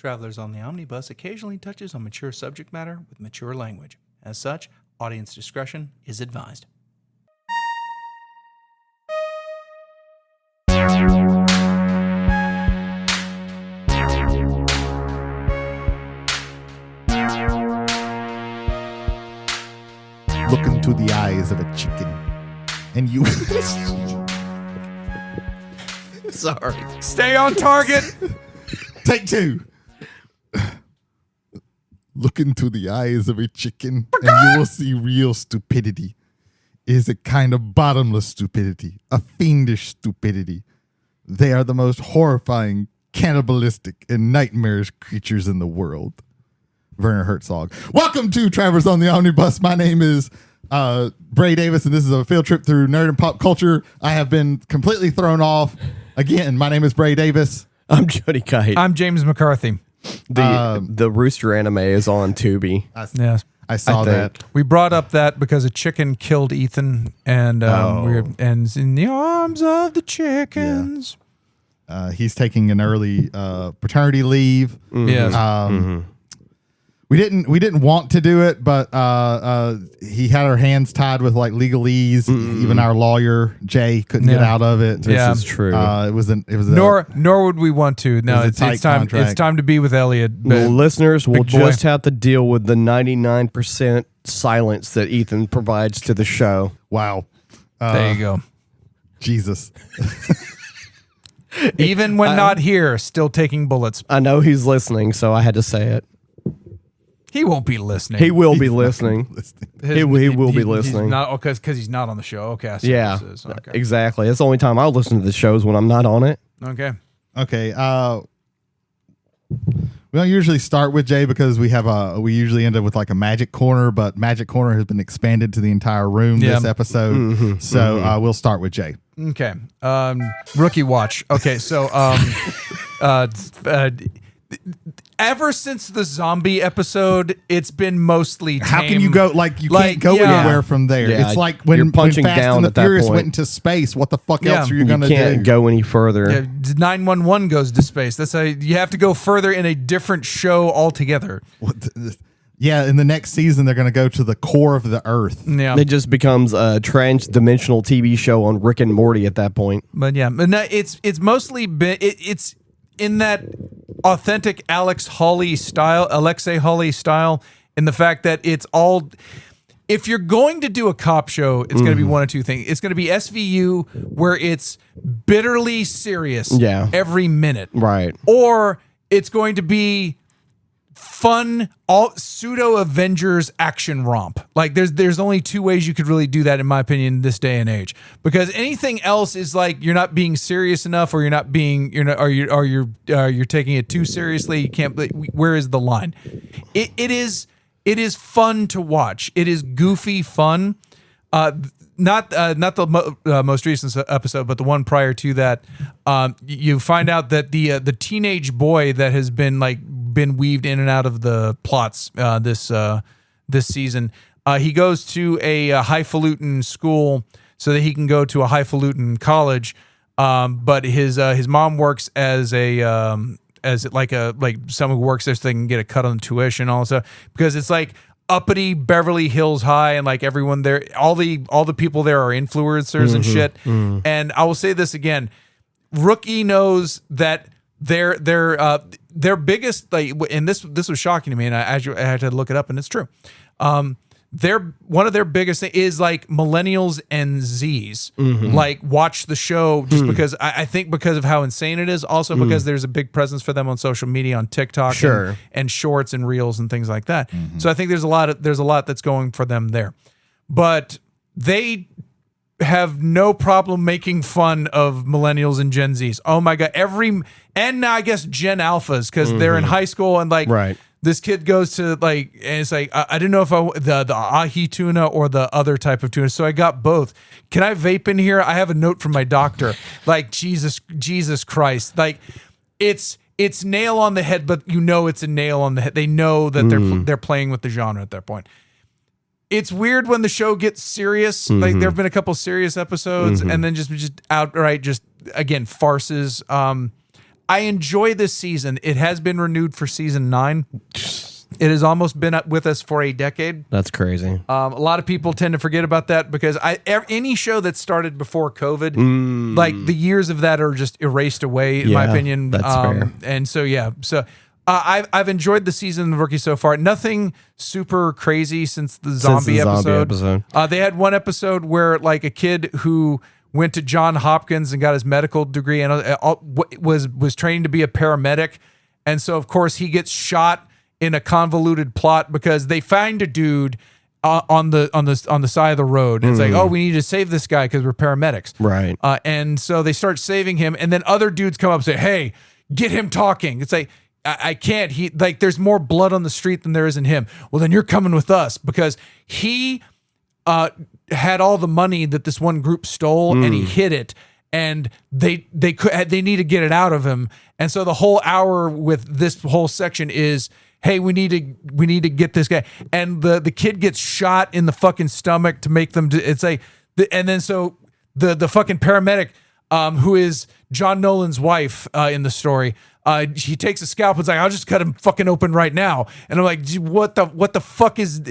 Travelers on the Omnibus occasionally touches on mature subject matter with mature language. As such, audience discretion is advised. Look into the eyes of a chicken, and you... Sorry. Stay on target! Take two. Look into the eyes of a chicken, and you will see real stupidity. It is a kind of bottomless stupidity, a fiendish stupidity. They are the most horrifying, cannibalistic, and nightmarish creatures in the world. Werner Herzog. Welcome to Travelers on the Omnibus. My name is Brady Davis, and this is a field trip through nerd and pop culture. I have been completely thrown off. Again, my name is Brady Davis. I'm Jody Kite. I'm James McCarthy. The Rooster anime is on Tubi. Yes. I saw that. We brought up that because a chicken killed Ethan, and and in the arms of the chickens. Yeah. He's taking an early paternity leave. Mm-hmm. Yes. We didn't want to do it, but he had our hands tied with like legalese. Even our lawyer Jay couldn't get out of it. This is true. Nor would we want to. No, it's time. Contract. It's time to be with Elliot. Well, listeners will just have to deal with the 99% silence that Ethan provides to the show. Wow. There you go. Jesus. Even when not here, still taking bullets. I know he's listening, so I had to say it. He won't be listening. He will be listening. He will be listening. Because he's not on the show. Okay. Yeah, exactly. That's the only time I'll listen to the shows when I'm not on it. Okay. We don't usually start with Jay because we usually end up with like a magic corner, but magic corner has been expanded to the entire room this episode. We'll start with Jay. Okay. Rookie watch. Okay. So, ever since the zombie episode, it's been mostly tame. How can you go you can't go anywhere from there? Yeah, it's like when punching Fast down and the at that Furious point. went into space. What the fuck else are you going to do? You can't go any further. Yeah, 911 goes to space. That's how you have to go further in a different show altogether. In the next season, they're going to go to the core of the earth. Yeah, it just becomes a trans-dimensional TV show on Rick and Morty at that point. But it's mostly been it's in that authentic Alexei Hawley style, in the fact that it's all. If you're going to do a cop show, it's going to be one of two things. It's going to be SVU, where it's bitterly serious every minute. Right. Or it's going to be fun, all pseudo Avengers action romp. Like there's only two ways you could really do that, in my opinion, in this day and age. Because anything else is like you're not being serious enough, or you're taking it too seriously. You can't. Where is the line? It is fun to watch. It is goofy fun. Not the most recent episode, but the one prior to that. You find out that the teenage boy that has been weaved in and out of the plots this season, he goes to a highfalutin school so that he can go to a highfalutin college. But his mom works as someone who works there so they can get a cut on tuition also, because it's like uppity Beverly Hills High, and like everyone there, all the people there are influencers and shit. And I will say this again, Rookie knows that their biggest, and this was shocking to me, and I had to look it up, and it's true. One of their biggest thing is like millennials and Zs like watch the show just because I think because of how insane it is, also because there's a big presence for them on social media, on TikTok and shorts and reels and things like that. So I think there's a lot that's going for them there, but they have no problem making fun of millennials and Gen Zs. Oh my God. And I guess Gen Alphas, because they're in high school, and this kid goes to and it's like, I didn't know if the ahi tuna or the other type of tuna. So I got both. Can I vape in here? I have a note from my doctor. Like, Jesus Christ. Like, it's nail on the head, but it's a nail on the head. They know that they're playing with the genre at that point. It's weird when the show gets serious. Like, there have been a couple serious episodes, and then just outright, again, farces. I enjoy this season. It has been renewed for season 9. It has almost been with us for a decade. That's crazy. A lot of people tend to forget about that because any show that started before COVID, like the years of that are just erased away, in my opinion. That's fair. And so, I've enjoyed the season of Rookie so far. Nothing super crazy since the zombie episode. They had one episode where like a kid who went to Johns Hopkins and got his medical degree and was training to be a paramedic, and so of course he gets shot in a convoluted plot because they find a dude on the side of the road. And it's like, oh, we need to save this guy because we're paramedics, right? And so they start saving him, and then other dudes come up and say, "Hey, get him talking." It's like, I can't. He like there's more blood on the street than there is in him. Well, then you're coming with us because he had all the money that this one group stole, and he hid it. And they need to get it out of him. And so the whole hour with this whole section is, hey, we need to get this guy. And the kid gets shot in the fucking stomach to make them. It's like, and then so the fucking paramedic, who is John Nolan's wife in the story, he takes a scalpel. It's like, I'll just cut him fucking open right now. And I'm like, what the fuck is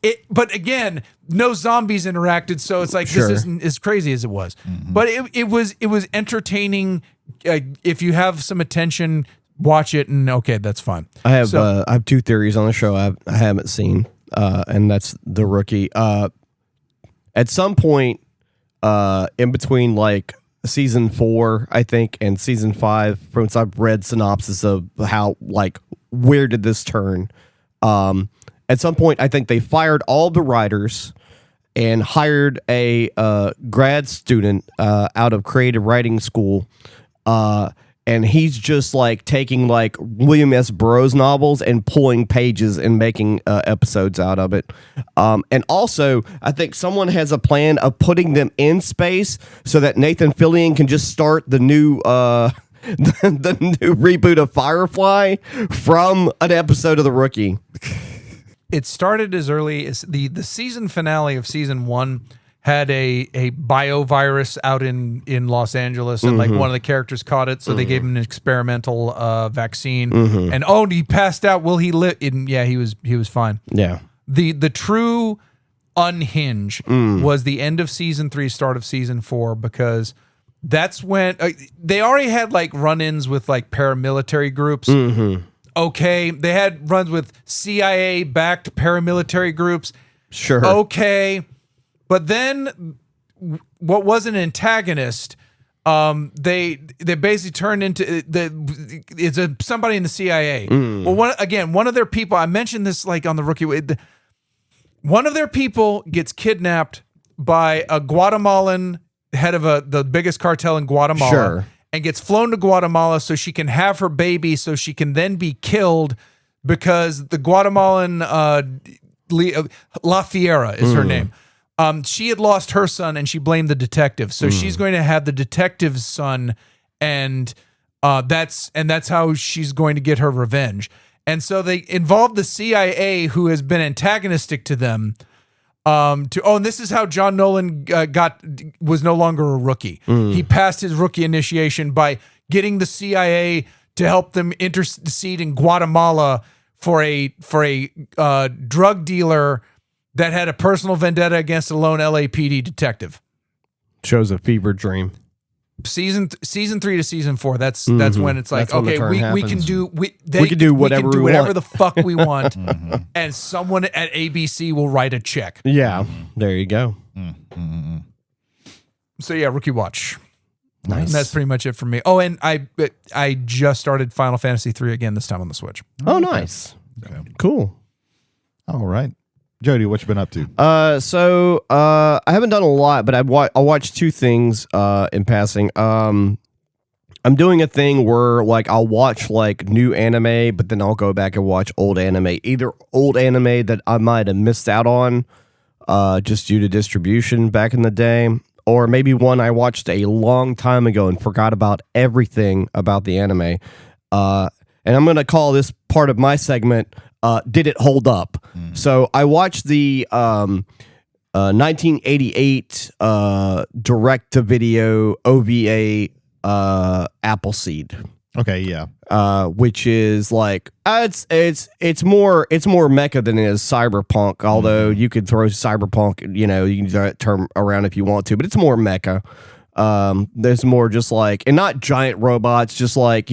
it? But again, no zombies interacted, so it's like this isn't as crazy as it was. But it was entertaining. If you have some attention, watch it, and okay, that's fine. I have 2 theories on the show I haven't seen, and that's The Rookie. At some point, in between like season 4, I think, and season 5, from once I've read synopsis of how, like, where did this turn? At some point, I think they fired all the writers and hired a grad student out of creative writing school. And he's just like taking like William S. Burroughs novels and pulling pages and making episodes out of it. And also, I think someone has a plan of putting them in space so that Nathan Fillion can just start the new the new reboot of Firefly from an episode of The Rookie. It started as early as the season finale of season 1 had a biovirus out in Los Angeles, and like one of the characters caught it, so they gave him an experimental vaccine. And he passed out. Will he live? Yeah, he was fine. Yeah. The true unhinge was the end of season 3, start of season 4, because that's when they already had like run-ins with like paramilitary groups. Okay, they had runs with CIA-backed paramilitary groups. Sure. Okay. But then, what was an antagonist? They basically turned into somebody in the CIA. Well, one of their people. I mentioned this like on the Rookie. One of their people gets kidnapped by a Guatemalan head of the biggest cartel in Guatemala, and gets flown to Guatemala so she can have her baby, so she can then be killed because the Guatemalan La Fiera is her name. She had lost her son and she blamed the detective. So she's going to have the detective's son, and that's how she's going to get her revenge. And so they involved the CIA, who has been antagonistic to them. And this is how John Nolan was no longer a rookie. He passed his rookie initiation by getting the CIA to help them intercede in Guatemala for a drug dealer that had a personal vendetta against a lone LAPD detective. Shows a fever dream. Season 3 to season 4. That's when it's like, okay, we can do whatever the fuck we want, and someone at ABC will write a check. Yeah, there you go. So yeah, Rookie watch. Nice. And that's pretty much it for me. Oh, and I just started Final Fantasy 3 again, this time on the Switch. Oh, nice. Okay. Cool. All right. Jody, what you been up to? I haven't done a lot, but I watched 2 things in passing. I'm doing a thing where like I'll watch like new anime, but then I'll go back and watch old anime. Either old anime that I might have missed out on just due to distribution back in the day, or maybe one I watched a long time ago and forgot about everything about the anime. And I'm going to call this part of my segment, Did It Hold Up? So I watched the 1988 direct-to-video OVA Appleseed. Okay, yeah. Which is like it's more mecha than it is cyberpunk. Although you could throw cyberpunk, you can throw that term around if you want to, but it's more mecha. There's more just like, and not giant robots, just like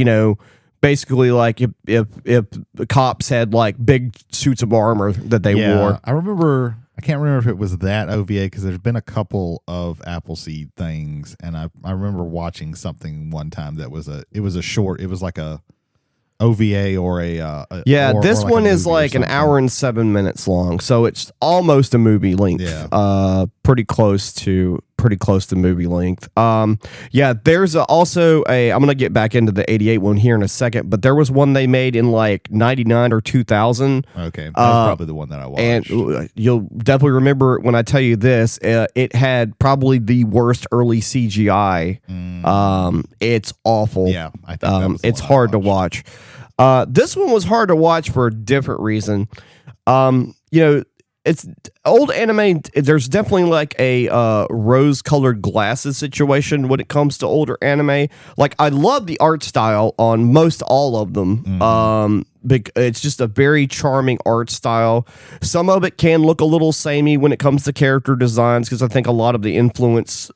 basically like if the cops had like big suits of armor that they wore. I can't remember if it was that OVA because there's been a couple of Appleseed things, and I remember watching something one time that was a short. It was like a OVA or this one is like an hour and 7 minutes long, so it's almost a movie length. Yeah. Pretty close to movie length. There's also I'm gonna get back into the 88 one here in a second, but there was one they made in like 99 or 2000. Okay, that's probably the one that I watched. And you'll definitely remember it when I tell you this. It had probably the worst early CGI. It's awful. Yeah, I think that was the it's one hard to watched. watch. This one was hard to watch for a different reason. It's old anime. There's definitely like a rose-colored glasses situation when it comes to older anime. Like, I love the art style on most all of them. It's just a very charming art style. Some of it can look a little samey when it comes to character designs, because I think a lot of the influence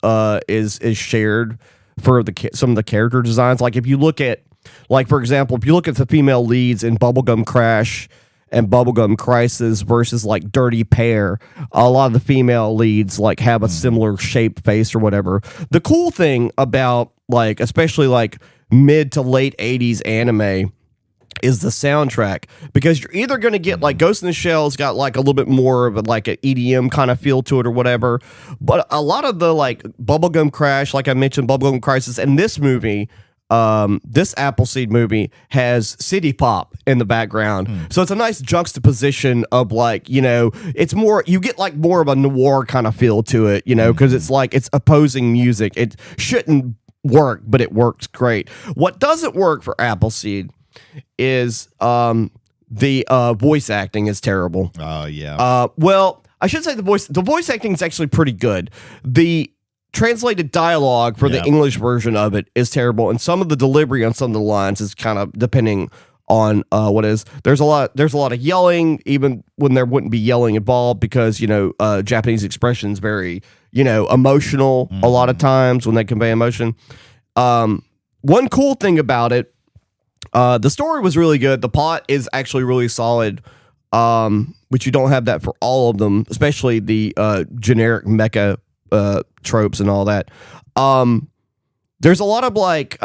is shared for some of the character designs. Like, if you look at, like, for example, if you look at the female leads in Bubblegum Crash and Bubblegum Crisis versus like Dirty Pair, a lot of the female leads like have a similar shaped face or whatever. The cool thing about like, especially like mid to late 80s anime, is the soundtrack, because you're either going to get like Ghost in the Shell's got like a little bit more of like an EDM kind of feel to it or whatever, but a lot of the like Bubblegum Crash, like I mentioned, Bubblegum Crisis, and this movie, this Appleseed movie has city pop in the background. So it's a nice juxtaposition of like, it's more, you get like more of a noir kind of feel to it, because it's like, it's opposing music. It shouldn't work, but it works great. What doesn't work for Appleseed is the voice acting is terrible. Oh, yeah. Well, I should say the voice acting is actually pretty good. The translated dialogue for the English version of it is terrible, and some of the delivery on some of the lines is kind of depending on what is. There's a lot of yelling, even when there wouldn't be yelling involved, because Japanese expressions very emotional a lot of times when they convey emotion. One cool thing about it, the story was really good. The plot is actually really solid, which you don't have that for all of them, especially the generic mecha tropes and all that. There's a lot of like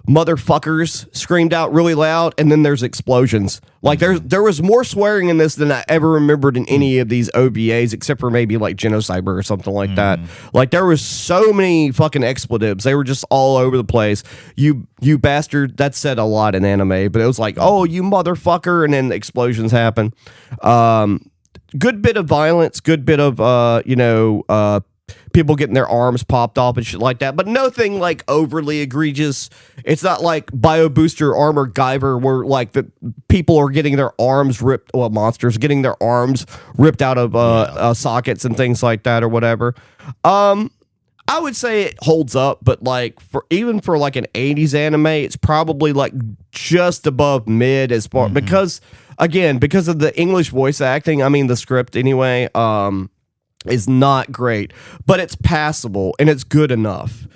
motherfuckers screamed out really loud, and then there's explosions. Like there was more swearing in this than I ever remembered in any of these OVAs, except for maybe like Genocyber or something like that. Like, there was so many fucking expletives. They were just all over the place. You bastard. That said a lot in anime, but it was like, oh, you motherfucker, and then the explosions happen. Good bit of violence, good bit of people getting their arms popped off and shit like that, but nothing like overly egregious. It's not like Bio Booster Armor Guyver, where like the people are getting their arms ripped, well, monsters getting their arms ripped out of sockets and things like that or whatever. I would say it holds up, but like for like an 80s anime, it's probably like just above mid as far because of the English voice acting. I mean, the script anyway, is not great, but it's passable and it's good enough,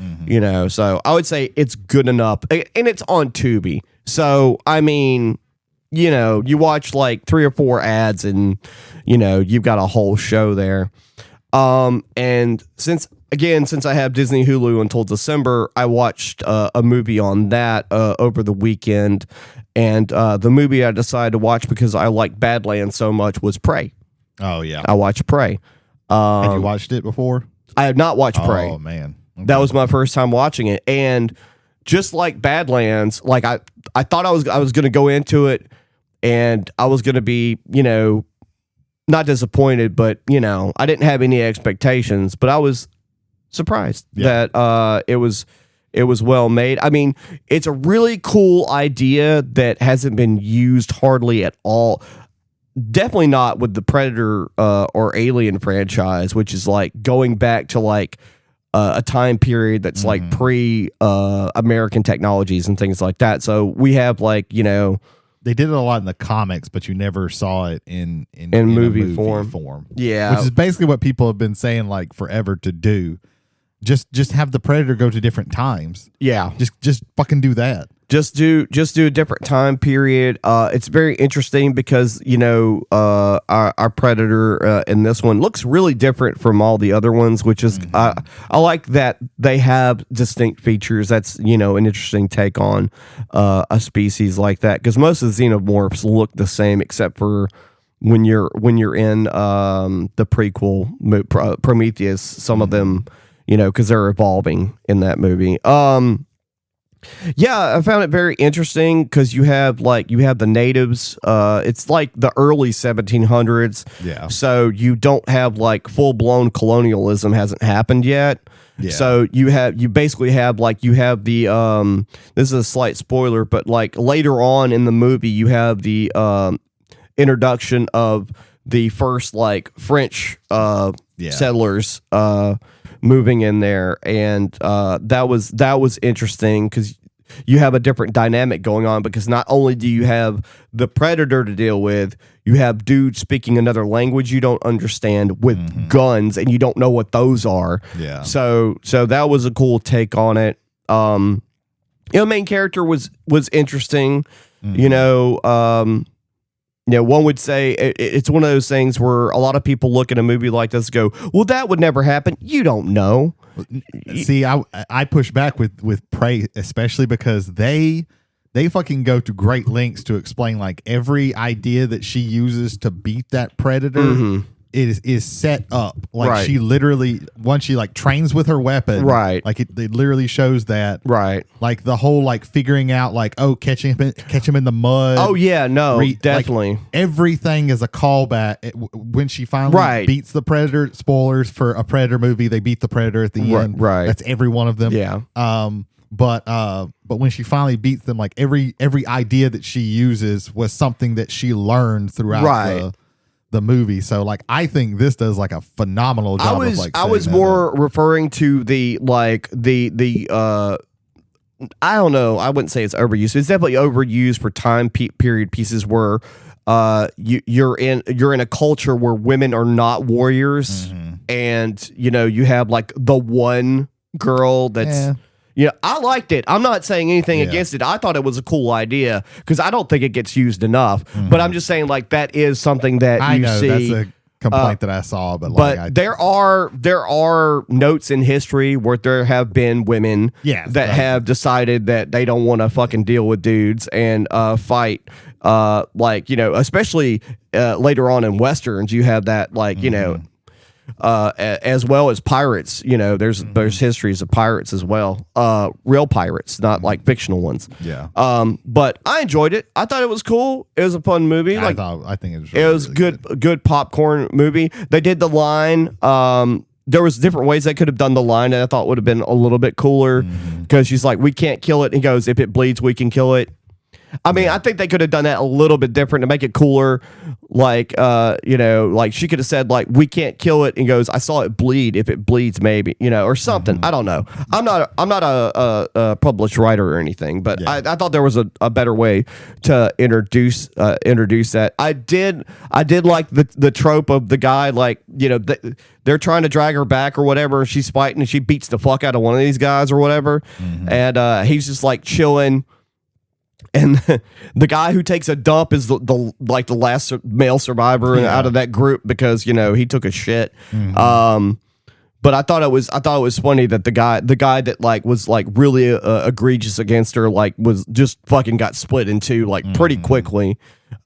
so I would say it's good enough, and it's on Tubi. So, I mean, you watch like 3 or 4 ads and, you've got a whole show there. And since I have Disney Hulu until December, I watched a movie on that over the weekend, and the movie I decided to watch because I like Badlands so much was Prey. Oh, yeah. I watched Prey. Had you watched it before? I have not watched Prey. Oh, man. Okay. That was my first time watching it, and just like Badlands, like I thought I was going to go into it, and I was going to be, not disappointed, but I didn't have any expectations, but I was surprised that it was well made. I mean, it's a really cool idea that hasn't been used hardly at all. Definitely not with the Predator or Alien franchise, which is like going back to like a time period that's like pre American technologies and things like that. So we have like, you know, they did it a lot in the comics, but you never saw it in movie a form. Yeah, which is basically what people have been saying like forever to do. Just have the Predator go to different times. Yeah, just fucking do that. Just do a different time period. It's very interesting because, you know, our Predator in this one looks really different from all the other ones, which is I like that they have distinct features. That's, you know, an interesting take on a species like that, because most of the xenomorphs look the same except for when you're in the prequel Prometheus. Some of them, you know, because they're evolving in that movie. Yeah, I found it very interesting because you have the natives. It's like the early 1700s. Yeah. So you don't have like full blown colonialism hasn't happened yet. Yeah. So you basically have the this is a slight spoiler, but like later on in the movie you have the introduction of the first like French settlers moving in there, and that was interesting because you have a different dynamic going on, because not only do you have the Predator to deal with, you have dudes speaking another language you don't understand with guns, and you don't know what those are. Yeah. So that was a cool take on it. You know, main character was interesting. You know, one would say it's one of those things where a lot of people look at a movie like this and go, well, that would never happen. You don't know. See, I push back with Prey, especially because they fucking go to great lengths to explain like every idea that she uses to beat that Predator is set up. Like she literally, once she like trains with her weapon, like it literally shows that. Like the whole like figuring out like, oh, catch him in the mud. Oh yeah, no, definitely. Like, everything is a callback. When she finally beats the Predator, spoilers for a Predator movie, they beat the Predator at the end. That's every one of them. Yeah. But when she finally beats them, like every idea that she uses was something that she learned throughout the movie. So like I think this does like a phenomenal job. I was more referring to the I don't know, I wouldn't say it's overused. It's definitely overused for time period pieces where you're in a culture where women are not warriors, and you know you have like the one girl that's yeah, I liked it. I'm not saying anything against it. I thought it was a cool idea because I don't think it gets used enough. But I'm just saying, like, that is something that I know see. That's a complaint that I saw, but like, there are notes in history where there have been women that have decided that they don't want to fucking deal with dudes and fight. Like, you know, especially later on in westerns, you have that, like, you know. As well as pirates, you know, there's histories of pirates as well, real pirates, not like fictional ones. But I enjoyed it. I thought it was cool. It was a fun movie. I think it was really good popcorn movie. They did the line. There was different ways they could have done the line that I thought would have been a little bit cooler, because she's like, we can't kill it. And he goes, if it bleeds, we can kill it. I mean, I think they could have done that a little bit different to make it cooler. Like, you know, like she could have said, like, we can't kill it. And goes, I saw it bleed. If it bleeds, maybe, you know, or something. I don't know. I'm not a published writer or anything, but I thought there was a better way to introduce that. I did like the trope of the guy, like, you know, they're trying to drag her back or whatever. She's fighting and she beats the fuck out of one of these guys or whatever. And he's just like chilling. And the guy who takes a dump is the last male survivor out of that group, because, you know, he took a shit. But I thought it was funny that the guy that like was like really egregious against her, like was just fucking got split in two like pretty quickly.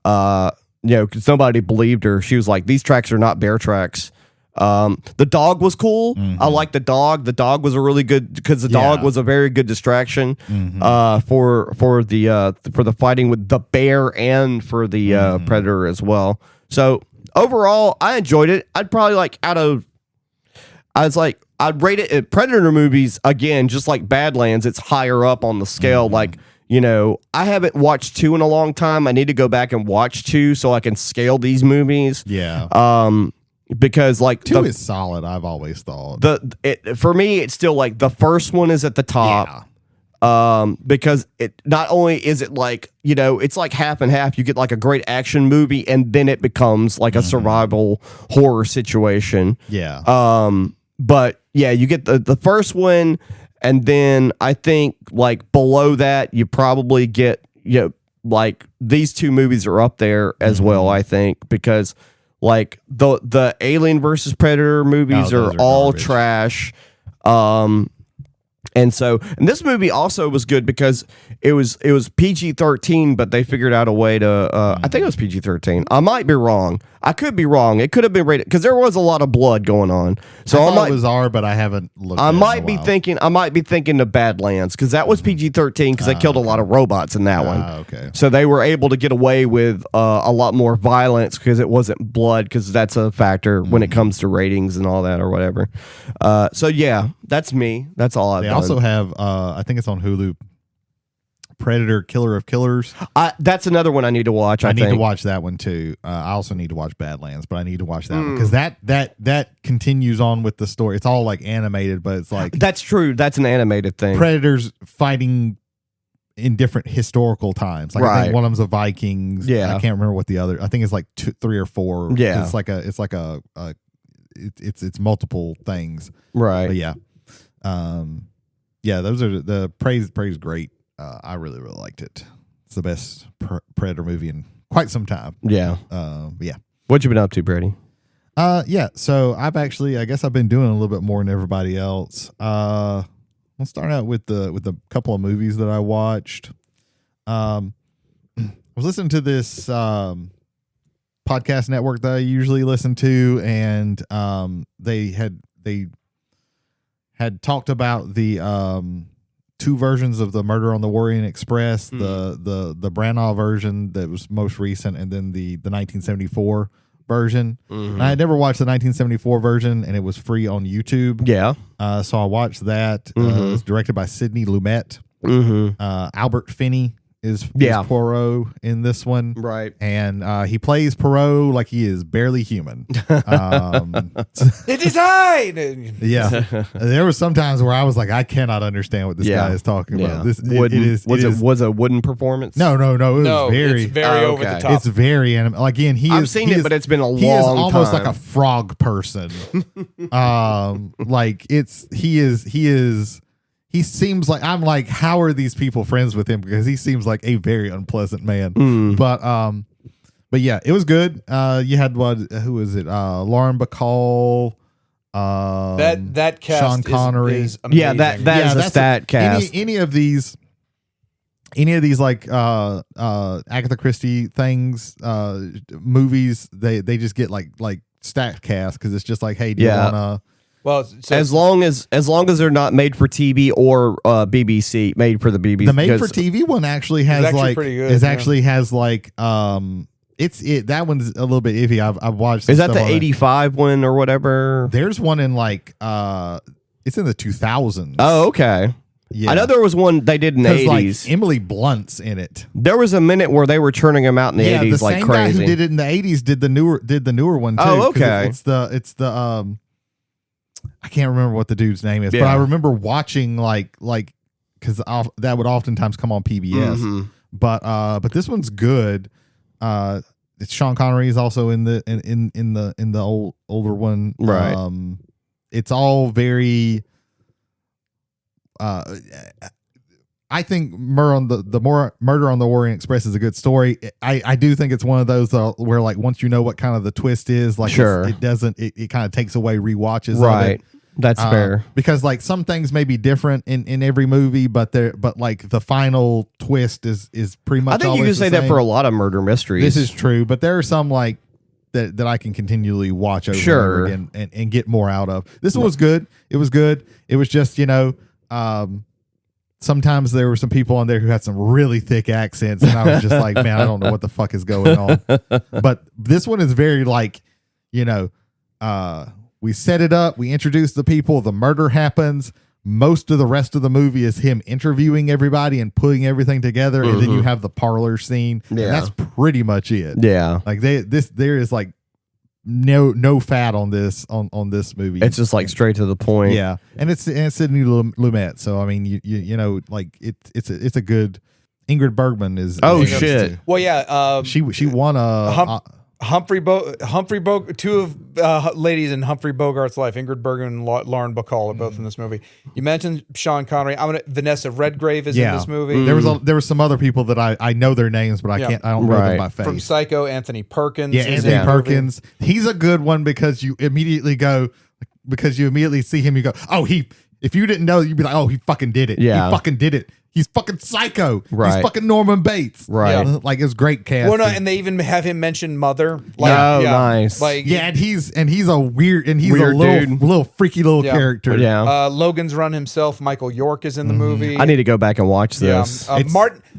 You know, because nobody believed her. She was like, these tracks are not bear tracks. The dog was cool. I like the dog. The dog was a really good, because the dog was a very good distraction for the fighting with the bear and for the Predator as well. So overall, I enjoyed it. I'd rate it. Predator movies, again, just like Badlands, it's higher up on the scale. Like, you know, I haven't watched 2 in a long time. I need to go back and watch 2 so I can scale these movies. because like 2 is solid. I've always thought for me, it's still like the first one is at the top. Yeah. Because it not only is it like, you know, it's like half and half. You get like a great action movie, and then it becomes like a survival horror situation. Yeah. But yeah, you get the first one, and then I think like below that, you probably get, you know, like these 2 movies are up there as well. I think because like the Alien versus Predator movies are all garbage. trash. And this movie also was good because it was PG-13, but they figured out a way to. I think it was PG-13. I might be wrong. I could be wrong. It could have been rated because there was a lot of blood going on. So I thought it was R, but I haven't looked. I at might it in a be while. thinking. I might be thinking of Badlands because that was PG-13 because they killed a lot of robots in that one. Okay. So they were able to get away with a lot more violence because it wasn't blood, because that's a factor when it comes to ratings and all that or whatever. So yeah, that's me. That's all I've They done. also have, I think it's on Hulu, Predator, Killer of Killers. That's another one I need to watch. I think. need to watch that one too. I also need to watch Badlands, but I need to watch that one because that continues on with the story. It's all like animated, but it's like That's true. That's an animated thing. predators fighting in different historical times. Like I Right. think one of them's a Vikings. Yeah. I can't remember what the other. I think it's like 2, 3, or 4. Yeah. It's multiple things. Right. But yeah, those are the praise great. I really liked it. It's the best Predator movie in quite some time. Yeah. But yeah. What you been up to, Brady? Yeah. So I guess I've been doing a little bit more than everybody else. Let's start out with the couple of movies that I watched. I was listening to this podcast network that I usually listen to, and they had talked about the 2 versions of the Murder on the Orient Express, the Branagh version that was most recent, and then the 1974 version. And I had never watched the 1974 version, and it was free on YouTube. Yeah. So I watched that. It was directed by Sidney Lumet. Albert Finney is Poirot in this one. Right. And he plays Poirot like he is barely human. It is I. Yeah. There were some times where I was like, I cannot understand what this guy is talking about. This was a wooden performance? No. It was it's very over the top. It's very animal. Again, I've seen it, but it's been a long time. He is almost like a frog person. He seems like, I'm like, how are these people friends with him? Because he seems like a very unpleasant man. But yeah, it was good. You had who was it? Lauren Bacall. That cast Sean Connery. is amazing. Yeah, that is a stat cast. Any of these like Agatha Christie things, movies, they just get like stat cast because it's just like, hey, do you wanna? Well, so as long as they're not made for TV or BBC, made for the BBC. The made for TV one actually has actually like pretty good, that one's a little bit iffy. I've watched. Is that the 85 one or whatever? There's one in like it's in the 2000s. Oh, okay. Yeah. I know there was one they did in the 80s. Like Emily Blunt's in it. There was a minute where they were churning them out in the 80s the like same crazy. guy who did it in the 80s did the newer one too. Oh, okay. It's the I can't remember what the dude's name is, but Yeah. I remember watching like because that would oftentimes come on PBS. But this one's good. It's Sean Connery is also in the older one. Right. It's all very. I think Murder on the Orient Express is a good story. I do think it's one of those where like once you know what kind of the twist is, like Sure. it kind of takes away rewatches. Right. Of it. That's fair. Because like some things may be different in every movie, but like the final twist is pretty much. I think you can say that for a lot of murder mysteries. This is true, but there are some like that I can continually watch over and over again and get more out of. This one was good. It was good. It was just, sometimes there were some people on there who had some really thick accents, and I was just like, man, I don't know what the fuck is going on. But this one is very like, we set it up, we introduce the people, the murder happens. Most of the rest of the movie is him interviewing everybody and putting everything together, and then you have the parlor scene. Yeah. And that's pretty much it. Yeah. Like there is like no fat on this movie. It's just like straight to the point. Yeah, and it's Sidney Lumet. So I mean, you know, like it's a good. Ingrid Bergman is. Oh is shit! Well, yeah. She won a. Humphrey Bogart, two of ladies in Humphrey Bogart's life, Ingrid Bergman and Lauren Bacall are both in this movie. You mentioned Sean Connery. Vanessa Redgrave is in this movie. There was some other people that I know their names, but I don't know them by face. From Psycho, Anthony Perkins. Yeah, Anthony Perkins. He's a good one because you immediately see him. You go, oh, if you didn't know, you'd be like, oh, he fucking did it. Yeah, he fucking did it. He's fucking Psycho. Right. He's fucking Norman Bates. Right. Yeah. Like, it's great casting. Well, no, and they even have him mention Mother. Nice. Like, and he's a weird a dude. little freaky little character. Yeah. Logan's Run himself, Michael York is in the movie. I need to go back and watch this.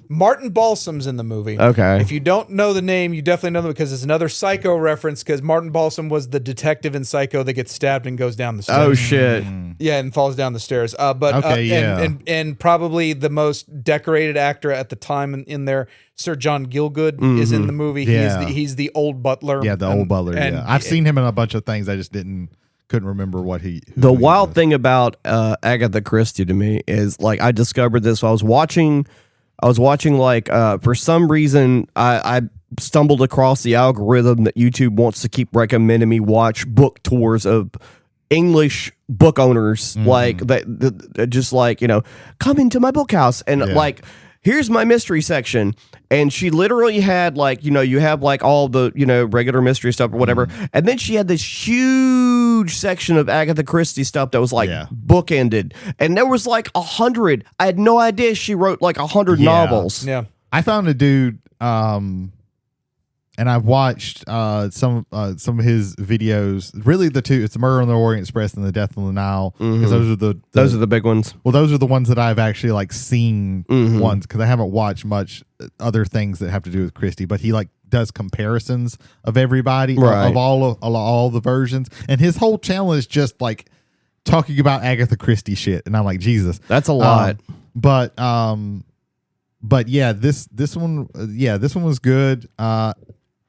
Martin Balsam's in the movie. Okay. If you don't know the name, you definitely know them because it's another Psycho reference because Martin Balsam was the detective in Psycho that gets stabbed and goes down the stairs. Oh shit. Yeah, and falls down the stairs. And probably the most decorated actor at the time in there, Sir John Gielgud is in the movie. Yeah. He's the old butler. Yeah, the old butler. Yeah, I've seen him in a bunch of things. I just couldn't remember what he. The wild thing about Agatha Christie to me is like I discovered this. I was watching like for some reason I stumbled across the algorithm that YouTube wants to keep recommending me watch book tours of English book owners, like that just like, you know, come into my book house and like here's my mystery section. And she literally had like, you know, you have like all the, you know, regular mystery stuff or whatever. And then she had this huge section of Agatha Christie stuff that was like bookended. And there was like 100. I had no idea she wrote like 100 novels. Yeah. I found a dude, and I've watched some of his videos. Really, the two, it's Murder on the Orient Express and The Death on the Nile, because those are the big ones. Well, those are the ones that I've actually like seen ones, because I haven't watched much other things that have to do with Christie. But he like does comparisons of everybody of all the versions, and his whole channel is just like talking about Agatha Christie shit. And I'm like, Jesus, that's a lot. But yeah, this one was good.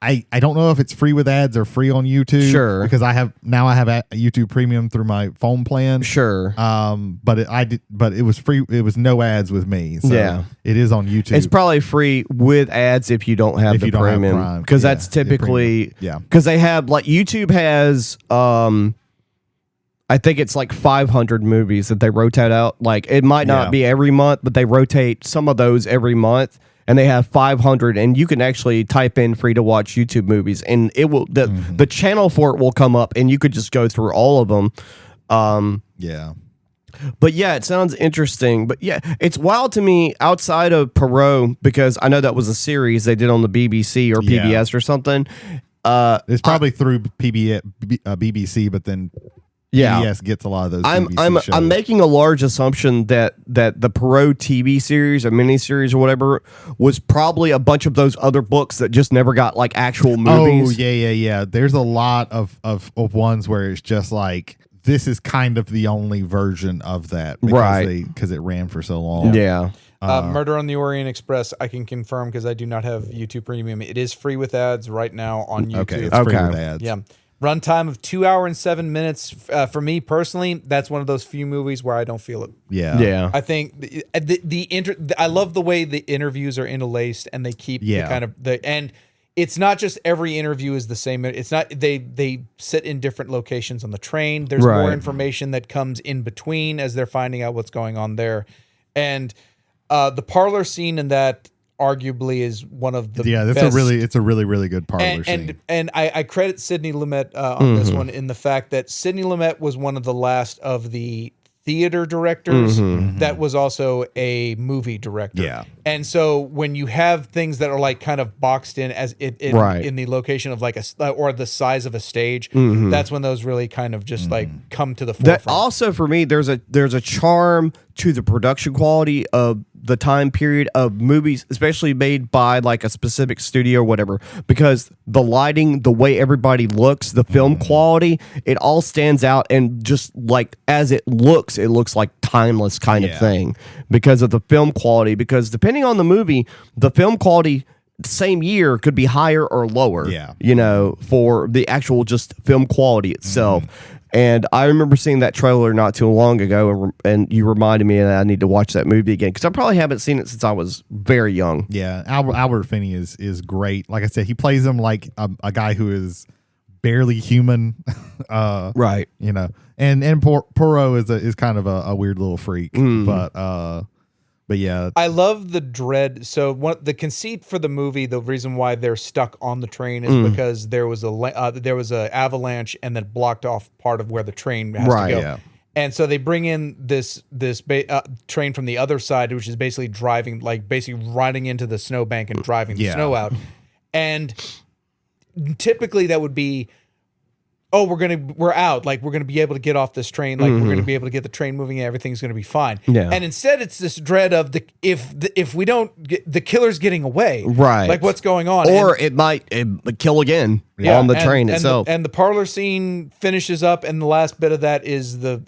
I don't know if it's free with ads or free on YouTube. Sure. Because I have a YouTube Premium through my phone plan. Sure. But it was free. It was no ads with me. So yeah. It is on YouTube. It's probably free with ads if you don't have the premium. Because that's typically because they have like YouTube has I think it's like 500 movies that they rotate out. Like it might not be every month, but they rotate some of those every month. And they have 500, and you can actually type in free to watch YouTube movies, and it will the channel for it will come up, and you could just go through all of them. But yeah, it sounds interesting. But yeah, it's wild to me outside of Perot, because I know that was a series they did on the BBC or PBS or something. It's probably through BBC, but then PBS gets a lot of those. I'm making a large assumption that the Perot TV series or miniseries or whatever was probably a bunch of those other books that just never got like actual movies. Oh yeah. There's a lot of ones where it's just like this is kind of the only version of that, because it ran for so long. Yeah. Murder on the Orient Express, I can confirm because I do not have YouTube Premium. It is free with ads right now on YouTube. Okay, it's free with ads. Yeah. Runtime of 2 hours and 7 minutes. For me personally, that's one of those few movies where I don't feel it. Yeah. I think I love the way the interviews are interlaced and they keep and it's not just every interview is the same. It's not they sit in different locations on the train. There's more information that comes in between as they're finding out what's going on there. And the parlor scene in that arguably is one of the that's best. it's a really good parlor scene. And I credit Sidney Lumet on this one in the fact that Sidney Lumet was one of the last of the theater directors that was also a movie director. Yeah. And so when you have things that are like kind of boxed in as in the location of like or the size of a stage, that's when those really kind of just like come to the forefront. That also for me, there's a charm to the production quality of the time period of movies, especially made by like a specific studio or whatever, because the lighting, the way everybody looks, the film quality, it all stands out. And just like as it looks like timeless kind of thing because of the film quality. Because depending on the movie, the film quality same year could be higher or lower. Yeah. You know, for the actual just film quality itself. And I remember seeing that trailer not too long ago, and you reminded me that I need to watch that movie again because I probably haven't seen it since I was very young. Yeah, Albert Finney is great. Like I said, he plays him like a guy who is barely human, Right. you know. And Poirot is kind of a weird little freak, but yeah, I love the dread. So the conceit for the movie, the reason why they're stuck on the train is because there was a avalanche and that blocked off part of where the train has to go. Yeah. And so they bring in this train from the other side, which is basically riding into the snowbank and driving the snow out. And typically that would be, we're out. Like, we're going to be able to get off this train. Like, we're going to be able to get the train moving and everything's going to be fine. Yeah. And instead it's this dread of if we don't get the killer's getting away. Right. Like, what's going on? Or it might kill again on the train itself. And the parlor scene finishes up, and the last bit of that is the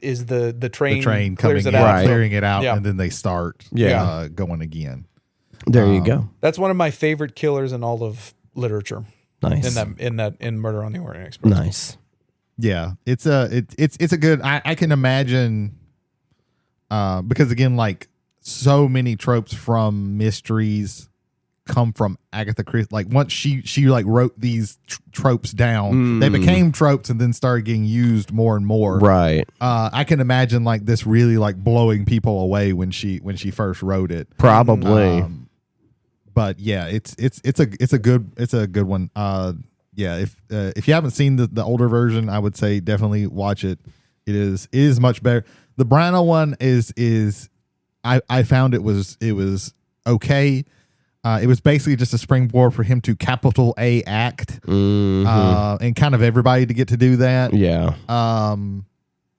train. the train clears coming it in, out. clearing it out, Yeah. and then they start going again. There you go. That's one of my favorite killers in all of literature. Nice. In Murder on the Orient Express. Nice. Yeah, it's a good. I can imagine, because again, like so many tropes from mysteries come from Agatha Christie. Like once she like wrote these tropes down, they became tropes and then started getting used more and more. Right. I can imagine like this really like blowing people away when she first wrote it. Probably. But yeah, it's a good one. Yeah, if you haven't seen the older version, I would say definitely watch it. It is much better. The Brano one is I found it was okay. It was basically just a springboard for him to capital A act, and kind of everybody to get to do that. Yeah.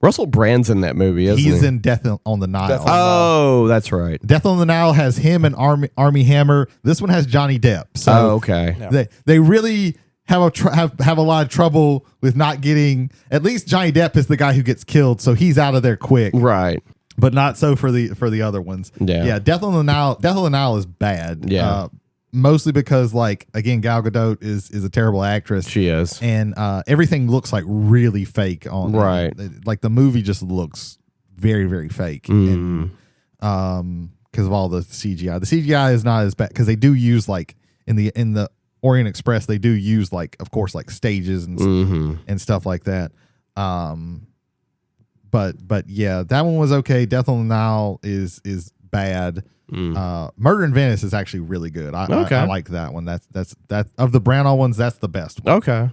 Russell Brand's in that movie, isn't he? He's in Death on the Nile. Oh, that's right. Death on the Nile has him and Army Hammer. This one has Johnny Depp. So okay. Yeah. they really have a lot of trouble with not getting. At least Johnny Depp is the guy who gets killed, so he's out of there quick. Right. But not so for the other ones. Yeah. Death on the Nile is bad. Yeah. Mostly because, like, again, Gal Gadot is a terrible actress. She is. And everything looks like really fake on Right. like the movie just looks very, very fake. And because of all the CGI. The CGI is not as bad because they do use like in the Orient Express, they do use like, of course, like stages and stuff like that. But yeah, that one was okay. Death on the Nile is bad. Murder in Venice is actually really good. I like that one. That's of the Branagh ones, that's the best one. Okay.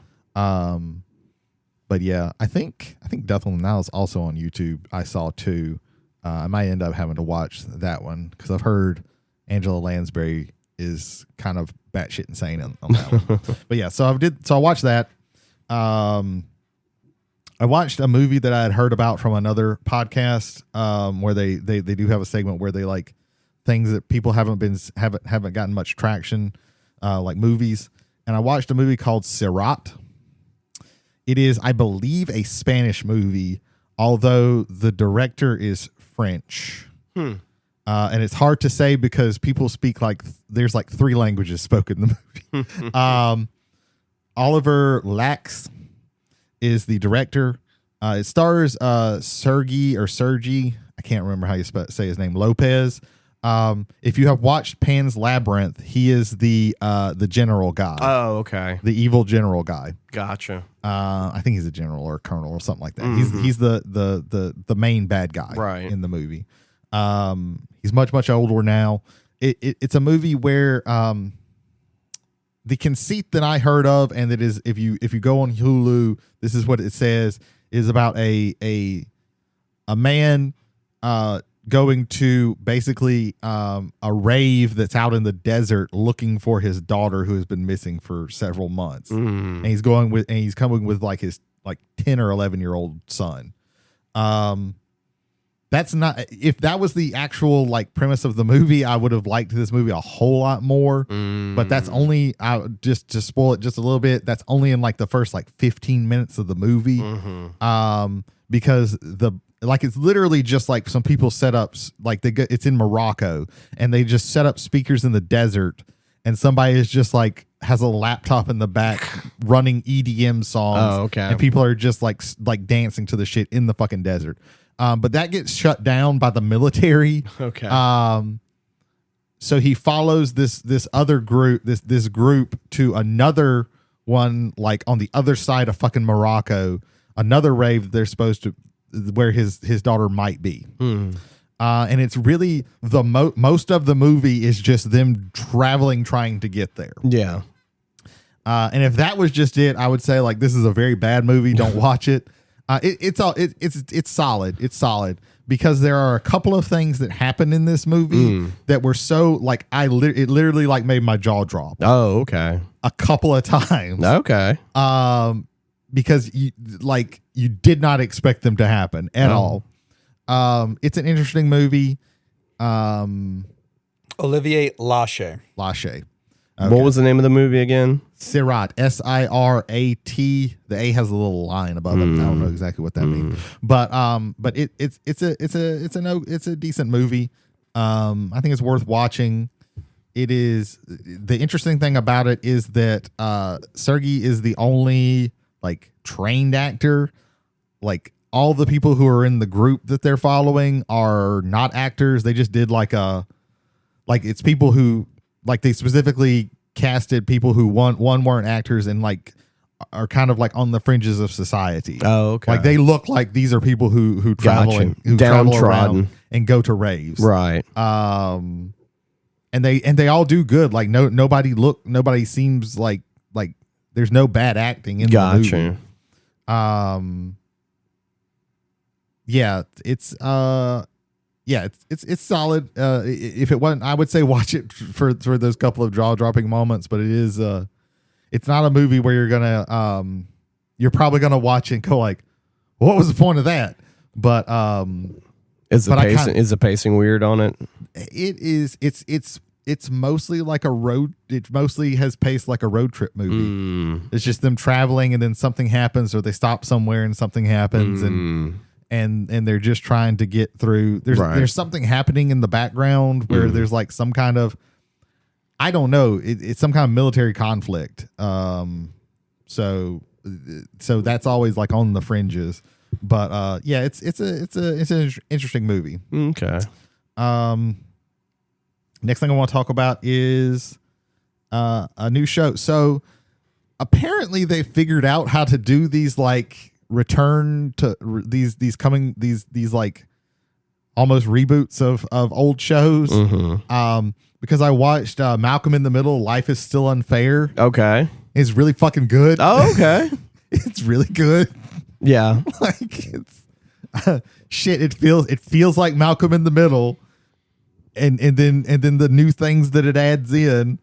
But yeah, I think Death on the Nile is also on YouTube. I saw too. I might end up having to watch that one because I've heard Angela Lansbury is kind of batshit insane on that one. But yeah, so I watched that. I watched a movie that I had heard about from another podcast, where they do have a segment where they like things that people haven't gotten much traction, like movies. And I watched a movie called Sirat. It is, I believe, a Spanish movie, although the director is French. And it's hard to say because people speak like there's like 3 languages spoken in the movie. Oliver Lax is the director. It stars Sergi, I can't remember how you say his name, Lopez. If you have watched Pan's Labyrinth, he is the general guy. Oh, okay. The evil general guy. Gotcha. I think he's a general or a colonel or something like that. He's the main bad guy in the movie. He's much older now. It's a movie where the conceit that I heard of, and that is if you go on Hulu, this is what it says, is about a man going to basically a rave that's out in the desert looking for his daughter who has been missing for several months. And he's coming with like his 10 or 11-year-old son. That's not, if that was the actual like premise of the movie, I would have liked this movie a whole lot more. But that's only, just to spoil it just a little bit, that's only in like the first like 15 minutes of the movie. Because it's literally just like some people set up, like it's in Morocco, and they just set up speakers in the desert, and somebody is just like has a laptop in the back running EDM songs. Oh, okay. And people are just like dancing to the shit in the fucking desert. But that gets shut down by the military. Okay. So he follows this other group, this group to another one, like on the other side of fucking Morocco, another rave that they're supposed to, where his daughter might be. And it's really most of the movie is just them traveling, trying to get there. Yeah. And if that was just it, I would say like this is a very bad movie. Don't watch it. It's solid. It's solid because there are a couple of things that happen in this movie that were so like it literally like made my jaw drop. Oh, okay. A couple of times. Okay. Because you did not expect them to happen at all. It's an interesting movie. Olivier Lachey. Okay. What was the name of the movie again? Sirat, Sirat. The A has a little line above it. I don't know exactly what that means, but it's a decent movie. I think it's worth watching. It is. The interesting thing about it is that Sergey is the only like trained actor. Like all the people who are in the group that they're following are not actors. They just did it's people who like they specifically casted people who one weren't actors and like are kind of like on the fringes of society. Oh, okay. Like they look like these are people who travel Gotcha. who travel around Downtrodden. and go to raves. Right. And they all do good. Like nobody seems like there's no bad acting in the movie. It's solid. If it wasn't, I would say watch it for those couple of jaw dropping moments. But it is it's not a movie where you're probably gonna watch it and go like, what was the point of that? But is the pacing weird on it? It is. It's mostly like a road. It mostly has paced like a road trip movie. It's just them traveling and then something happens or they stop somewhere and something happens and they're just trying to get through. There's something happening in the background where there's like some kind of, I don't know. It's some kind of military conflict. So that's always like on the fringes. But it's an interesting movie. Okay. Next thing I want to talk about is a new show. So apparently they figured out how to do these like return to these like almost reboots of old shows. Because I watched Malcolm in the Middle, Life is Still Unfair. Okay. It's really fucking good. Oh, okay. It's really good. Yeah. Like it's shit. It feels like Malcolm in the Middle. And then the new things that it adds in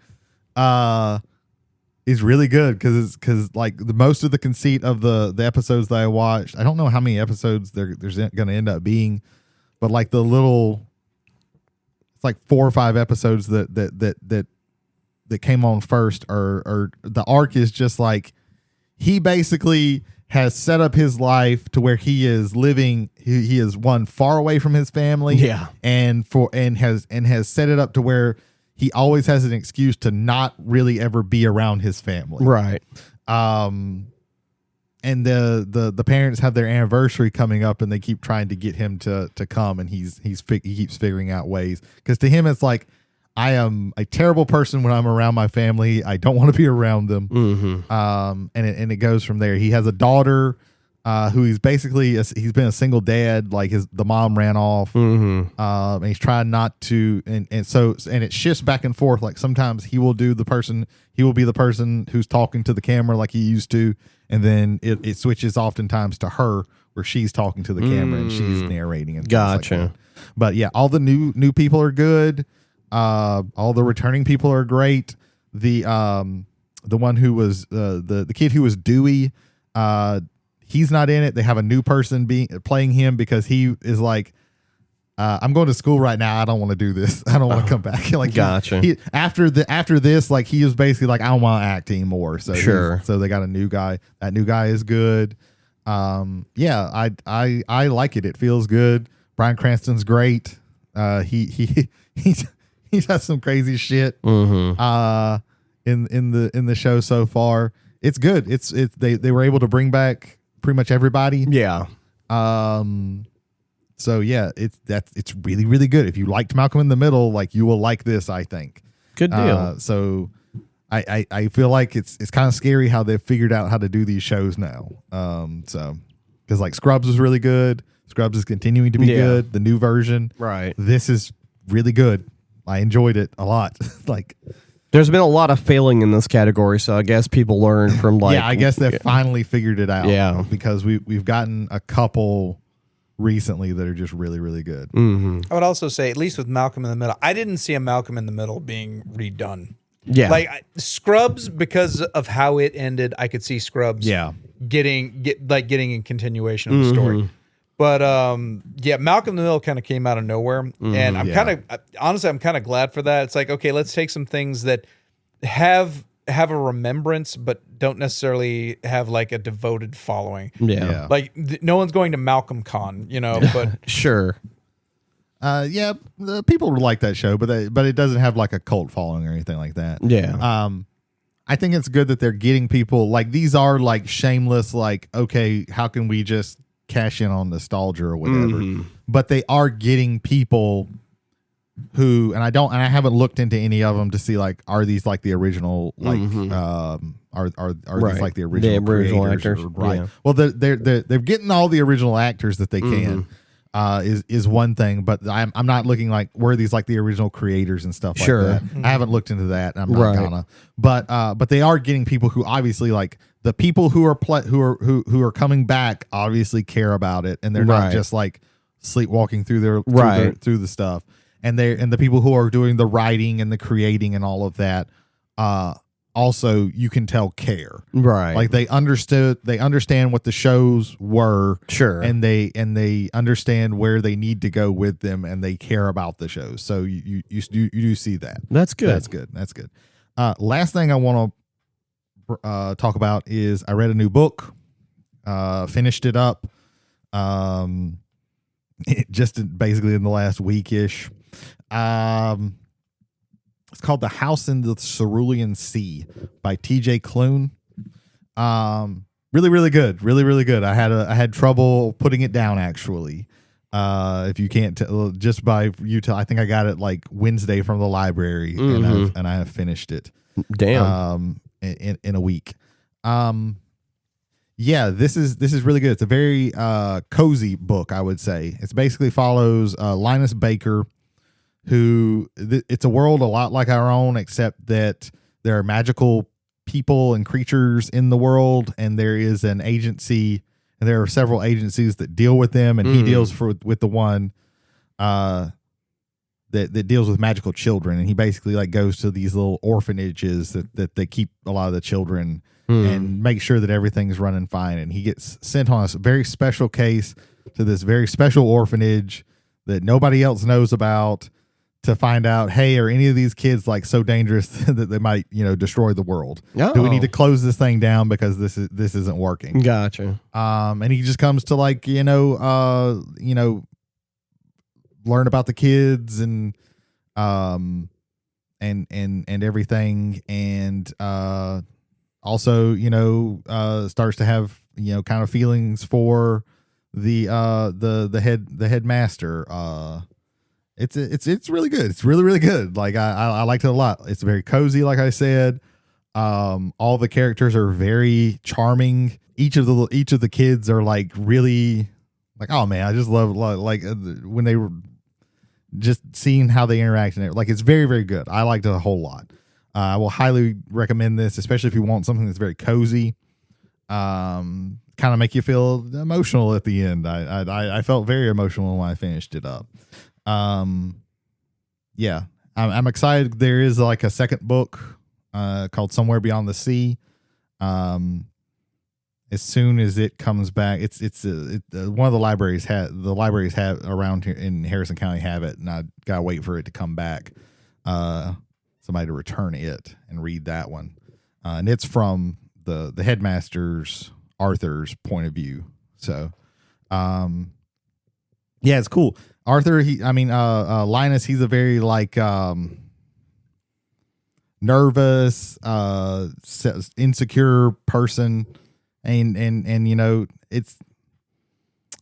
is really good because like the most of the conceit of the episodes that I watched, I don't know how many episodes there's going to end up being, but like it's like 4 or 5 episodes that came on first or the arc is just like he basically has set up his life to where he is living. He is one far away from his family. Yeah. And has set it up to where he always has an excuse to not really ever be around his family. Right. And the parents have their anniversary coming up and they keep trying to get him to come and he keeps figuring out ways. Cause to him, it's like, I am a terrible person when I'm around my family. I don't want to be around them. And it goes from there. He has a daughter who he's basically he's been a single dad. Like the mom ran off. And he's trying not to. And it shifts back and forth. Like sometimes he will be the person who's talking to the camera like he used to, and then it switches oftentimes to her where she's talking to the camera and she's narrating and gotcha. Like that. But yeah, all the new people are good. All the returning people are great. The one who was the kid who was Dewey, he's not in it. They have a new person playing him because he is like, I'm going to school right now. I don't want to do this. I don't want to come back. Like gotcha. After this, like he was basically like, I don't want to act anymore. So so they got a new guy. That new guy is good. I like it. It feels good. Bryan Cranston's great. he does some crazy shit. Mm-hmm. In the show so far, it's good. They were able to bring back pretty much everybody. Yeah. So yeah, it's really, really good. If you liked Malcolm in the Middle, like you will like this, I think. Good deal. So I feel like it's kind of scary how they've figured out how to do these shows now. So because like Scrubs was really good. Scrubs is continuing to be good. The new version. Right. This is really good. I enjoyed it a lot. Like There's been a lot of failing in this category, so I guess people learn from like. yeah, I guess they finally figured it out. Yeah. Because we've gotten a couple recently that are just really, really good. Mm-hmm. I would also say, at least with Malcolm in the Middle, I didn't see a Malcolm in the Middle being redone. Yeah. Like Scrubs, because of how it ended, I could see Scrubs getting a continuation of the story. But yeah, Malcolm in the Middle kind of came out of nowhere, and I'm kind of glad for that. It's like, okay, let's take some things that have a remembrance, but don't necessarily have like a devoted following. Yeah. Like no one's going to Malcolm Con, but Sure. Yeah, the people like that show, but it doesn't have like a cult following or anything like that. Yeah. I think it's good that they're getting people like these are like shameless, like, okay, how can we just cash in on nostalgia or whatever? But they are getting people who, and I haven't looked into any of them to see like, are these like the original, like, are these like the original actors? Right. Yeah. Well, they're getting all the original actors that they can. Is one thing, but I'm not looking like were these like the original creators and stuff like that. I haven't looked into that. And I'm not gonna, but they are getting people who obviously like the people who are coming back obviously care about it, and they're not just like sleepwalking through through the stuff, and the people who are doing the writing and the creating and all of that. Also, you can tell care, Right. Like they understand what the shows were, Sure. and they understand where they need to go with them, and they care about the shows. So you do see that. That's good. That's good. Last thing I want to talk about is I read a new book, finished it up, just basically in the last week-ish. It's called The House in the Cerulean Sea by T.J. Klune. Really, really good. Really, really good. I had trouble putting it down, actually. If you can't tell, just by you tell, I think I got it like Wednesday from the library, and I have finished it. Damn. In a week. Yeah, this is really good. It's a very cozy book, I would say. It basically follows Linus Baker, who it's a world a lot like our own, except that there are magical people and creatures in the world, and there is an agency, and there are several agencies that deal with them, and he deals with the one that deals with magical children, and he basically like goes to these little orphanages that they keep a lot of the children and make sure that everything's running fine, and he gets sent on a very special case to this very special orphanage that nobody else knows about, to find out, hey, are any of these kids like so dangerous that they might, destroy the world? Oh. Do we need to close this thing down because this isn't working? Gotcha. And he just comes to like, learn about the kids and everything. And, also, starts to have, kind of feelings for the headmaster. It's really good. It's really, really good. Like I liked it a lot. It's very cozy, like I said. All the characters are very charming. Each of the kids are like really like, oh man, I just love like when they were just seeing how they interact and like it's very, very good. I liked it a whole lot. I will highly recommend this, especially if you want something that's very cozy. Kind of make you feel emotional at the end. I felt very emotional when I finished it up. Yeah, I'm excited. There is like a second book called Somewhere Beyond the Sea. As soon as it comes back, it's one of the libraries have around here in Harrison County have it, and I gotta wait for it to come back. Somebody to return it and read that one, and it's from the headmaster's Arthur's point of view. So, Yeah, it's cool. Arthur, Linus, he's a very like nervous, insecure person, and you know, it's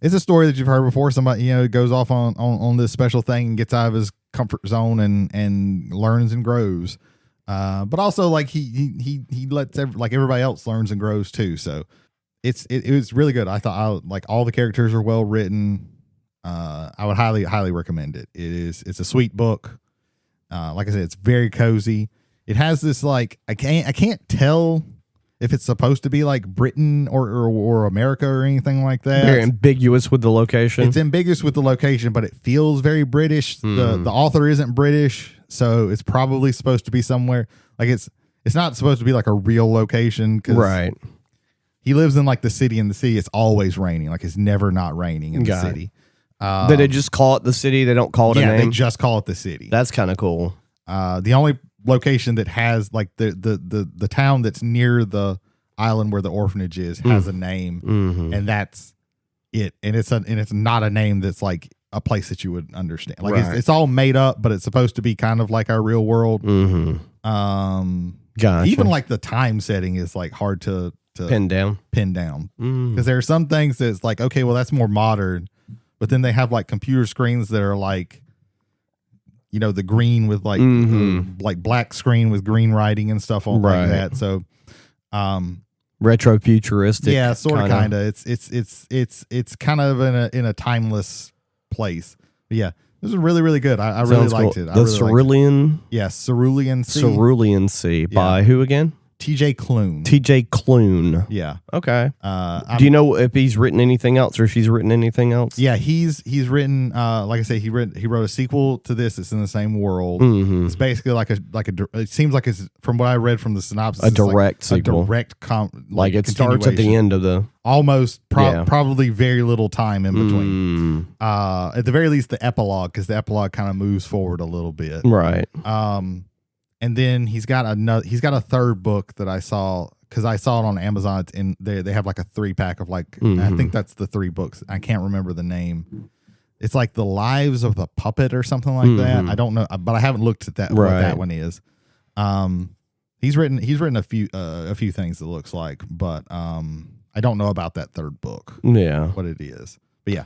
a story that you've heard before. Somebody, you know, goes off on this special thing and gets out of his comfort zone and learns and grows. But also like he lets like everybody else learns and grows too. So it was really good. I thought like all the characters are well written. I would highly recommend it. It's a sweet book. Like I said, it's very cozy. It has this like I can't tell if it's supposed to be like Britain or America or anything like that. Very ambiguous with the location. It's ambiguous with the location, but it feels very British. The author isn't British, so it's probably supposed to be somewhere like it's not supposed to be like a real location. Right. He lives in like the city, and the city it's always raining. Like it's never not raining in the city. Did they just call it the city? They don't call it a name? Yeah, they just call it the city. That's kind of cool. The only location that has like the town that's near the island where the orphanage is has a name, and that's it. And it's not a name that's like a place that you would understand. Like it's all made up, but it's supposed to be kind of like our real world. Gotcha. Even like the time setting is like hard to pin down because there are some things that's like, okay, well that's more modern, but then they have like computer screens that are like, you know, the green with like like black screen with green writing and stuff on like that. So retro futuristic. Yeah, sort of kind of. It's kind of in a timeless place. But yeah, this is really, really good. I really liked it. The Cerulean. Yes, Cerulean Sea. Cerulean Sea by who again? TJ Klune. TJ Klune. Yeah. Okay. Do you know if he's written anything else or if she's written anything else? Yeah, he's written. Like I say, he wrote a sequel to this. It's in the same world. It's basically like a. It seems like it's from what I read from the synopsis. A direct sequel. A direct like it starts at the end of the. Almost probably very little time in between. At the very least, the epilogue, because the epilogue kind of moves forward a little bit. Right. And then he's got a third book that I saw because I saw it on Amazon, and they have like a 3-pack of like I think that's the 3 books. I can't remember the name. It's like The Lives of the Puppet or something like that. I don't know, but I haven't looked at that what that one is. He's written a few things it looks like, but I don't know about that third book. Yeah, what it is. But yeah.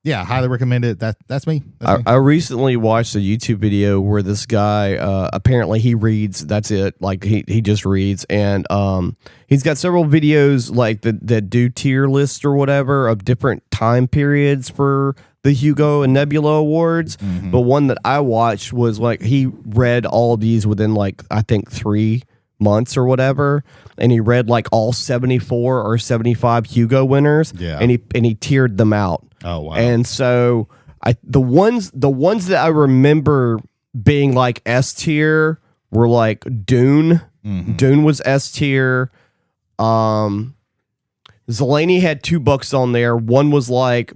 Yeah, highly recommend it. That's me. I recently watched a YouTube video where this guy apparently he reads. That's it. Like he just reads, and he's got several videos like that do tier lists or whatever of different time periods for the Hugo and Nebula Awards. But one that I watched was like he read all of these within like I think 3 months or whatever, and he read like all 74 or 75 Hugo winners. Yeah, and he tiered them out. Oh wow! And so the ones that I remember being like S tier were like Dune. Dune was S tier. Zeleny had 2 books on there. One was like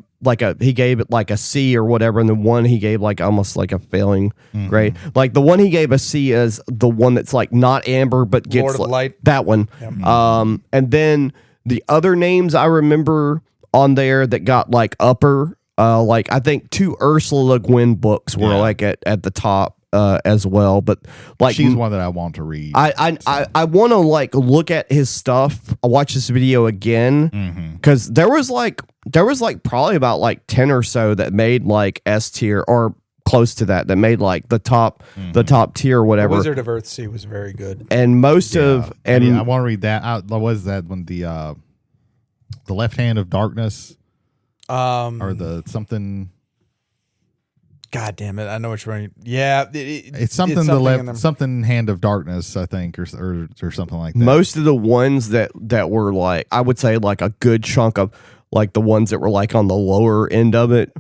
he gave it like a C or whatever, and the one he gave like almost like a failing grade. Like the one he gave a C is the one that's like not amber but gets Lord of Light. That one. Yep. And then the other names I remember on there that got like upper, like I think 2 Ursula Le Guin books were like at the top as well. But like she's one that I want to read. I want to like look at his stuff. I'll watch this video again because there was like probably about like 10 or so that made like S tier or close to that made like the top tier or whatever. Wizard of Earthsea was very good, and most of I want to read that. What was that one? The Left Hand of Darkness, or the something. God damn it! I know what you're running. Yeah, it's something something Hand of Darkness, I think, or something like that. Most of the ones that were like, I would say like a good chunk of like the ones that were like on the lower end of it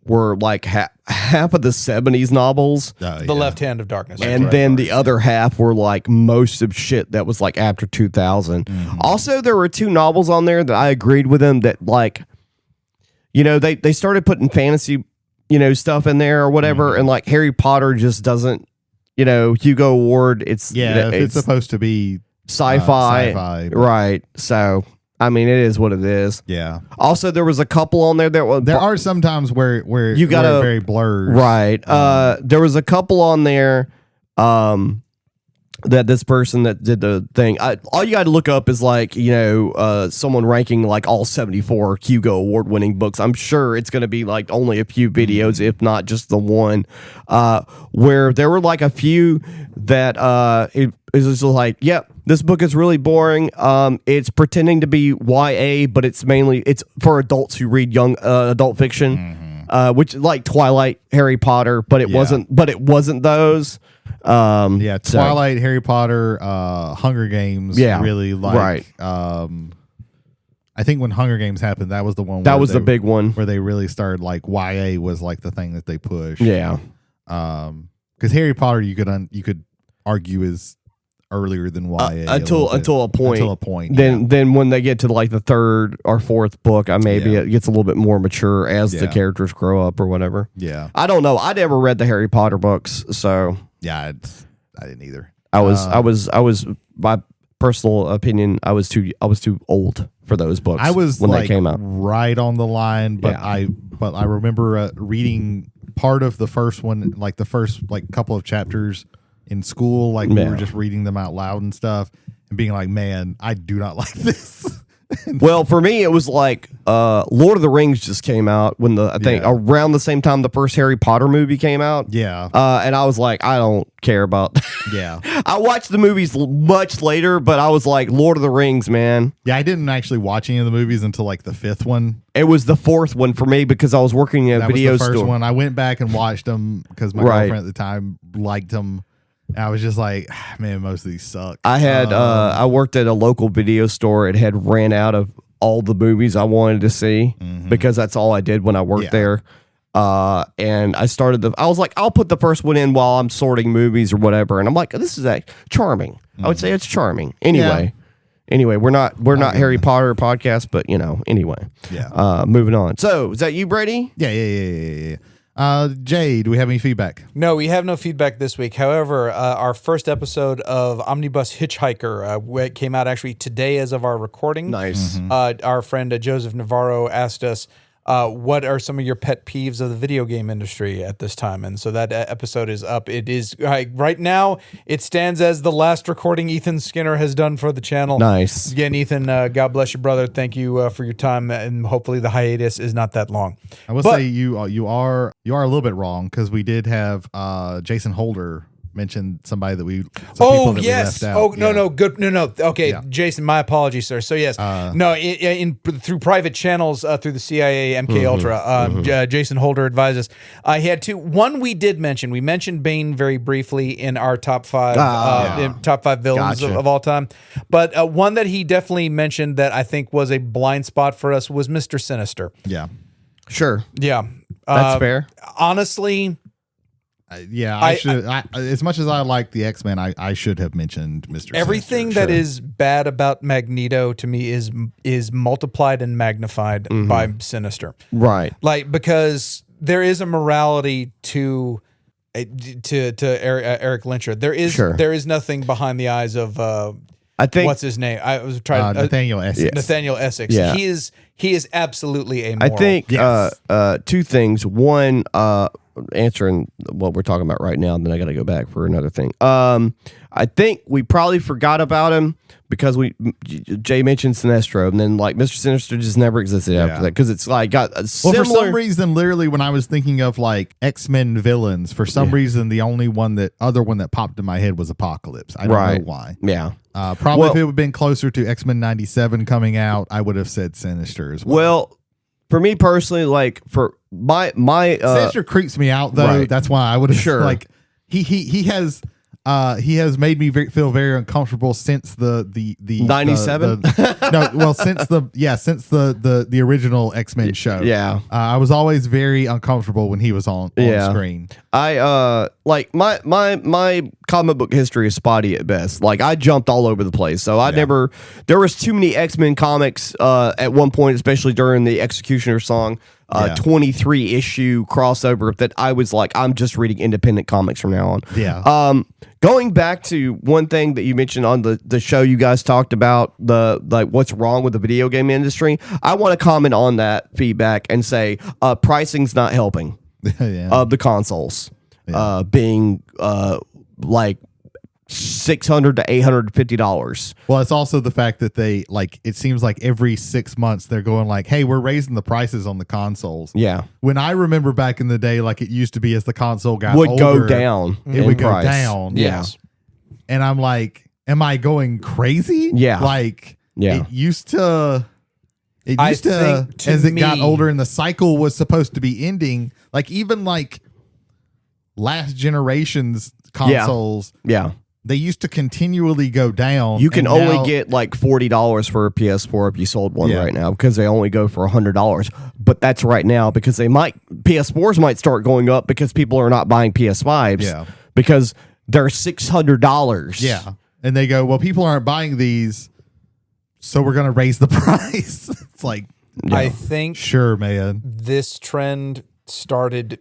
were like half of the 70s novels. The Left Hand of Darkness. And then the other half were like most of shit that was like after 2000. Also, there were 2 novels on there that I agreed with them that like, you know, they started putting fantasy, you know, stuff in there or whatever. And like Harry Potter just doesn't, you know, Hugo Award. It's, it's supposed to be sci-fi. Right. So I mean, it is what it is. Yeah. Also, there was a couple on there that were There are some times where you got where it very blurred. right. There was a couple on there that this person that did the thing. All you got to look up is like someone ranking like all 74 Hugo Award winning books. I'm sure it's going to be like only a few videos, if not just the one, where there were like a few that it was just like, yep, this book is really boring. It's pretending to be YA, but it's for adults who read young adult fiction, which like Twilight, Harry Potter, but it wasn't those. Twilight, Harry Potter, Hunger Games. Really like. Right. I think when Hunger Games happened, that was the one. That was the big one where they really started like YA was like the thing that they pushed. Yeah. Because Harry Potter, you could argue is earlier than YA until a point. Until a point. Then when they get to like the third or fourth book, maybe it gets a little bit more mature as the characters grow up or whatever. Yeah. I don't know. I never read the Harry Potter books, so yeah, I didn't either. I was my personal opinion. I was too old for those books. I was when like they came out, right on the line, but I remember reading part of the first one, like the first like couple of chapters in school, like we were just reading them out loud and stuff, and being like, "Man, I do not like this." Well, for me, it was like Lord of the Rings just came out when I think around the same time the first Harry Potter movie came out. Yeah, and I was like, I don't care about. Yeah, I watched the movies much later, but I was like, Lord of the Rings, man. Yeah, I didn't actually watch any of the movies until like the fifth one. It was the fourth one for me because I was working in a video store. That was the first one. I went back and watched them because my girlfriend at the time liked them. I was just like, man, most of these suck. I had I worked at a local video store. It had ran out of all the movies I wanted to see because that's all I did when I worked there. And I was like, I'll put the first one in while I'm sorting movies or whatever. And I'm like, this is charming. I would say it's charming. Anyway, we're not Harry Potter podcast, but anyway. Yeah. Moving on. So is that you, Brady? Yeah. Jay, do we have any feedback? No, we have no feedback this week. However, our first episode of Omnibus Hitchhiker came out actually today as of our recording. Nice. Our friend Joseph Navarro asked us, what are some of your pet peeves of the video game industry at this time? And so that episode is up. It is right now. It stands as the last recording Ethan Skinner has done for the channel. Nice. Again, Ethan, God bless you, brother. Thank you for your time, and hopefully the hiatus is not that long. I will say you are a little bit wrong because we did have Jason Holder mentioned somebody that we we left out. No, good. No. Okay, Jason, my apologies, sir. So yes, through private channels, through the CIA, MK Ultra, Jason Holder advised us. He had two. One we did mention. We mentioned Bane very briefly in our top five villains of all time. But one that he definitely mentioned that I think was a blind spot for us was Mr. Sinister. Yeah, sure. Yeah, that's fair. Honestly. I should. As much as I like the X-Men, I should have mentioned Mr. Everything Sinister. that is bad about Magneto to me is multiplied and magnified by Sinister. Right. Like, because there is a morality to Eric Lyncher. There is nothing behind the eyes of I think what's his name? I was trying Nathaniel Essex. Nathaniel Essex. Yeah. He is absolutely amoral. I think two things. One, answering what we're talking about right now, and then I got to go back for another thing. I think we probably forgot about him because Jay mentioned Sinestro, and then like Mr. Sinister just never existed after that because it's like got a similar. Well, for some reason, literally when I was thinking of like X-Men villains, for some reason the only one that popped in my head was Apocalypse. I don't know why. Yeah. Probably if it would have been closer to X-Men 97 coming out, I would have said Sinister as well. Well, for me personally, like for my Sinister creeps me out though. Right. That's why I would have like he has made me feel very uncomfortable since the 97. Since the original X-Men show. Yeah, I was always very uncomfortable when he was on screen. I like my comic book history is spotty at best. Like I jumped all over the place, so there was too many X-Men comics at one point, especially during the Executioner song. Yeah. 23 issue crossover that I was like, I'm just reading independent comics from now on. Yeah. Going back to one thing that you mentioned on the show, you guys talked about what's wrong with the video game industry. I want to comment on that feedback and say pricing's not helping Yeah. of the consoles being like $600 to $850. Well, it's also the fact that they it seems like every 6 months they're going like, hey, we're raising the prices on the consoles. Yeah, When I remember back in the day, like it used to be as the console got would older, go down. It would go down. Yeah. And I'm like, am I going crazy? Yeah. Like Yeah. it used to I think to as it got me- older and the cycle was supposed to be ending, like even like last generation's consoles, Yeah. they used to continually go down. You can and only now- get like $40 for a PS4 if you sold one Yeah. right now because they only go for $100. But that's right now because PS4s might start going up because people are not buying PS5s. Yeah. Because they're $600. Yeah. And they go, well, people aren't buying these, so we're going to raise the price. It's like, I think sure, man. this trend started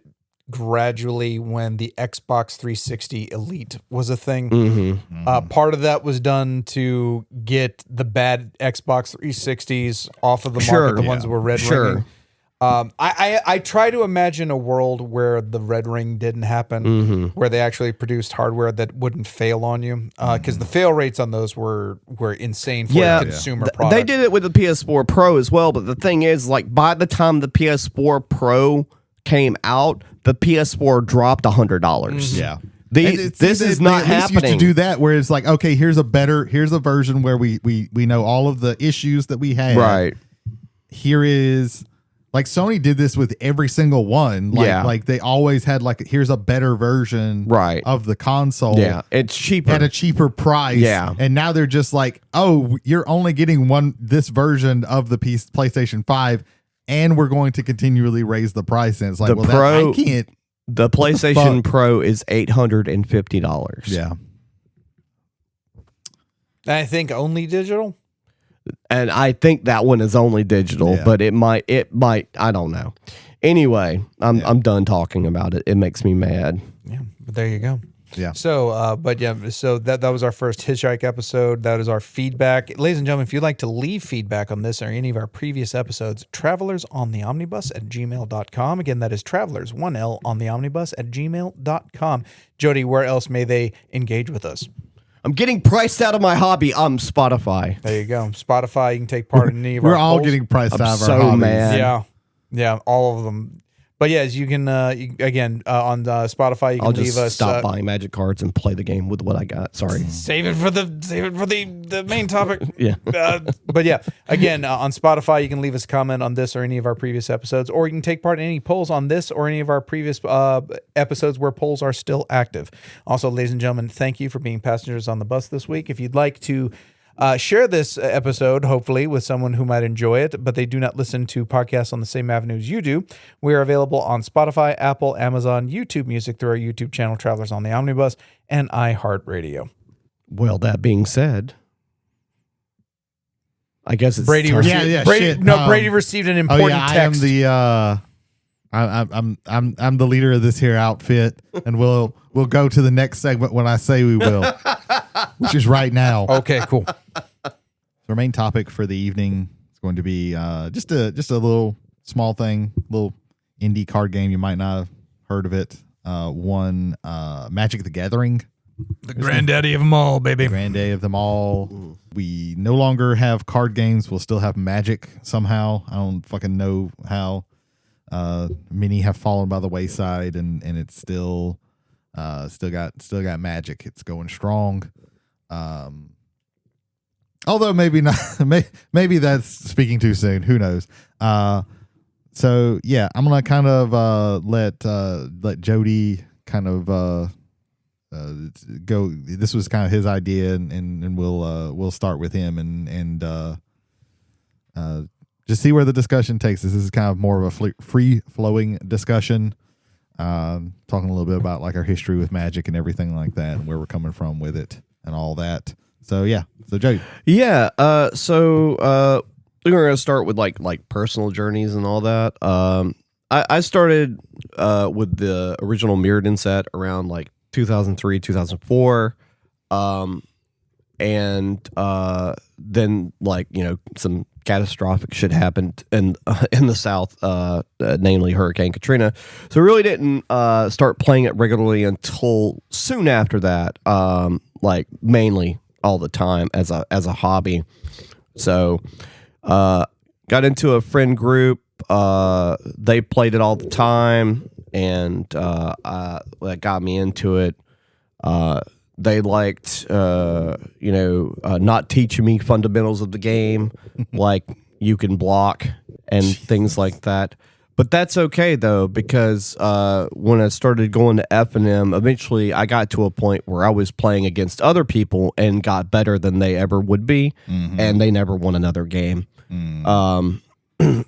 gradually when the Xbox 360 Elite was a thing. Mm-hmm. Part of that was done to get the bad Xbox 360s off of the Sure, market, the yeah. ones that were red Sure. ringing. I try to imagine a world where the red ring didn't happen, Mm-hmm. where they actually produced hardware that wouldn't fail on you, because the fail rates on those were insane for a consumer product. They did it with the PS4 Pro as well, but the thing is, like, by the time the PS4 Pro came out, the PS4 dropped $100. Yeah. This is not at least happening. used to do that where it's like, okay, here's a version where we know all of the issues that we had. Right. Here is like Sony did this with every single one. Like they always had like, here's a better version Right. of the console. Yeah, it's cheaper. At a cheaper price. Yeah. And now they're just like, oh, you're only getting this version of the PlayStation 5, and we're going to continually raise the price. And it's like, I can't. The PlayStation Pro is $850. Yeah. I think only digital. And I think that one is only digital, Yeah. but it might, I don't know. Anyway, I'm done talking about it. It makes me mad. Yeah, but there you go. Yeah. So, so that was our first Hitchhike episode. That is our feedback. Ladies and gentlemen, if you'd like to leave feedback on this or any of our previous episodes, travelersontheomnibus@gmail.com. Again, that is travelers, 1L on the omnibus @gmail.com. Jody, where else may they engage with us? I'm getting priced out of my hobby. I'm Spotify. There you go. Spotify, you can take part in any of our We're all polls. getting priced I'm out of so our hobbies. mad. Yeah, all of them. But yes, you can on Spotify. You can I'll leave just us. stop buying magic cards and play the game with what I got. Sorry. Save it for the main topic. Yeah. But yeah, again, on Spotify, you can leave us a comment on this or any of our previous episodes, or you can take part in any polls on this or any of our previous episodes where polls are still active. Also, ladies and gentlemen, thank you for being passengers on the bus this week. If you'd like to share this episode, hopefully, with someone who might enjoy it, but they do not listen to podcasts on the same avenues you do, we are available on Spotify, Apple, Amazon, YouTube Music through our YouTube channel, Travelers on the Omnibus, and iHeartRadio. Well, that being said, I guess it's Brady time. received, Brady received an important text. I'm the leader of this here outfit, and we'll go to the next segment when I say we will, which is right now. Okay, cool. Our main topic for the evening is going to be just a little small thing, little indie card game. You might not have heard of it. Magic the Gathering. The granddaddy of them all, baby. Granddaddy of them all. We no longer have card games. We'll still have Magic somehow. I don't fucking know how. Many have fallen by the wayside, and it's still got Magic. It's going strong. Although maybe not. Maybe that's speaking too soon. Who knows? So yeah, I'm gonna kind of let Jody kind of go. This was kind of his idea, and we'll start with him and just see where the discussion takes us. This is kind of more of a free flowing discussion, talking a little bit about like our history with Magic and everything like that, and where we're coming from with it and all that. So yeah, so Jody. Yeah. So we're gonna start with like personal journeys and all that. I started with the original Mirrodin set around like 2003, 2004. And then like, some catastrophic shit happened in the South, namely Hurricane Katrina. So I really didn't start playing it regularly until soon after that, like mainly all the time as a hobby. So got into a friend group. They played it all the time, and that got me into it. They liked, not teaching me fundamentals of the game, like you can block and things like that. But that's okay, though, because when I started going to F&M, eventually I got to a point where I was playing against other people and got better than they ever would be, and they never won another game.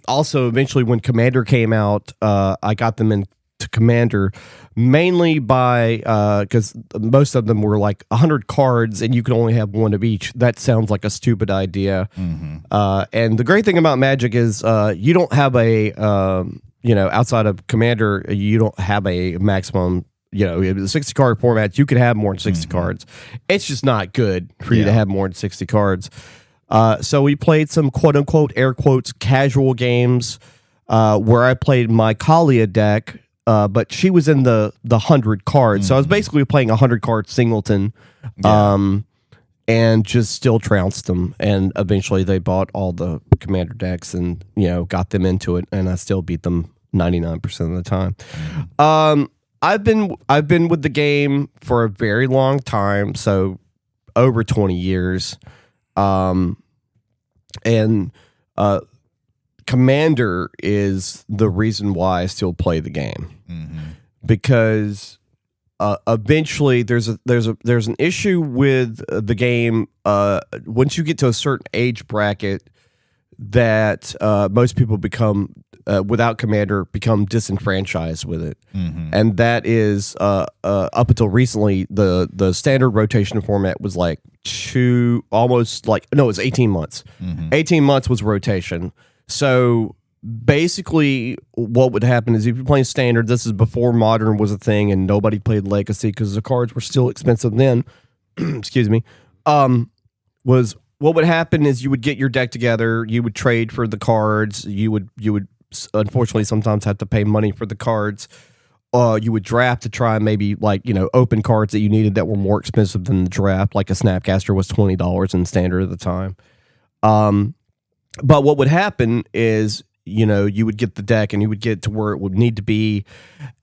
Also, eventually when Commander came out, I got them into Commander mainly by because most of them were like 100 cards and you could only have one of each. That sounds like a stupid idea. And the great thing about Magic is you don't have a outside of Commander, you don't have a maximum. The 60 card format, you could have more than 60 cards. It's just not good for you to have more than 60 cards. So we played some quote unquote air quotes casual games where I played my Kalia deck. But she was in the 100 cards. So I was basically playing a 100 card singleton and just still trounced them. And eventually they bought all the Commander decks and, got them into it. And I still beat them 99% of the time. I've been with the game for a very long time. So over 20 years. Commander is the reason why I still play the game, because eventually there's an issue with the game. Once you get to a certain age bracket, that most people become without Commander become disenfranchised with it, and that is up until recently the standard rotation format was like it's 18 months. 18 months was rotation. So basically what would happen is if you're playing standard, this is before modern was a thing and nobody played legacy because the cards were still expensive then. Excuse me. Was what would happen is you would get your deck together, you would trade for the cards, you would unfortunately sometimes have to pay money for the cards. You would draft to try and maybe open cards that you needed that were more expensive than the draft, like a Snapcaster was $20 in standard at the time. But what would happen is, you would get the deck and you would get to where it would need to be.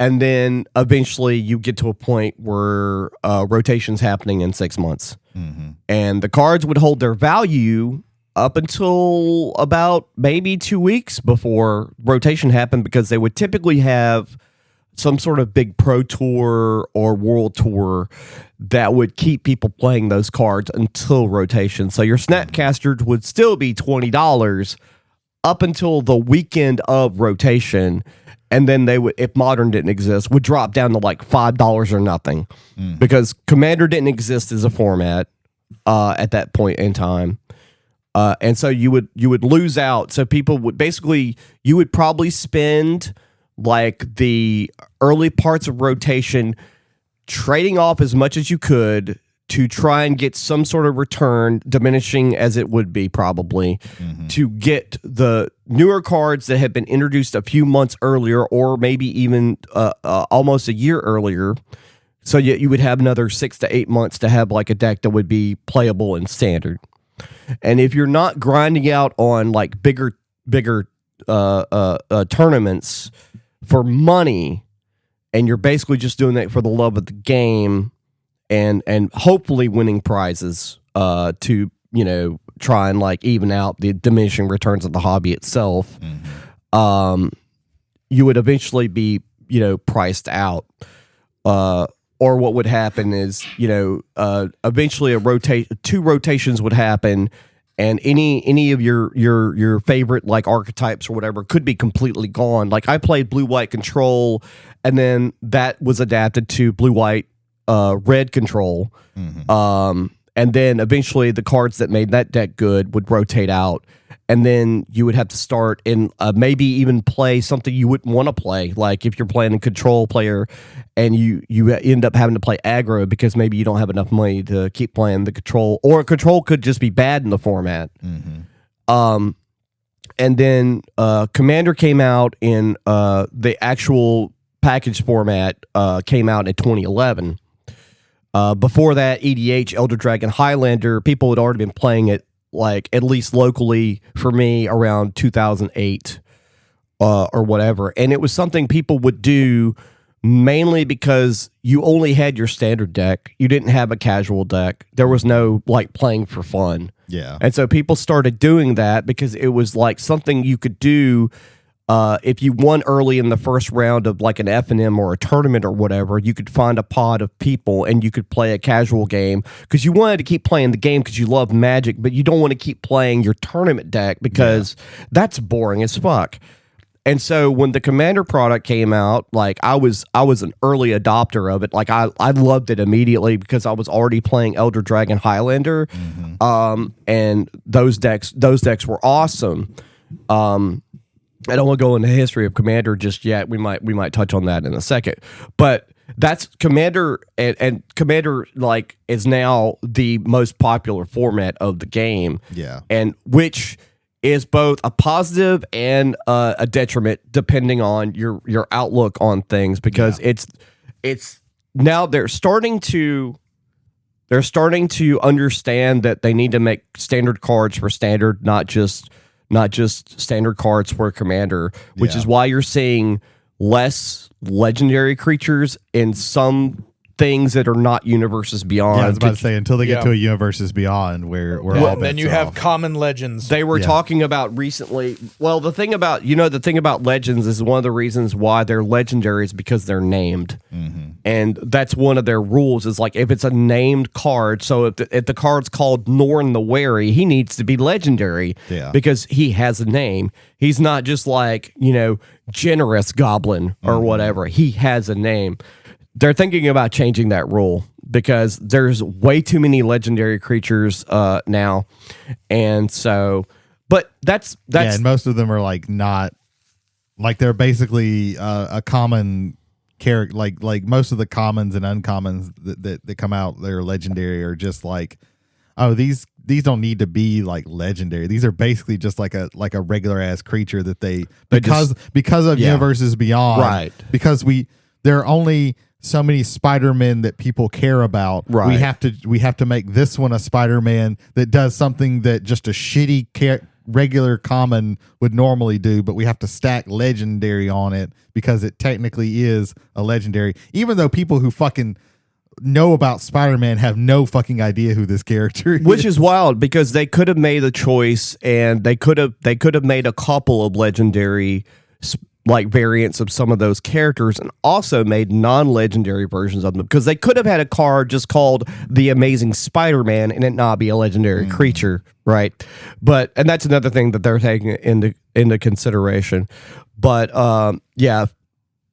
And then eventually you get to a point where rotation's happening in 6 months. And the cards would hold their value up until about maybe 2 weeks before rotation happened, because they would typically have some sort of big pro tour or world tour that would keep people playing those cards until rotation. So your Snapcaster would still be $20 up until the weekend of rotation. And then they would, if modern didn't exist, would drop down to like $5 or nothing, because Commander didn't exist as a format at that point in time. And so you would lose out. So people would basically, you would probably spend like the early parts of rotation trading off as much as you could to try and get some sort of return, diminishing as it would be probably, to get the newer cards that had been introduced a few months earlier, or maybe even almost a year earlier. So you would have another 6 to 8 months to have like a deck that would be playable in standard. And if you're not grinding out on like bigger tournaments for money, and you're basically just doing that for the love of the game and hopefully winning prizes to try and like even out the diminishing returns of the hobby itself, you would eventually be priced out. Or what would happen is eventually two rotations would happen, and any of your favorite like archetypes or whatever could be completely gone. Like I played blue-white control, and then that was adapted to blue-white red control. And then eventually the cards that made that deck good would rotate out. And then you would have to start and maybe even play something you wouldn't want to play. Like if you're playing a control player and you end up having to play aggro because maybe you don't have enough money to keep playing the control. Or control could just be bad in the format. And then Commander came out in the actual package format came out in 2011. Before that, EDH, Elder Dragon Highlander, people had already been playing it, like at least locally for me around 2008 or whatever. And it was something people would do mainly because you only had your standard deck. You didn't have a casual deck. There was no like playing for fun. Yeah. And so people started doing that because it was like something you could do. If you won early in the first round of like an F&M or a tournament or whatever, you could find a pod of people and you could play a casual game because you wanted to keep playing the game because you love Magic, but you don't want to keep playing your tournament deck because that's boring as fuck. And so when the Commander product came out, like I was an early adopter of it. Like I loved it immediately because I was already playing Elder Dragon Highlander, and those decks were awesome. I don't want to go into the history of Commander just yet. We might touch on that in a second. But that's Commander, and Commander like is now the most popular format of the game. Yeah. And which is both a positive and a detriment depending on your outlook on things because it's now they're starting to understand that they need to make standard cards for standard, not just standard cards for Commander, which is why you're seeing less legendary creatures in some things that are not Universes Beyond. Yeah, I was about to say until they get to a Universes Beyond where all then you have common legends. They were talking about recently. Well, the thing about legends is one of the reasons why they're legendary is because they're named, and that's one of their rules. Is like if it's a named card. So if the card's called Norn the Wary, he needs to be legendary because he has a name. He's not just like Generous Goblin or whatever. He has a name. They're thinking about changing that rule because there's way too many legendary creatures now, and so. But that's and most of them are like not like they're basically a common character. Like most of the commons and uncommons that come out, they're legendary, are just like, oh, these don't need to be like legendary. These are basically just like a regular ass creature that because of Universes Beyond, right? Because there are only so many Spider-Men that people care about. Right. We have to make this one a Spider-Man that does something that just a shitty regular common would normally do, but we have to stack legendary on it because it technically is a legendary, even though people who fucking know about Spider-Man have no fucking idea who this character is. Which is wild because they could have made a choice and they could have made a couple of legendary like variants of some of those characters and also made non-legendary versions of them because they could have had a card just called the Amazing Spider-Man and it not be a legendary creature, right? And that's another thing that they're taking into consideration. But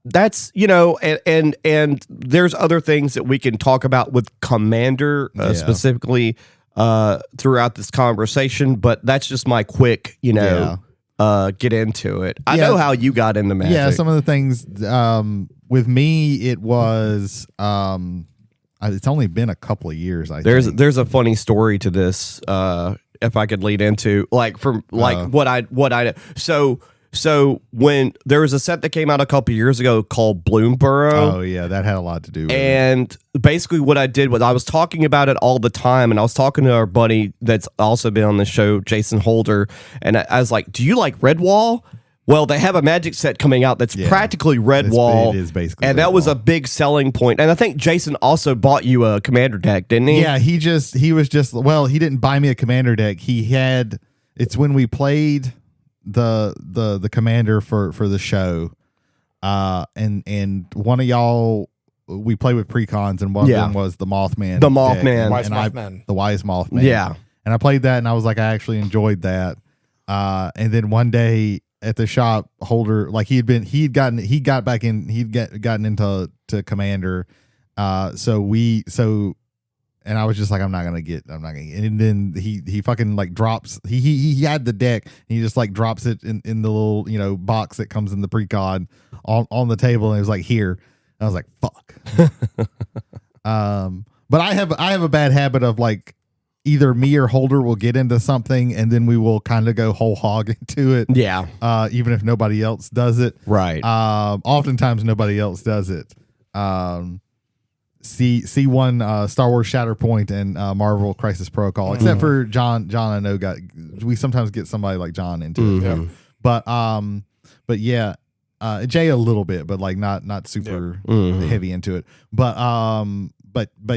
that's and there's other things that we can talk about with Commander specifically throughout this conversation, but that's just my quick get into it. I know how you got into Magic. Yeah, some of the things with me, it was it's only been a couple of years. There's a funny story to this. If I could lead into so when there was a set that came out a couple years ago called Bloomborough. Oh yeah, that had a lot to do with it. And basically what I did was I was talking about it all the time, and I was talking to our buddy that's also been on the show, Jason Holder, and I was like, do you like Redwall? Well, they have a Magic set coming out that's practically Redwall. It is basically and that was a big selling point. And I think Jason also bought you a Commander deck, didn't he? Yeah, he didn't buy me a Commander deck. It's when we played the Commander for the show, and one of y'all, we played with precons, and one of them was the Mothman. The Mothman. The Wise Mothman. Yeah. And I played that, and I was like, I actually enjoyed that. And then one day at the shop, Holder, like he'd gotten into Commander. And I was just like, I'm not gonna get. And then he fucking like drops. He had the deck. And he just like drops it in the little box that comes in the precon on the table, and it was like here. And I was like, fuck. But I have a bad habit of like either me or Holder will get into something and then we will kind of go whole hog into it. Yeah. Even if nobody else does it. Right. Oftentimes nobody else does it. C1 Star Wars Shatterpoint and Marvel Crisis Protocol, except for John I know we sometimes get somebody like John into it. Yeah. But yeah, Jay a little bit, but like not super heavy into it. But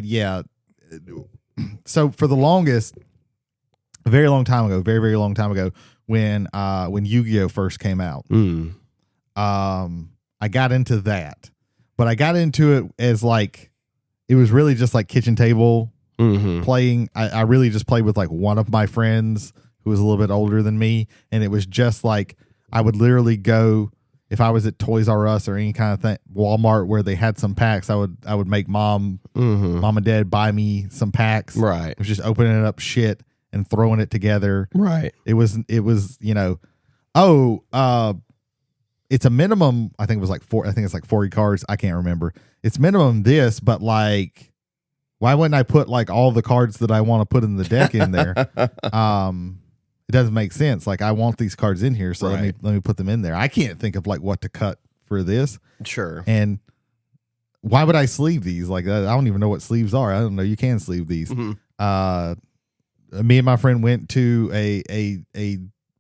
yeah. So for the longest, a very long time ago, very long time ago, when Yu-Gi-Oh first came out, I got into that, but I got into it as like it was really just like kitchen table playing. I really just played with like one of my friends who was a little bit older than me, and it was just like I would literally go. If I was at Toys R Us or any kind of thing, Walmart where they had some packs, I would make mom and dad buy me some packs. Right. It was just opening up shit and throwing it together. Right. It was it's a minimum. I think it was like I think it's like 40 cards. I can't remember. It's minimum this, but like, why wouldn't I put like all the cards that I want to put in the deck in there? It doesn't make sense. Like I want these cards in here, so let me put them in there. I can't think of like what to cut for this. Sure. And why would I sleeve these? Like I don't even know what sleeves are. I don't know. You can sleeve these. Me and my friend went to a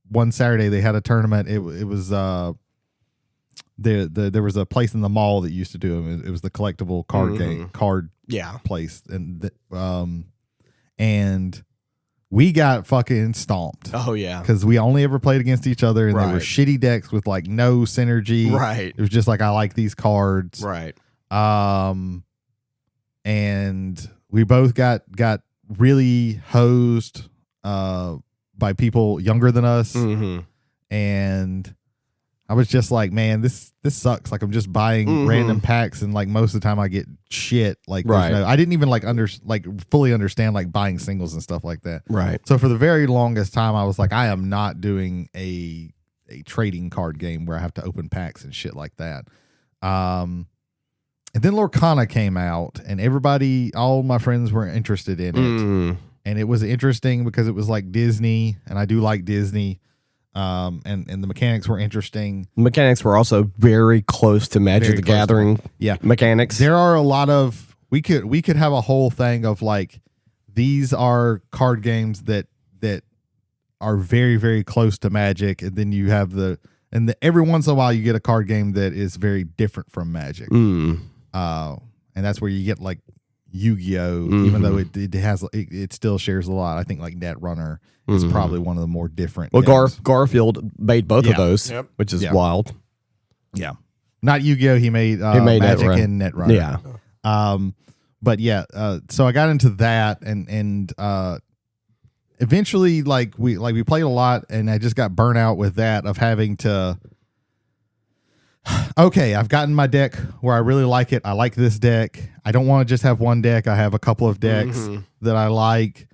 one Saturday. They had a tournament. It was there was a place in the mall that used to do them. It was the collectible card place, and we got fucking stomped. Oh yeah, because we only ever played against each other, and they were shitty decks with like no synergy. Right. It was just like I like these cards. Right. And we both got really hosed by people younger than us, and I was just like, man, this sucks. Like I'm just buying random packs, and like most of the time I get shit. Like I didn't even like fully understand like buying singles and stuff like that. Right. So for the very longest time, I was like, I am not doing a trading card game where I have to open packs and shit like that. And then Lorcana came out, and all my friends were interested in it, and it was interesting because it was like Disney, and I do like Disney. And the mechanics were interesting. Mechanics were also very close to Magic the Gathering. Yeah, mechanics. There are a lot of we could have a whole thing of like these are card games that are very very close to Magic, and then you have every once in a while you get a card game that is very different from Magic. And that's where you get like Yu-Gi-Oh, even though it still shares a lot. I think like Netrunner is probably one of the more different. Well, Garfield made both of those, which is wild. Yeah, not Yu-Gi-Oh. He made Magic and Netrunner. Yeah. But yeah, so I got into that, and eventually, like we played a lot, and I just got burnt out with that of having to. Okay, I've gotten my deck where I really like it. I like this deck. I don't want to just have one deck. I have a couple of decks that I like.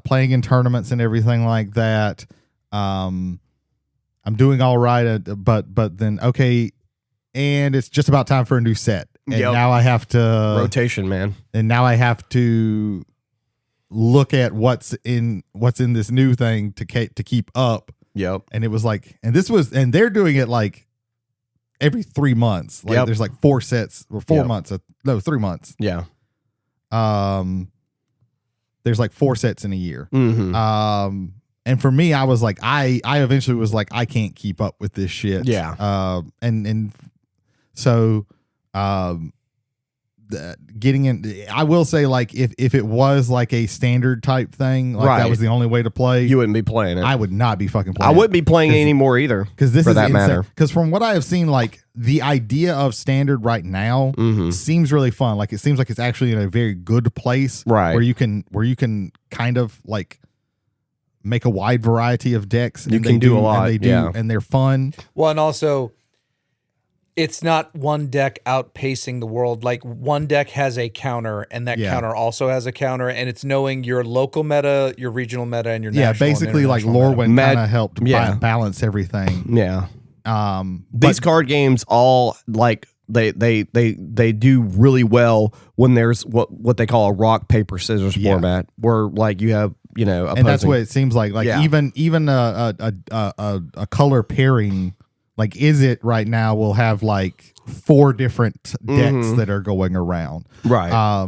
Playing in tournaments and everything like that. I'm doing all right, but then okay, and it's just about time for a new set. And now I have to rotation, man. And now I have to look at what's in this new thing to keep up. Yep. And it was like, and they're doing it like every 3 months. Like there's like 4 sets or 4 months. No, 3 months. Yeah. There's like 4 sets in a year. And for me, I was like, I eventually was like, I can't keep up with this shit. Yeah. And so, getting in, I will say, like, if it was like a standard type thing, like that was the only way to play, you wouldn't be playing it. I would not be fucking playing. I wouldn't be playing it anymore either. Because this for is that insane. matter. Because from what I have seen, like the idea of standard right now seems really fun. Like it seems like it's actually in a very good place, right? Where you can kind of like make a wide variety of decks. You can do a lot. And they do, and they're fun. Well, and also, it's not one deck outpacing the world. Like one deck has a counter, and that counter also has a counter, and it's knowing your local meta, your regional meta, and your national basically and like international meta. Lorwyn kind of helped balance everything. Yeah. These card games all like they do really well when there's what they call a rock paper scissors format, where like you have opposing. And that's what it seems like. Like even a color pairing. Like, Is It right now will have like 4 different decks that are going around. Right.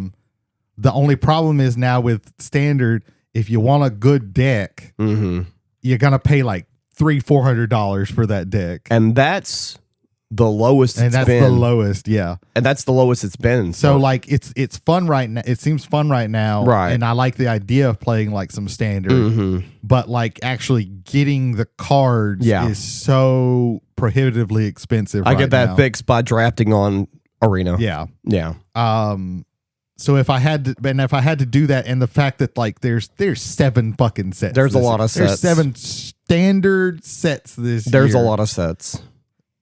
The only problem is now with standard, if you want a good deck, you're gonna pay like $300-$400 for that deck, and that's the lowest. And that's the lowest, and that's the lowest it's been. So like it's fun right now. It seems fun right now, right? And I like the idea of playing like some standard, but like actually getting the cards is so prohibitively expensive. I get that fixed by drafting on Arena. Yeah. So if I had to do that, and the fact that like there's 7 fucking sets, there's a lot of sets. There's 7 standard sets this year. There's a lot of sets.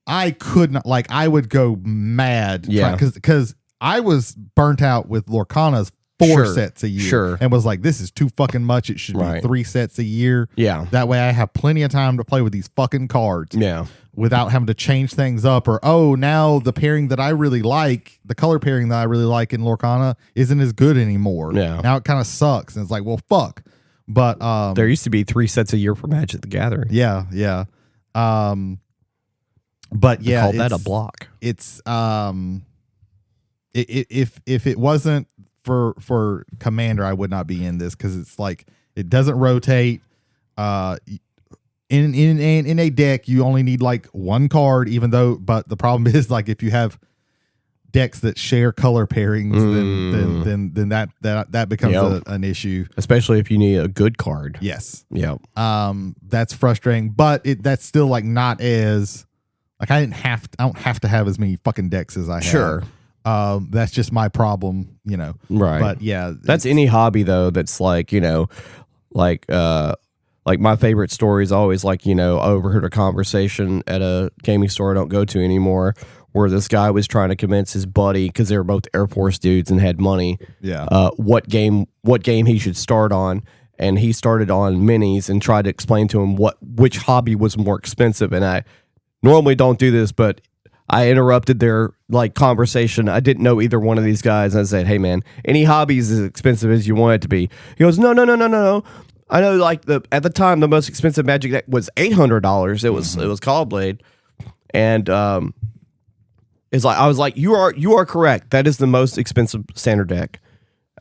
I could not, like, I would go mad. Yeah. Because I was burnt out with Lorcana's 4 sets a year. Sure. And was like, this is too fucking much. It should be 3 sets a year. Yeah. That way I have plenty of time to play with these fucking cards. Yeah. Without having to change things up, or, now the pairing that I really like, the color pairing that I really like in Lorcana isn't as good anymore. Yeah. Now it kind of sucks. And it's like, well, fuck. But there used to be 3 sets a year for Magic the Gathering. Yeah. But they called that a block. It's if it wasn't for Commander, I would not be in this, because it's like it doesn't rotate. In a deck, you only need like 1 card, but the problem is, like, if you have decks that share color pairings, then that becomes an issue. Especially if you need a good card. Yes. Yeah. That's frustrating, but that's still like not as like I don't have to have as many fucking decks as I have. Sure. That's just my problem, Right. But yeah, that's any hobby though. That's like like my favorite story is always like, I overheard a conversation at a gaming store I don't go to anymore, where this guy was trying to convince his buddy, because they were both Air Force dudes and had money, what game he should start on. And he started on minis and tried to explain to him which hobby was more expensive. And I normally don't do this, but I interrupted their like conversation. I didn't know either one of these guys. And I said, hey man, any hobby is as expensive as you want it to be. He goes, no. I know, like, at the time the most expensive Magic deck was $800. It was Call Blade, and it's like I was like, you are correct. That is the most expensive standard deck.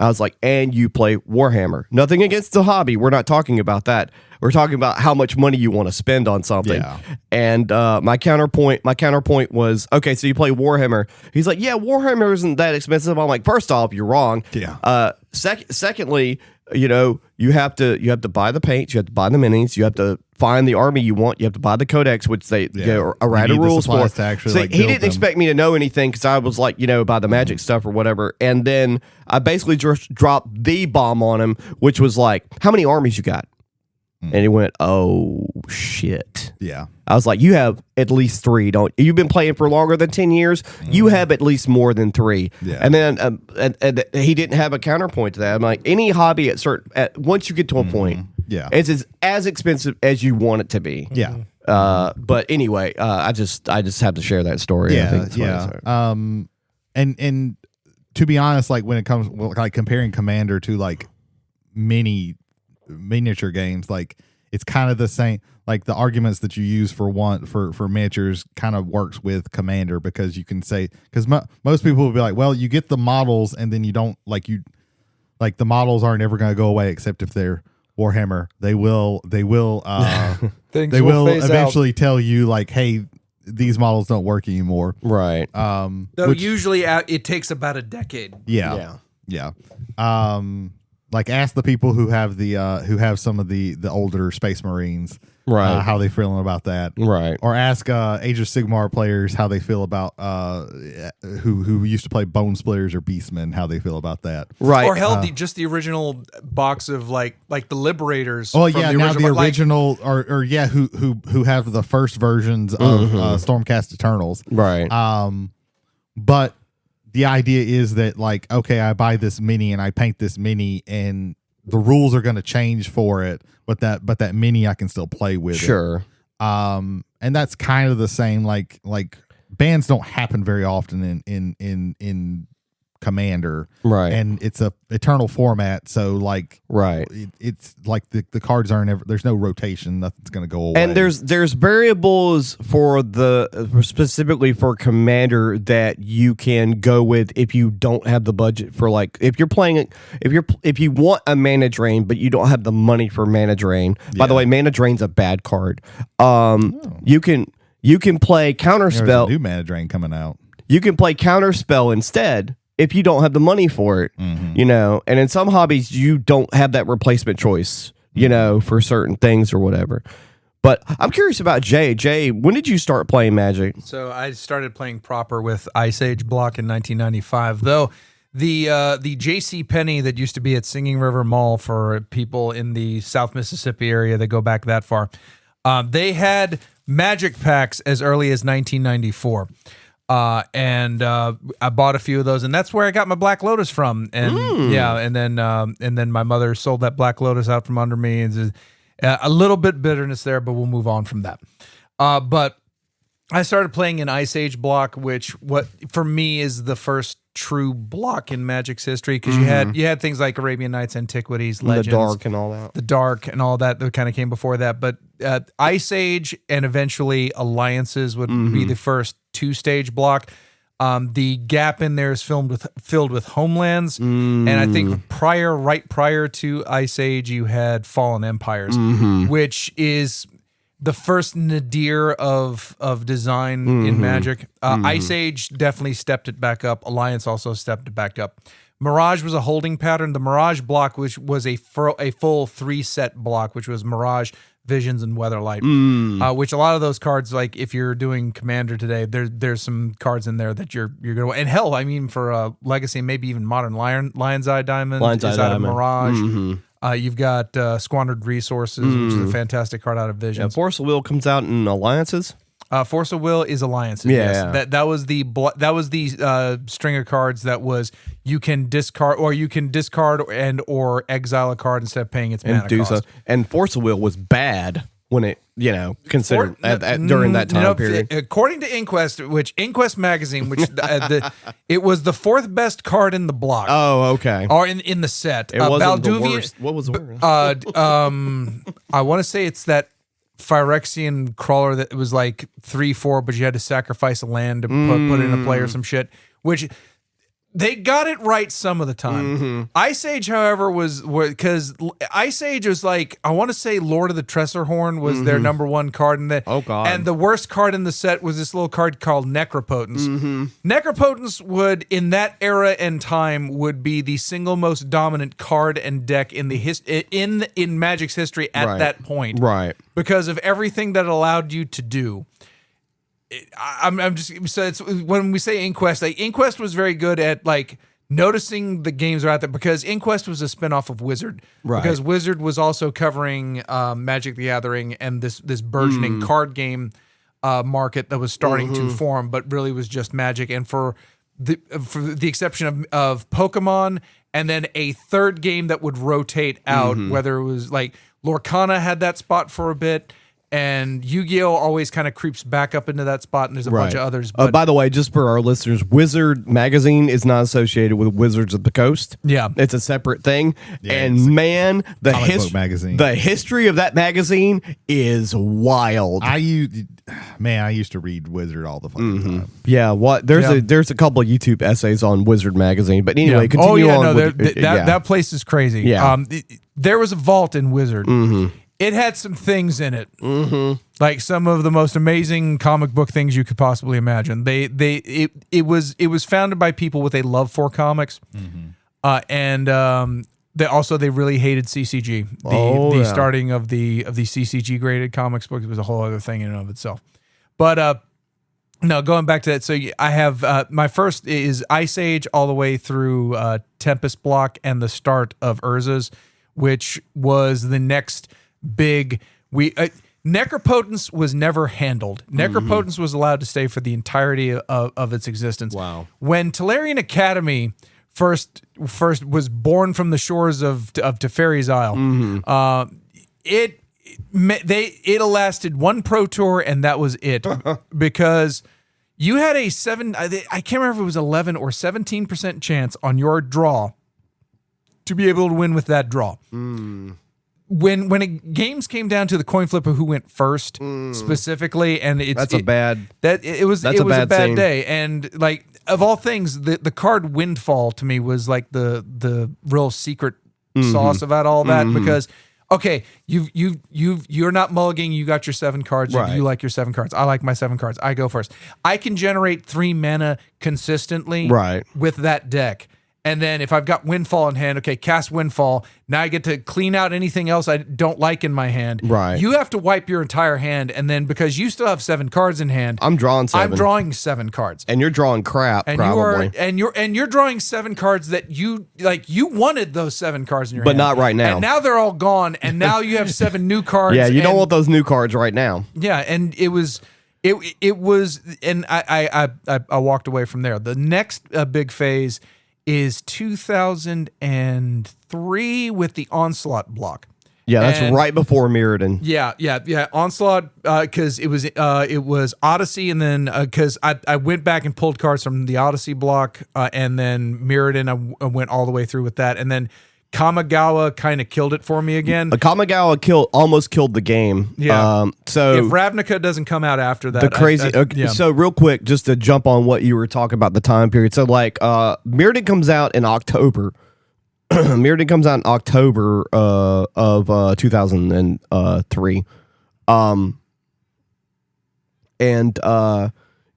I was like, and you play Warhammer. Nothing against the hobby. We're not talking about that. We're talking about how much money you want to spend on something. Yeah. And my counterpoint was, okay, so you play Warhammer. He's like, yeah, Warhammer isn't that expensive. I'm like, first off, you're wrong. Yeah. Secondly, you have to buy the paints, you have to buy the minis, you have to find the army you want, you have to buy the codex, which they a write of rules for. So he didn't expect me to know anything, because I was like, about the Magic stuff or whatever. And then I basically just dropped the bomb on him, which was like, how many armies you got? And he went, oh shit. Yeah. I was like, you have at least 3. You've been playing for longer than 10 years. You have at least more than 3. Yeah. And then and he didn't have a counterpoint to that. I'm like, any hobby once you get to a point, it's as expensive as you want it to be. Yeah. But anyway, I just have to share that story. Yeah. I think And to be honest, like when it comes like comparing Commander to like miniature games, like it's kind of the same. Like the arguments that you use for miniatures kind of works with Commander, because you can say, because most people will be like, well, you get the models and then you don't like the models aren't ever going to go away except if they're Warhammer. They will eventually tell you like, hey, these models don't work anymore. Right. Though usually it takes about a decade. Yeah. like ask the people who have some of the older Space Marines, Right. how they feeling about that, Right. or ask Age of Sigmar players how they feel about who used to play Bone Splitters or Beastmen, how they feel about that. Right. Or hell, just the original box of like the Liberators. Oh from yeah, the now original, the like, original, or yeah, who have the first versions of Stormcast Eternals, Right. But the idea is that, like, okay, I buy this mini and I paint this mini, and the rules are going to change for it, but that mini I can still play with. Sure. And that's kind of the same. Like bans don't happen very often in Commander, Right. And it's a eternal format, so like, Right. it's like the cards aren't ever. There's no rotation. Nothing's going to go away. And there's variables for specifically for Commander that you can go with if you don't have the budget for, like, if you want a Mana Drain but you don't have the money for Mana Drain. By the way, Mana Drain's a bad card. You can play There's a Counterspell. new Mana Drain coming out. You can play Counterspell instead if you don't have the money for it, you know. And in some hobbies, you don't have that replacement choice, you know, for certain things or whatever. But I'm curious about Jay. Jay, when did you start playing Magic? So I started playing proper with Ice Age block in 1995. Though the J.C. Penney that used to be at Singing River Mall for people in the South Mississippi area that go back that far, they had Magic packs as early as 1994. And I bought a few of those, and that's where I got my Black Lotus from. And and then my mother sold that Black Lotus out from under me, and a little bit bitterness there, but we'll move on from that. But I started playing an Ice Age block, which what for me is the first true block in Magic's history, because you had things like Arabian Nights, Antiquities, Legends, The Dark and all that. The Dark and all that kind of came before that. But Ice Age and eventually Alliances would be the first two-stage block. The gap in there is filled with Homelands, and I think right prior to Ice Age, you had Fallen Empires, which is the first nadir of design in Magic. Ice Age definitely stepped it back up. Alliance also stepped it back up. Mirage was a holding pattern. The Mirage block, which was a full 3-set block, which was Mirage, Visions, and Weatherlight, which a lot of those cards, like if you're doing Commander today, there's some cards in there that you're gonna, and hell, I mean for Legacy, maybe even Modern Lion's Eye Diamond is out of Mirage. You've got Squandered Resources, which is a fantastic card out of Visions. Yeah, Force of Will comes out in Alliances. Force of Will is Alliances. Yeah. Yes. That was the string of cards that was you can discard and or exile a card instead of paying its mana cost. So. And Force of Will was bad when it, considered during that time period. According to Inquest, magazine, which it was the fourth best card in the block. Oh, okay. Or in the set. It wasn't the Balduvian, worst. What was the worst? I want to say it's that Phyrexian crawler that was like 3/4, but you had to sacrifice a land to put it in a play or some shit, which they got it right some of the time. Ice Age, however, was because Ice Age was like, I want to say Lord of the Tressorhorn was their number one card in that. Oh, God. And the worst card in the set was this little card called Necropotence. Necropotence would, in that era and time, would be the single most dominant card and deck in the in Magic's history at that point. Right. Because of everything that it allowed you to do. I'm just, so it's when we say Inquest, like Inquest was very good at like noticing the games are out there, because Inquest was a spinoff of Wizard, because Wizard was also covering Magic the Gathering and this burgeoning card game market that was starting to form, but really was just Magic, and for the exception of Pokemon, and then a third game that would rotate out, whether it was like Lorcana had that spot for a bit. And Yu-Gi-Oh! Always kind of creeps back up into that spot, and there's a bunch of others. But by the way, just for our listeners, Wizard Magazine is not associated with Wizards of the Coast. Yeah. It's a separate thing. Yeah, and man, the magazine. The history of that magazine is wild. I used to read Wizard all the fucking time. Yeah, there's a couple of YouTube essays on Wizard Magazine, but anyway, continue on. That place is crazy. Yeah. There was a vault in Wizard. It had some things in it, like some of the most amazing comic book things you could possibly imagine. It was founded by people with a love for comics, and They really hated CCG. The starting of the CCG graded comics book was a whole other thing in and of itself. But no, going back to that. So I have my first is Ice Age all the way through Tempest block and the start of Urza's, which was the next big. Necropotence was never handled. Necropotence was allowed to stay for the entirety of its existence. Wow. When Tolarian Academy first was born from the shores of Teferi's Isle, it lasted one Pro Tour and that was it. Because you had a I can't remember if it was 11 or 17% chance on your draw to be able to win with that draw. When games came down to the coin flip of who went first specifically, and it was a bad day. And like, of all things, the card Windfall to me was like the real secret sauce about all that, because okay, you're not mulliganing, you got your 7 cards, you like your 7 cards. I like my 7 cards. I go first. I can generate 3 mana consistently with that deck. And then if I've got Windfall in hand, okay, cast Windfall. Now I get to clean out anything else I don't like in my hand. Right. You have to wipe your entire hand, and then because you still have 7 cards in hand, I'm drawing 7. I'm drawing 7 cards. And you're drawing crap, and probably. You're drawing 7 cards that you wanted those 7 cards in your But hand. not right now. And now they're all gone, and now you have 7 new cards. Yeah, you don't want those new cards right now. Yeah, and it was, and I walked away from there. The next big phase is 2003 with the Onslaught block. Yeah, that's right before Mirrodin. Yeah. Onslaught, because it was Odyssey, and then because I went back and pulled cards from the Odyssey block, and then Mirrodin, I went all the way through with that, and then Kamigawa kind of killed it for me again. Kamigawa almost killed the game. Yeah. So if Ravnica doesn't come out after that, the crazy. So real quick, just to jump on what you were talking about the time period. So like, Mirrodin comes out in October. Mirrodin comes out in October of 2003.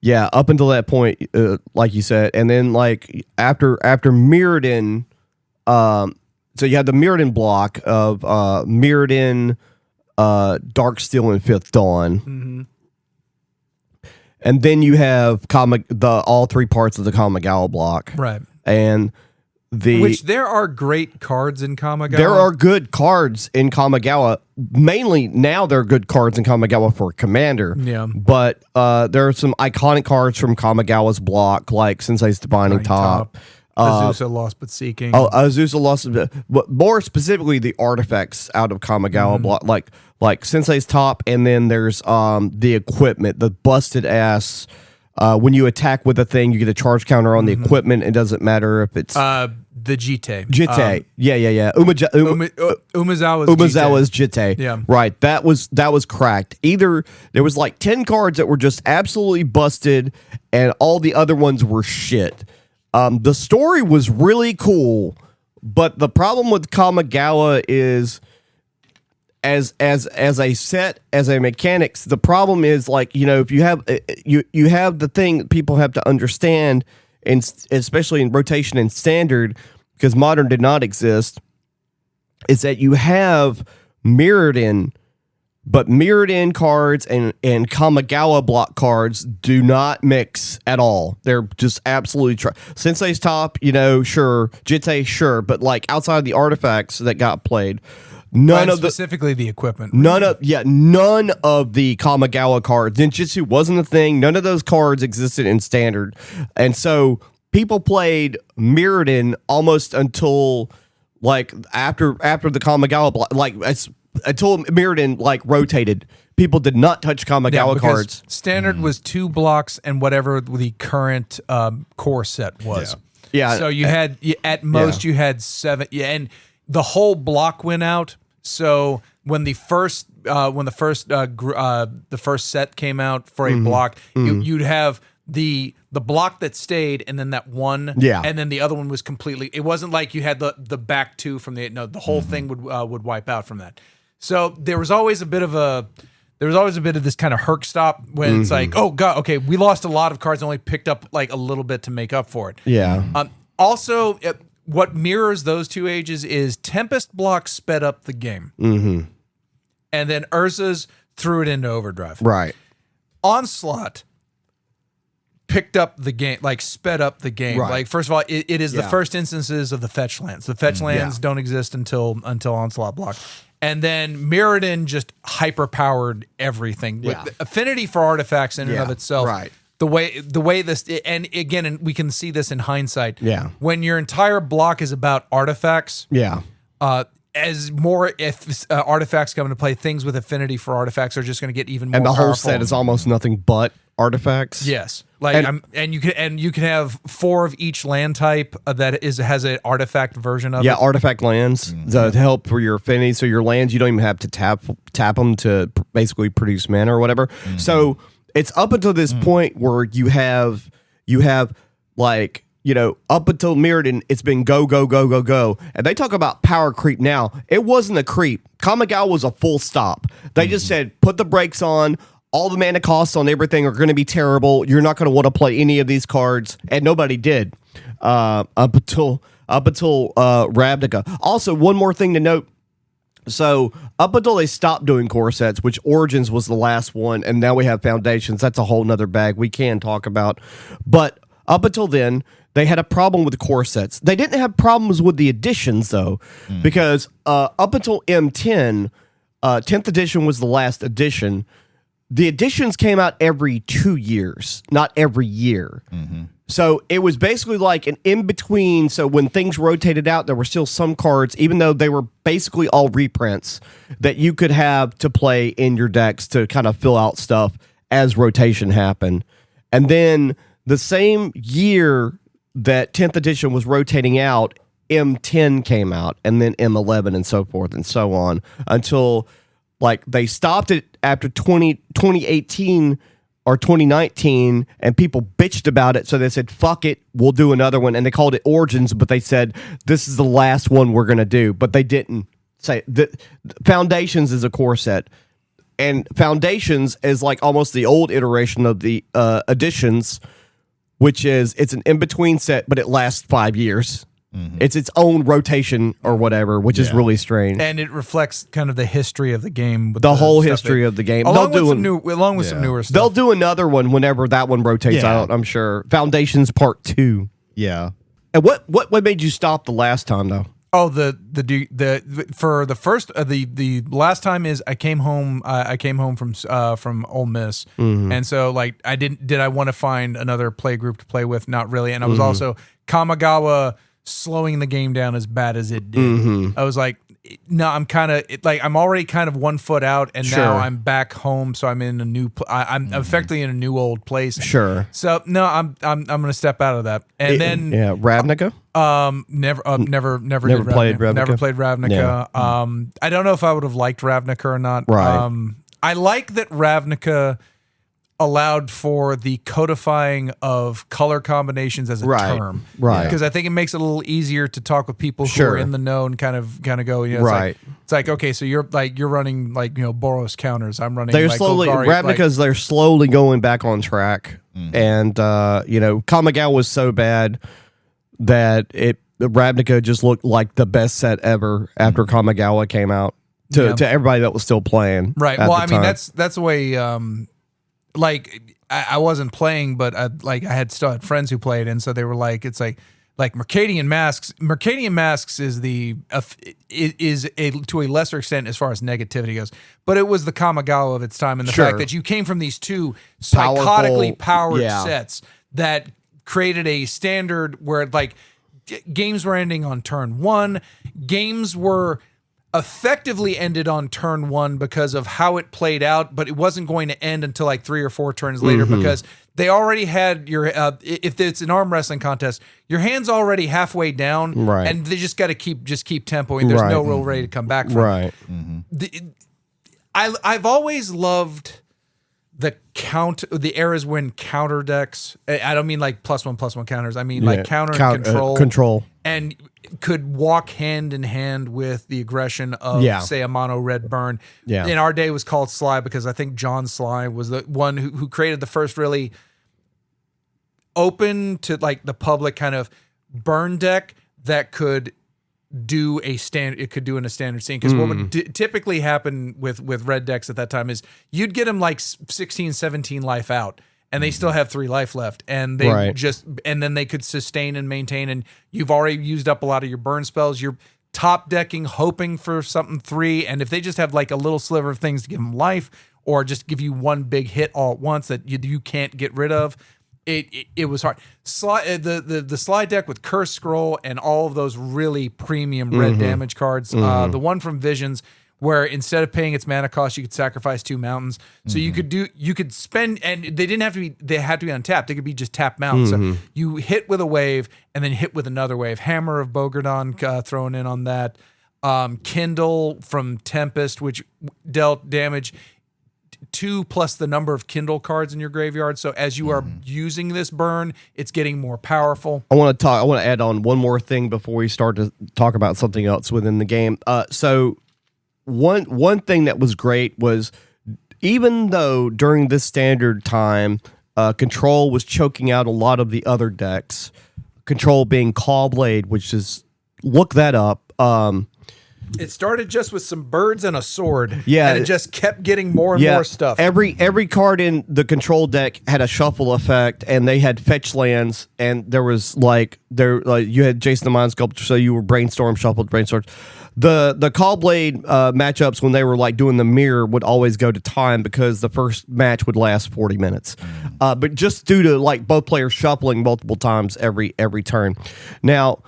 Yeah, up until that point, like you said, and then like after Mirrodin, so you had the Mirrodin block of Mirrodin, Darksteel, and Fifth Dawn, and then you have all 3 parts of the Kamigawa block, right? And which there are great cards in Kamigawa. There are good cards in Kamigawa. Mainly now, there are good cards in Kamigawa for Commander. Yeah, but there are some iconic cards from Kamigawa's block, like Sensei's Divining Top. Azusa Lost But Seeking. Azusa Lost, but more specifically the artifacts out of Kamigawa block, like Sensei's Top, and then there's the equipment, the busted ass. When you attack with a thing, you get a charge counter on the equipment. It doesn't matter if it's the Jite. Jite. Yeah. Umezawa's Jite. Yeah. Right. That was cracked. Either there was like 10 cards that were just absolutely busted, and all the other ones were shit. The story was really cool, but the problem with Kamigawa is, as a set, as a mechanics, the problem is, like, if you have you have the thing that people have to understand, and especially in rotation and standard, because modern did not exist, is that you have Mirrodin, but Mirrodin cards and Kamigawa block cards do not mix at all. They're just absolutely Sensei's Top, sure. Jite, sure. But like outside of the artifacts that got played, specifically the equipment. None of the Kamigawa cards. Ninjutsu wasn't a thing. None of those cards existed in standard. And so people played Mirrodin almost until like after the Kamigawa block, like until Mirrodin like rotated. People did not touch Kamigawa cards. Standard was 2 blocks and whatever the current core set was. Yeah. So you had at most you had 7. Yeah, and the whole block went out. So when the first set came out for a block, you'd have the block that stayed, and then that one, and then the other one was completely. It wasn't like you had the back 2 from the whole thing would wipe out from that. So there was always a bit of this kind of herc stop when it's like, oh god, okay, we lost a lot of cards, and only picked up like a little bit to make up for it. Yeah. Also, what mirrors those two ages is Tempest Block sped up the game. Mm-hmm. And then Urza's threw it into overdrive. Right. Onslaught picked up the game, like sped up the game. Right. Like, first of all, it is the first instances of the fetch lands. The fetch lands don't exist until Onslaught Block. And then Mirrodin just hyper-powered everything. Yeah. With affinity for artifacts in and of itself. Right. The way this, and again, and we can see this in hindsight. Yeah. When your entire block is about artifacts, Yeah. as more if artifacts come into play, things with affinity for artifacts are just going to get even more And the whole powerful. set is almost nothing but artifacts. Yes, like and you can have 4 of each land type that has an artifact version of it. Yeah, artifact lands to help for your affinity. So your lands, you don't even have to tap them to basically produce mana or whatever. So it's up until this point where you have like, you know, up until Mirrodin, it's been go, go, go, go, go. And they talk about power creep now. It wasn't a creep. Kamigawa was a full stop. They just said, put the brakes on. All the mana costs on everything are going to be terrible. You're not going to want to play any of these cards. And nobody did up until Ravnica. Also, one more thing to note. So up until they stopped doing core sets, which Origins was the last one, and now we have Foundations. That's a whole nother bag we can talk about. But up until then, they had a problem with the core sets. They didn't have problems with the editions, though, because up until M10, 10th edition was the last edition. The editions came out every 2 years, not every year. So it was basically like an in-between. So when things rotated out, there were still some cards, even though they were basically all reprints, that you could have to play in your decks to kind of fill out stuff as rotation happened. And then the same year that 10th edition was rotating out, M10 came out, and then M11 and so forth and so on, until like they stopped it after 2018 or 2019, and people bitched about it. So they said, fuck it, we'll do another one. And they called it Origins, but they said, this is the last one we're going to do. But they didn't say that. Foundations is a core set. And Foundations is like almost the old iteration of the editions, which is, it's an in-between set, but it lasts 5 years. It's its own rotation or whatever, which is really strange. And it reflects kind of the history of the game. With the whole stuff history of the game. Along with some newer stuff. They'll do another one whenever that one rotates out, I'm sure. Foundations Part 2. Yeah. And what made you stop the last time, though? Oh, the last time is I came home from Ole Miss, and so like did I want to find another play group to play with? Not really, and I was also Kamigawa slowing the game down as bad as it did. I was like, no, I'm already kind of 1 foot out, and now I'm back home, so I'm in a new. I'm effectively in a new old place. Sure. So no, I'm gonna step out of that, and then Ravnica. Never played Ravnica. Never played Ravnica. Yeah. I don't know if I would have liked Ravnica or not. Right. I like that Ravnica allowed for the codifying of color combinations as a term. Right. Because I think it makes it a little easier to talk with people who are in the know and kind of go, you know, it's like okay, so you're running like, you know, Boros counters. I'm running They're like slowly Golgari, they're slowly going back on track. And you know, Kamigawa was so bad that Ravnica just looked like the best set ever after Kamigawa came out to everybody that was still playing. Right. Well, I mean, that's the way like I wasn't playing, but I had still had friends who played, and so they were like, it's like Mercadian Masks. Mercadian Masks is to a lesser extent as far as negativity goes, but it was the Kamigawa of its time, and the fact that you came from these two psychotically powered sets that created a standard where like games were ending on turn 1, games were effectively ended on turn 1 because of how it played out, but it wasn't going to end until like 3 or 4 turns later because they already had your if it's an arm wrestling contest, your hand's already halfway down, and they just got to keep tempoing. There's no real way to come back from it. I've always loved the eras when counter decks. I don't mean like +1/+1 counters. I mean like counter and control, and could walk hand in hand with the aggression of say a mono red burn. In our day, it was called Sly because I think John Sly was the one who created the first really open to like the public kind of burn deck that could do a standard. It could do in a standard scene, because what would typically happen with red decks at that time is you'd get them like 16, 17 life out, and they still have 3 life left, and they and then they could sustain and maintain, and you've already used up a lot of your burn spells. You're top decking, hoping for something 3, and if they just have like a little sliver of things to give them life, or just give you one big hit all at once that you can't get rid of. It was hard. The slide deck with Curse Scroll and all of those really premium red damage cards. The one from Visions, where instead of paying its mana cost, you could sacrifice 2 mountains. So you could spend, and they had to be untapped. They could be just tapped mountains. So you hit with a wave and then hit with another wave. Hammer of Bogardon thrown in on that. Kindle from Tempest, which dealt damage 2 plus the number of Kindle cards in your graveyard. So as you are using this burn, it's getting more powerful. I want to add on one more thing before we start to talk about something else within the game. So one thing that was great was, even though during this standard time, Control was choking out a lot of the other decks, Control being Callblade, which is, look that up. It started just with some birds and a sword. Yeah. And it just kept getting more and more stuff. Every card in the Control deck had a shuffle effect, and they had fetch lands, and there was you had Jason the Mind Sculptor, so you were brainstorm, shuffled, brainstorm. The Callblade matchups, when they were like doing the mirror, would always go to time, because the first match would last 40 minutes. But just due to like both players shuffling multiple times every turn. Now,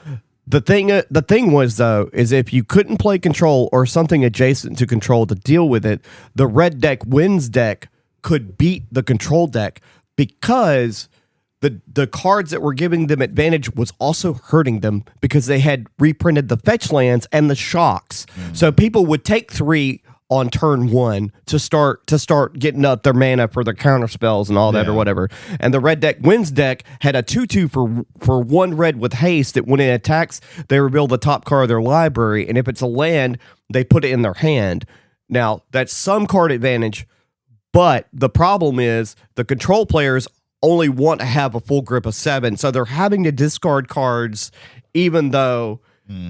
the thing was, though, is if you couldn't play Control or something adjacent to Control to deal with it, the red deck wins deck could beat the Control deck, because the cards that were giving them advantage was also hurting them, because they had reprinted the fetch lands and the shocks. So people would take 3 on turn 1 to start getting up their mana for their counter spells and all that or whatever. And the red deck wins deck had a 2/2 for 1 red with haste, that when it attacks, they reveal the top card of their library, and if it's a land, they put it in their hand. Now, that's some card advantage, but the problem is the Control players only want to have a full grip of 7, so they're having to discard cards even though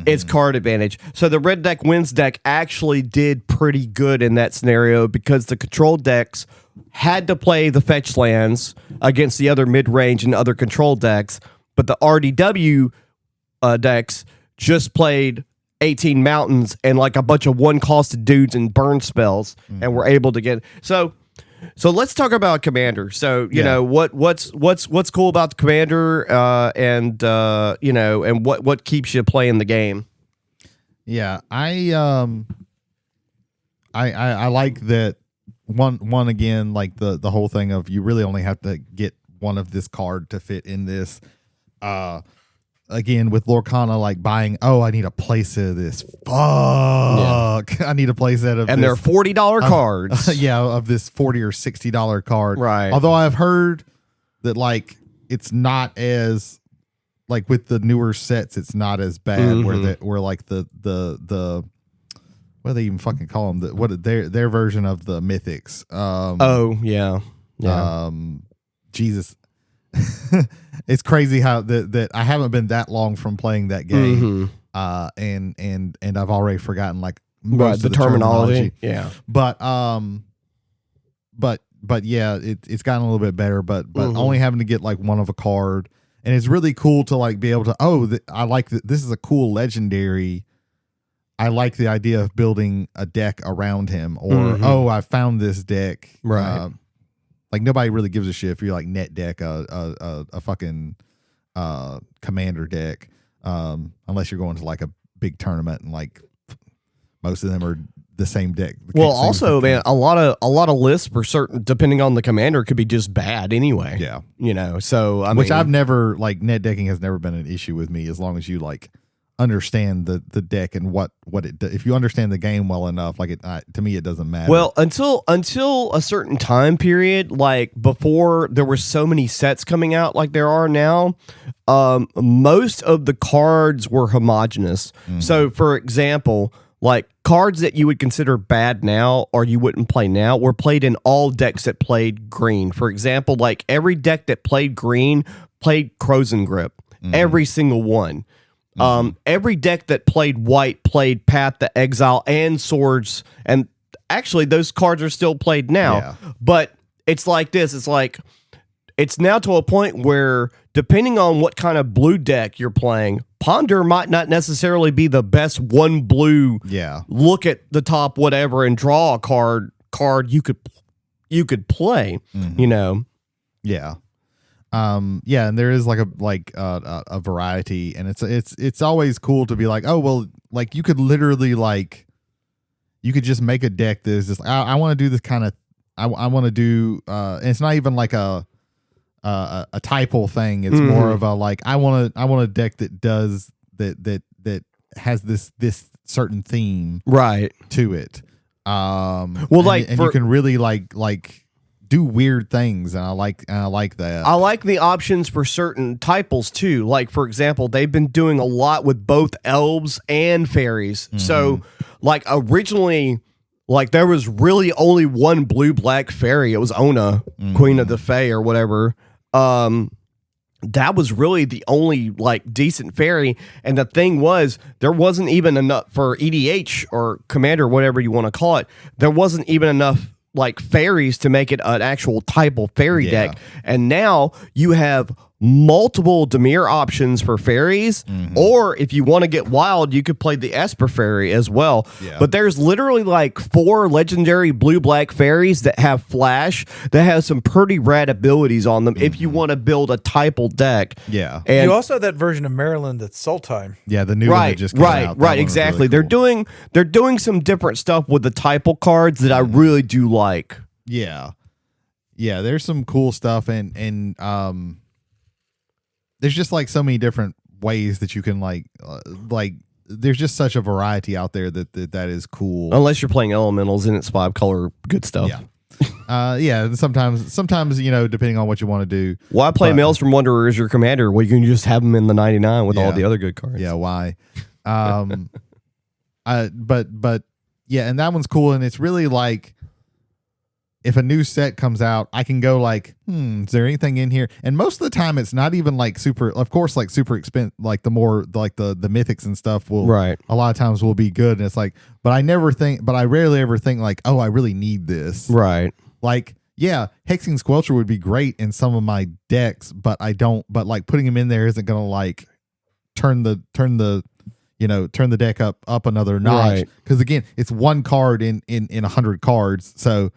it's card advantage. So the red deck wins deck actually did pretty good in that scenario, because the Control decks had to play the fetch lands against the other mid-range and other Control decks, but the RDW decks just played 18 mountains and like a bunch of one-costed dudes and burn spells, and were able to get... So let's talk about Commander. So you know what's cool about the Commander, and what keeps you playing the game. Yeah, I like that one again, like the whole thing of you really only have to get one of this card to fit in this. Again, with Lorcana, like buying, I need a playset of this. Fuck. I need a playset of and this. they're $40 cards. Of this $40 or $60 card. Right. Although I've heard that like it's not as like with the newer sets, it's not as bad where like the what do they even fucking call them? Their version of the mythics. Jesus. It's crazy how that I haven't been that long from playing that game, and I've already forgotten like most of the terminology. Yeah, but yeah, it's gotten a little bit better. But only having to get like one of a card, and it's really cool to like be able to. I like that. This is a cool legendary. I like the idea of building a deck around him, or I found this deck. Right. Like nobody really gives a shit if you like net deck a fucking commander deck, unless you're going to like a big tournament and like most of them are the same deck. Well, also, man, a lot of lists for certain, depending on the commander, could be just bad anyway. Yeah, So which I've never like net decking has never been an issue with me as long as you like understand the deck and what it does. If you understand the game well enough, like it to me it doesn't matter. Well, until a certain time period, like before there were so many sets coming out like there are now, most of the cards were homogenous. So for example, like cards that you would consider bad now or you wouldn't play now were played in all decks that played green. For example, like every deck that played green played Crows and Grip, every single one. Every deck that played white played Path to Exile and Swords, and actually those cards are still played now. Yeah. But it's like this. It's like it's now to a point where depending on what kind of blue deck you're playing, Ponder might not necessarily be the best one blue. Yeah. Look at the top whatever and draw a card you could play. You know. Yeah. Yeah, and there is like a variety, and it's always cool to be like, oh well, like you could literally like you could just make a deck that is just I want to do this kind of I want to do and it's not even like a typal thing. It's more of a like I want a deck that does that has this certain theme right to it. Well, and you can really like do weird things, and I like that. I like the options for certain typals too. Like for example, they've been doing a lot with both elves and fairies. So like originally, like there was really only one blue-black fairy. It was Ona, Queen of the Fae or whatever. That was really the only like decent fairy. And the thing was, there wasn't even enough for EDH or Commander, whatever you want to call it. There wasn't even enough like fairies to make it an actual typal fairy deck. And now you have multiple Dimir options for fairies, or if you want to get wild, you could play the Esper fairy as well. But there's literally like 4 legendary blue-black fairies that have flash that have some pretty rad abilities on them if you want to build a typal deck. Yeah. And And you also have that version of Maryland that's Sultai. Yeah, the new one that just came out. That right, one was exactly. really cool. They're doing some different stuff with the typal cards that I really do like. Yeah, there's some cool stuff, and there's just like so many different ways that you can like there's just such a variety out there that is cool. Unless you're playing elementals and it's 5-color good stuff. Yeah. And sometimes you know, depending on what you want to do. Why play Mails from Wanderer as your commander? Well, you can just have them in the 99 with all the other good cards. Yeah, why? But yeah, and that one's cool, and it's really like if a new set comes out, I can go like, is there anything in here? And most of the time, it's not even like super. Of course, like super expensive. Like the more like the mythics and stuff will a lot of times will be good. And it's like, but I rarely ever think like, oh, I really need this. Right. Like, yeah, Hexing Squelcher would be great in some of my decks, but I don't. But like putting him in there isn't gonna like turn the deck up another notch. Because again, it's one card in 100 cards. So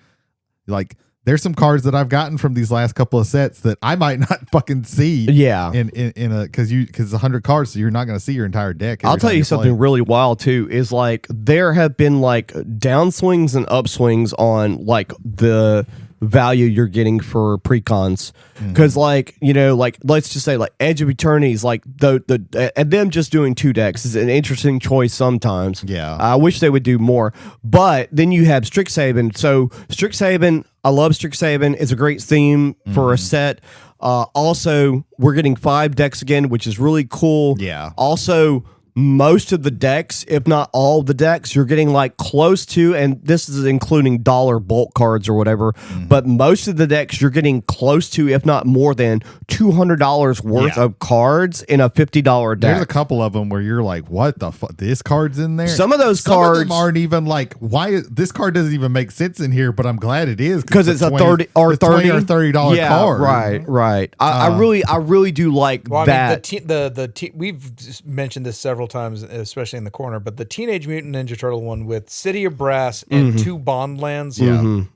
like there's some cards that I've gotten from these last couple of sets that I might not fucking see. Yeah. In a because it's 100 cards, so you're not going to see your entire deck. I'll tell you something really wild too. Is like there have been like downswings and upswings on like the value you're getting for precons, because like, you know, like let's just say like Edge of Eternity's like the and them just doing 2 decks is an interesting choice sometimes. I wish they would do more. But then you have Strixhaven. So Strixhaven, I love Strixhaven. It's a great theme for a set. Also, we're getting 5 decks again, which is really cool. Also, most of the decks, if not all the decks, you're getting like close to, and this is including dollar bulk cards or whatever, but most of the decks you're getting close to, if not more than $200 worth of cards in a $50 deck. There's a couple of them where you're like, what the fuck? This card's in there? Some of those Some cards of them aren't even like, this card doesn't even make sense in here, but I'm glad it is. Because it's a $30 or $30 card. Right. I really do like that. I mean, we've mentioned this several times, especially in the corner, but the Teenage Mutant Ninja Turtle one with City of Brass and 2 bond lands,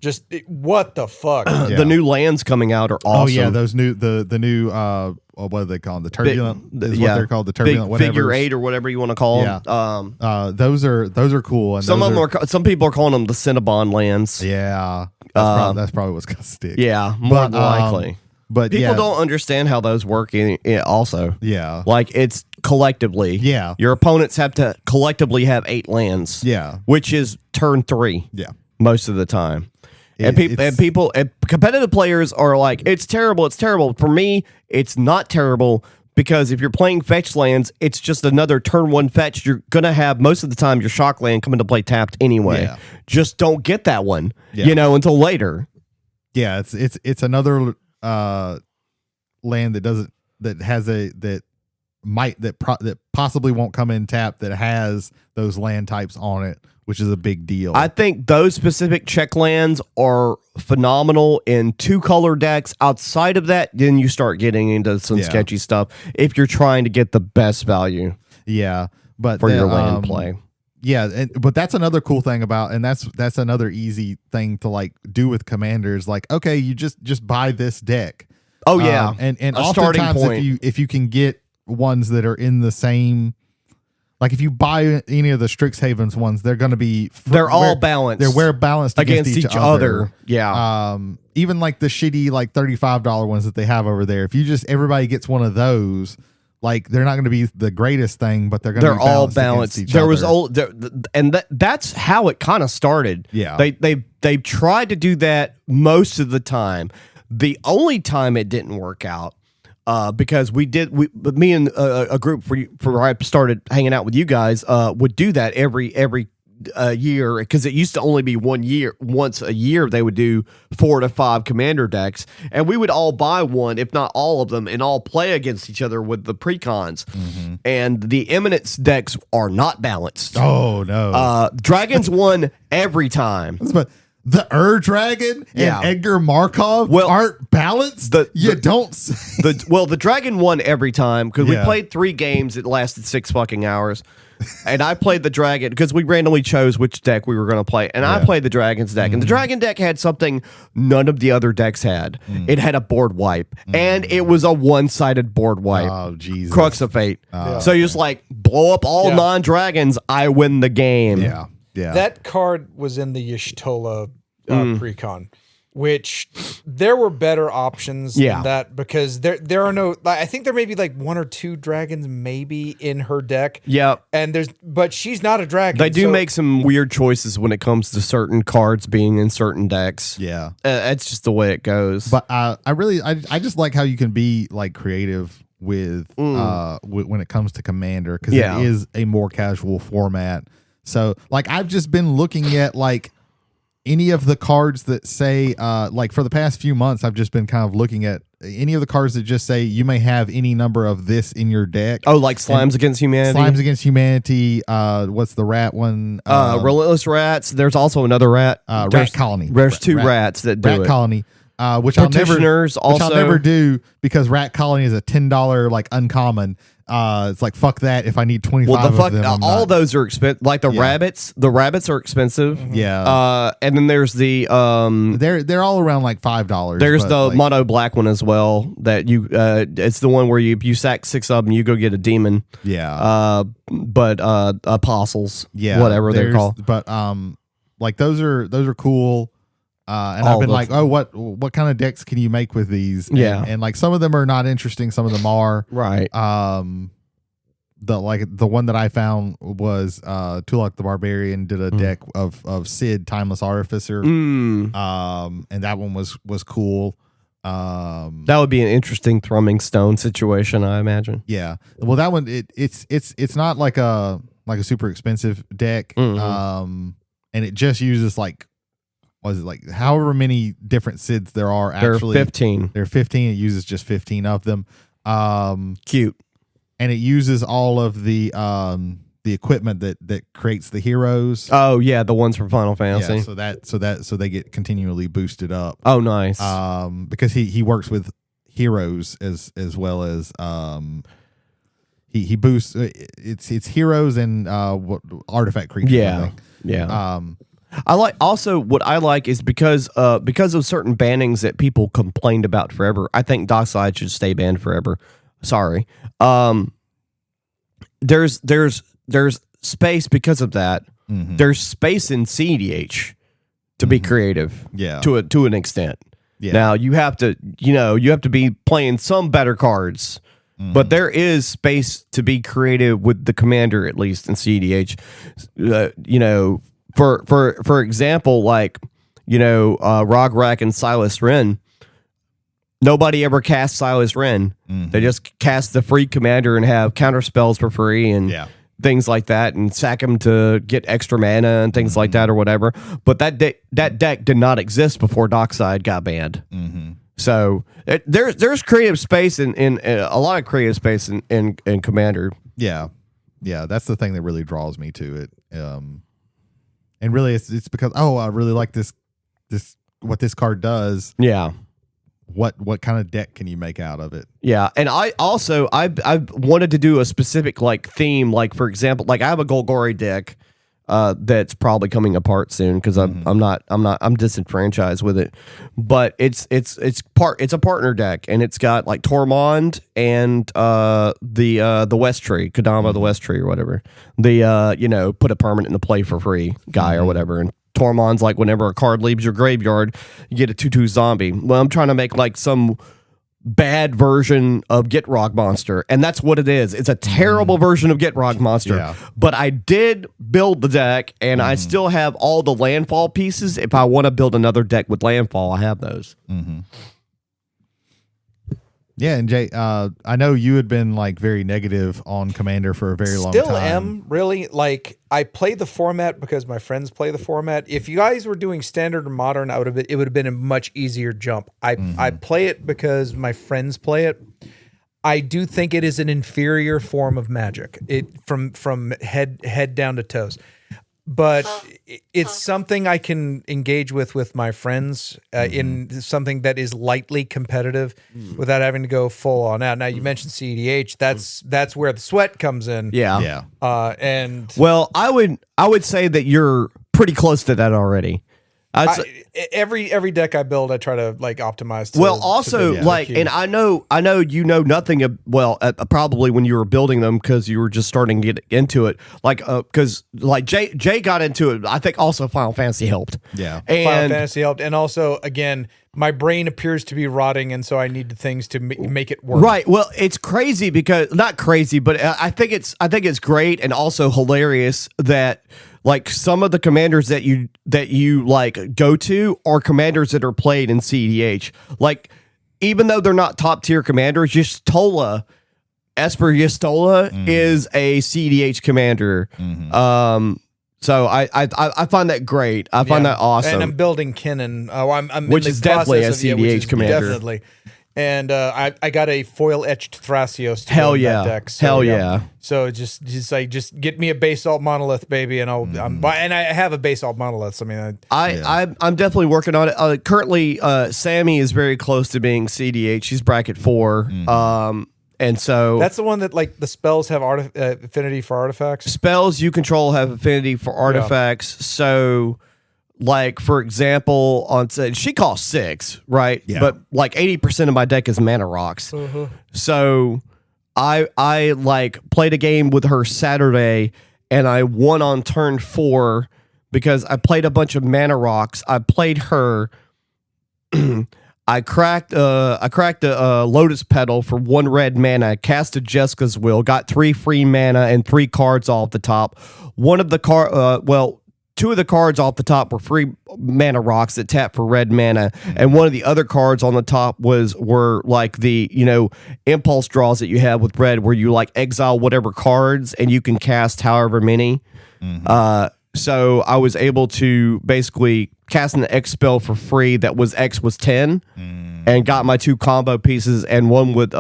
just what the fuck? The new lands coming out are awesome. Oh yeah, those new the new what are they called? The turbulent is what they're called. The turbulent whatever. Figure 8 or whatever you want to call them. Those are cool. And some of them are. Some people are calling them the Cinnabon lands. Yeah, that's probably what's gonna stick. Yeah, more than likely. But people don't understand how those work. Also, like it's collectively. Your opponents have to collectively have 8 lands. Which is turn 3. Most of the time. And competitive players are like, it's terrible. It's terrible. For me, it's not terrible, because if you're playing fetch lands, it's just another turn 1 fetch. You're gonna have most of the time your shock land come into play tapped anyway. Just don't get that one, until later. It's another land that that possibly won't come in tap that has those land types on it, which is a big deal. I think those specific check lands are phenomenal in 2-color decks. Outside of that, then you start getting into some sketchy stuff if you're trying to get the best value. Yeah, but for your land play. Yeah, but that's another cool thing about, and that's another easy thing to like do with commanders. Like, okay, you just buy this deck. Oh yeah, and a starting oftentimes point. if you can get ones that are in the same, like if you buy any of the Strixhaven's ones, they're going to be they're all balanced. They're balanced against each other. Yeah. Even like the shitty like $35 ones that they have over there. If you just everybody gets one of those, like they're not going to be the greatest thing, but they're all balanced. There was old, and that's how it kind of started. Yeah, they tried to do that most of the time. The only time it didn't work out, because me and a group where I started hanging out with you guys, would do that every year, because it used to only be once a year they would do 4 to 5 commander decks, and we would all buy one, if not all of them, and all play against each other with the precons. And the Eminence decks are not balanced. Oh no. Dragons won every time. But the Dragon and Edgar Markov aren't balanced. The Dragon won every time, because we played 3 games. It lasted 6 fucking hours. And I played the Dragon because we randomly chose which deck we were going to play. And I played the Dragon's deck. And the Dragon deck had something none of the other decks had. It had a board wipe. And it was a one-sided board wipe. Oh, Jesus. Crux of Fate. So you just like blow up all non-dragons, I win the game. Yeah. Yeah. That card was in the Y'shtola precon, which there were better options than that, because there are no, I think there may be like 1 or 2 dragons maybe in her deck. Yeah. But she's not a dragon. They do make some weird choices when it comes to certain cards being in certain decks. Yeah. It's just the way it goes. But I just like how you can be like creative with when it comes to Commander, because it is a more casual format. So like I've just been looking at like any of the cards that say like for the past few months, I've just been kind of looking at any of the cards that just say you may have any number of this in your deck. Oh, like Slimes Against Humanity. Slimes Against Humanity. What's the rat one? Relentless Rats. There's also another rat. Rat Colony. There's 2 rats that do Rat it. Colony. Which I'll never do, because Rat Colony is a $10 like uncommon. It's like fuck that. If I need 25 of them, all those are expensive. Like the rabbits. The rabbits are expensive. Yeah. And then there's the they're all around like $5. There's the mono black one as well. That you it's the one where you sack 6 of them, you go get a demon. Yeah. But apostles. Yeah. Whatever they're called. But like those are cool. And I've been like, oh, what kind of decks can you make with these? And like some of them are not interesting, some of them are. Right. The one that I found was Tulak the Barbarian did a deck of Sid, Timeless Artificer. And that one was cool. That would be an interesting Thrumming Stone situation, I imagine. Yeah. Well, that one it's not like a super expensive deck. And it just uses like, was it like however many different SIDs there are actually. There are 15. There are 15. It uses just 15 of them. Cute. And it uses all of the equipment that creates the heroes. Oh yeah, the ones from Final Fantasy. Yeah, so they get continually boosted up. Oh nice. Because he works with heroes as well as he boosts it's heroes and artifact creatures. Yeah. I think. Yeah. What I like is because of certain bannings that people complained about forever. I think Dockside should stay banned forever. Sorry. There's space because of that. Mm-hmm. There's space in CDH to be creative. Yeah. To an extent. Yeah. Now you have to be playing some better cards. Mm-hmm. But there is space to be creative with the commander, at least in CDH. For example, like, Rograk and Silas Wren, nobody ever cast Silas Wren. Mm-hmm. They just cast the free commander and have counter spells for free and things like that, and sack him to get extra mana and things like that or whatever. But that deck did not exist before Dockside got banned. Mm-hmm. So there's creative space in a lot of creative space in Commander. Yeah, that's the thing that really draws me to it. And really, it's because I really like this what this card does. Yeah. What kind of deck can you make out of it? Yeah, and I wanted to do a specific like theme, like for example, like I have a Golgari deck that's probably coming apart soon because I'm disenfranchised with it, but it's a partner deck, and it's got like Tormund and the West Tree, Kadama the West Tree or whatever, the put a permanent into play for free guy or whatever, and Tormund's like whenever a card leaves your graveyard, you get a 2/2 zombie. Well, I'm trying to make like some bad version of Gitrog Monster, and that's what it is. It's a terrible version of Gitrog Monster. Yeah. But I did build the deck, and I still have all the landfall pieces. If I want to build another deck with landfall, I have those. Yeah, and Jay, I know you had been like very negative on Commander for a very long time. Still am, really. Like, I play the format because my friends play the format. If you guys were doing standard or modern, it would have been a much easier jump. I play it because my friends play it. I do think it is an inferior form of Magic. It from head down to toes. But it's something I can engage with my friends in something that is lightly competitive without having to go full on out. Now, you mentioned CEDH. That's where the sweat comes in. Yeah. And well, I would say that you're pretty close to that already. Every deck I build, I try to like optimize. And I know you know nothing of, probably when you were building them because you were just starting to get into it. Like because like Jay got into it. I think also Final Fantasy helped. Yeah, Final Fantasy helped, and also again, my brain appears to be rotting, and so I need things to make it work. Right. Well, it's crazy because not crazy, but I think it's great and also hilarious that like some of the commanders that you like go to are commanders that are played in CEDH. Like even though they're not top tier commanders, Yistola, Esper Yistola is a CEDH commander. So I find that great. I find that awesome. And I'm building Kinnan. I'm which in is the definitely a process of, CEDH commander. Definitely. And I got a foil etched Thrasios to Hell go in yeah. that deck. So, Hell yeah. So just get me a basalt monolith, baby, and and I have a basalt monolith. I mean, I'm definitely working on it. Currently, Sammy is very close to being CDH. She's bracket 4. And so that's the one that like the spells have affinity for artifacts. Spells you control have affinity for artifacts. So, like for example, she costs 6, right? Yeah. But like 80% of my deck is mana rocks. So I like played a game with her Saturday, and I won on turn 4 because I played a bunch of mana rocks. I played her. I cracked a Lotus Petal for 1 red mana, casted Jessica's Will, got 3 free mana and 3 cards off the top. One of the 2 of the cards off the top were free mana rocks that tap for red mana, and one of the other cards on the top were like the impulse draws that you have with red, where you like exile whatever cards and you can cast however many. So I was able to basically cast an X spell for free that was X was 10 and got my 2 combo pieces and one with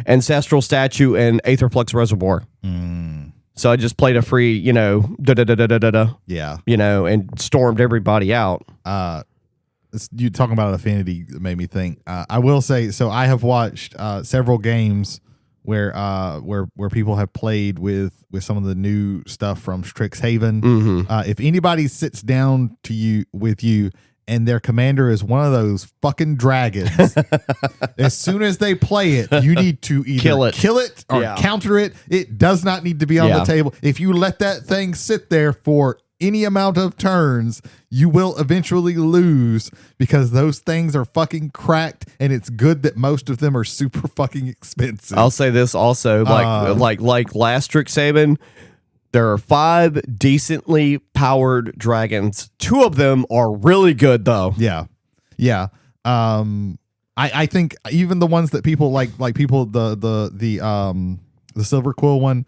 Ancestral Statue and Aetherflux Reservoir. So I just played a free, Yeah. and stormed everybody out. You talking about affinity made me think. I will say, so I have watched several games where people have played with some of the new stuff from Strixhaven. If anybody sits down with you and their commander is one of those fucking dragons, as soon as they play it, you need to either kill it or counter it. It does not need to be on the table. If you let that thing sit there for any amount of turns, you will eventually lose because those things are fucking cracked, and it's good that most of them are super fucking expensive. I'll say this also, like last Strixhaven, there are 5 decently powered dragons. 2 of them are really good though. Yeah. I think even the ones that people like people the Silver Quill one,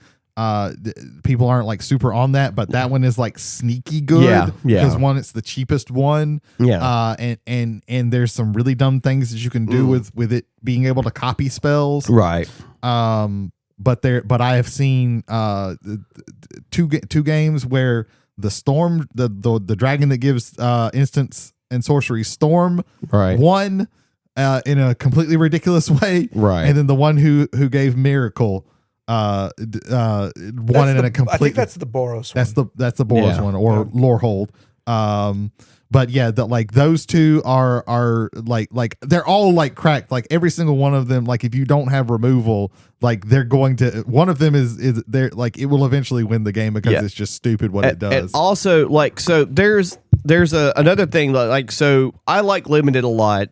people aren't like super on that, but that one is like sneaky good. Yeah. Because one, it's the cheapest one. Yeah. And there's some really dumb things that you can do with it being able to copy spells. Right. But I have seen two games where the storm, the dragon that gives instants and sorcery storm, Right. won in a completely ridiculous way, Right. and then the one who gave miracle won in a complete. I think that's the Boros one. That's the Boros one, or Lorehold. But yeah, like those two are like they're all like cracked. Like every single one of them, like if you don't have removal, like they're going to, one of them is there, like it will eventually win the game because it's just stupid what it does. And also, like, so there's another thing, like, so I like limited a lot,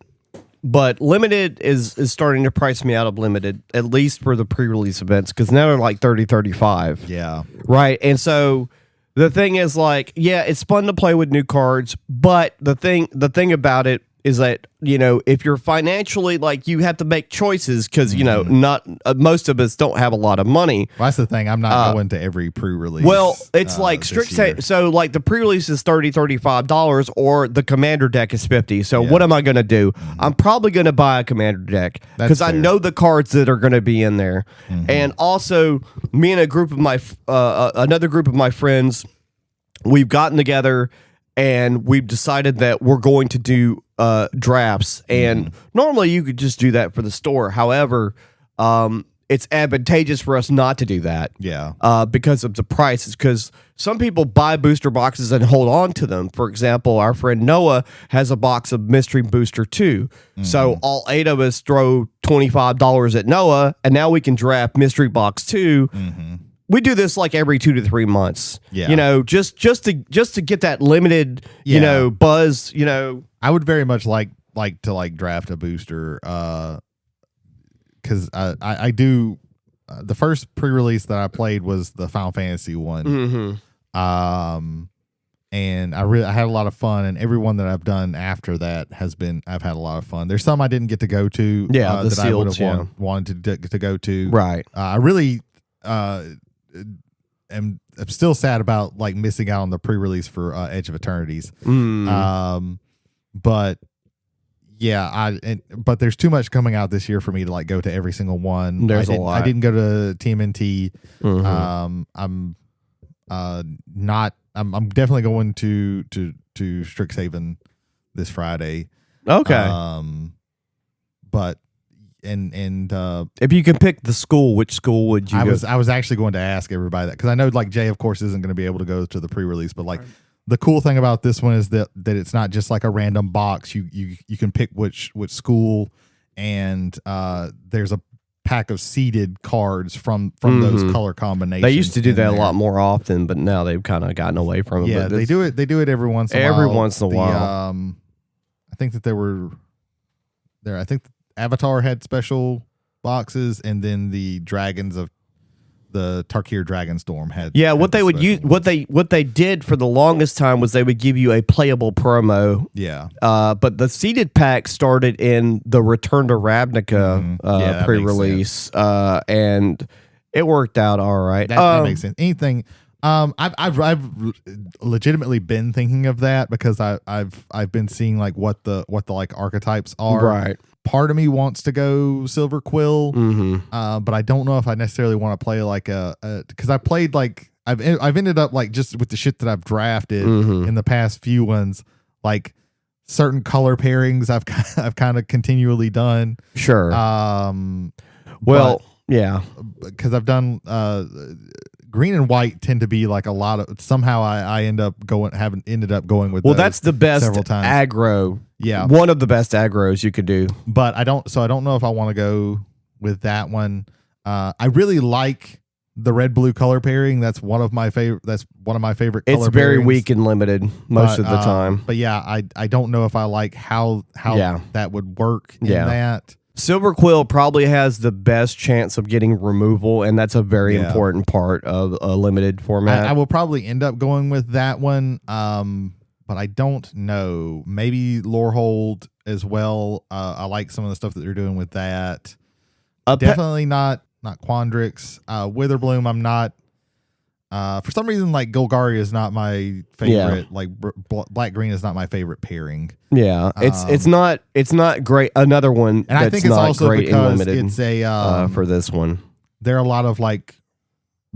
but limited is starting to price me out of limited, at least for the pre-release events, because now they're like 30, 35. Yeah. Right. And so the thing is, like, yeah, it's fun to play with new cards, but the thing about it is that, you know, if you're financially, like, you have to make choices because, you know, not most of us don't have a lot of money. Well, that's the thing. I'm not going to every pre-release. Well, it's like strict so like the pre-release is $30, $35, or the commander deck is $50. So what am I going to do? I'm probably going to buy a commander deck because I know the cards that are going to be in there. And also, me and a group of my another group of my friends, we've gotten together and we've decided that we're going to do drafts. And normally you could just do that for the store. However, it's advantageous for us not to do that. Yeah. Because of the prices. Because some people buy booster boxes and hold on to them. For example, our friend Noah has a box of Mystery Booster 2. So all 8 of us throw $25 at Noah, and now we can draft Mystery Box 2. We do this like every 2 to 3 months. Yeah. You know, just to get that limited, you know, buzz, you know. I would very much like to draft a booster because I do the first pre-release that I played was the Final Fantasy one. And I had a lot of fun, and every one that I've done after that I've had a lot of fun. There's some I didn't get to go to Yeah, the that I would sealed, have wanted to go to. Right. I really am still sad about like missing out on the pre-release for Edge of Eternities. But yeah, but there's too much coming out this year for me to like go to every single one. There's a lot. I didn't go to TMNT. I'm definitely going to Strixhaven this Friday. Okay. But and if you can pick the school, which school would you go? I was actually going to ask everybody that, because I know like Jay of course isn't going to be able to go to the pre-release, but like the cool thing about this one is that it's not just like a random box. You can pick which school, and there's a pack of seeded cards from those color combinations. They used to do that a lot more often, but now they've kind of gotten away from it. Yeah, they do it. They do it every once in a while. Every once in a while. I think that I think Avatar had special boxes, and then the Dragons of the Tarkir Dragonstorm had. Yeah, what they would use, what they did for the longest time was they would give you a playable promo. Yeah. But the seeded pack started in the Return to Ravnica pre-release, and it worked out all right. That makes sense. Anything. I've legitimately been thinking of that because I've been seeing like what the like archetypes are. Right. Part of me wants to go Silver Quill, but I don't know if I necessarily want to play like because I played like I've ended up like just with the shit that I've drafted in the past few ones, like certain color pairings I've kind of continually done. Sure. Because I've done green and white tend to be like a lot of, somehow I ended up going with that's the best several times. Aggro. Yeah. One of the best aggros you could do. But I don't know if I want to go with that one. I really like the red blue color pairing. That's one of my favorite color It's very pairings. weak and limited most of the time. But yeah, I don't know if I like how that would work in that. Silver Quill probably has the best chance of getting removal, and that's a very important part of a limited format. I will probably end up going with that one, but I don't know. Maybe Lorehold as well. I like some of the stuff that they're doing with that. Definitely not Quandrix. Witherbloom, I'm not For some reason, like Golgari is not my favorite. Like black green is not my favorite pairing. Yeah, it's not great. Another one, and I think it's also because it's a for this one. There are a lot of like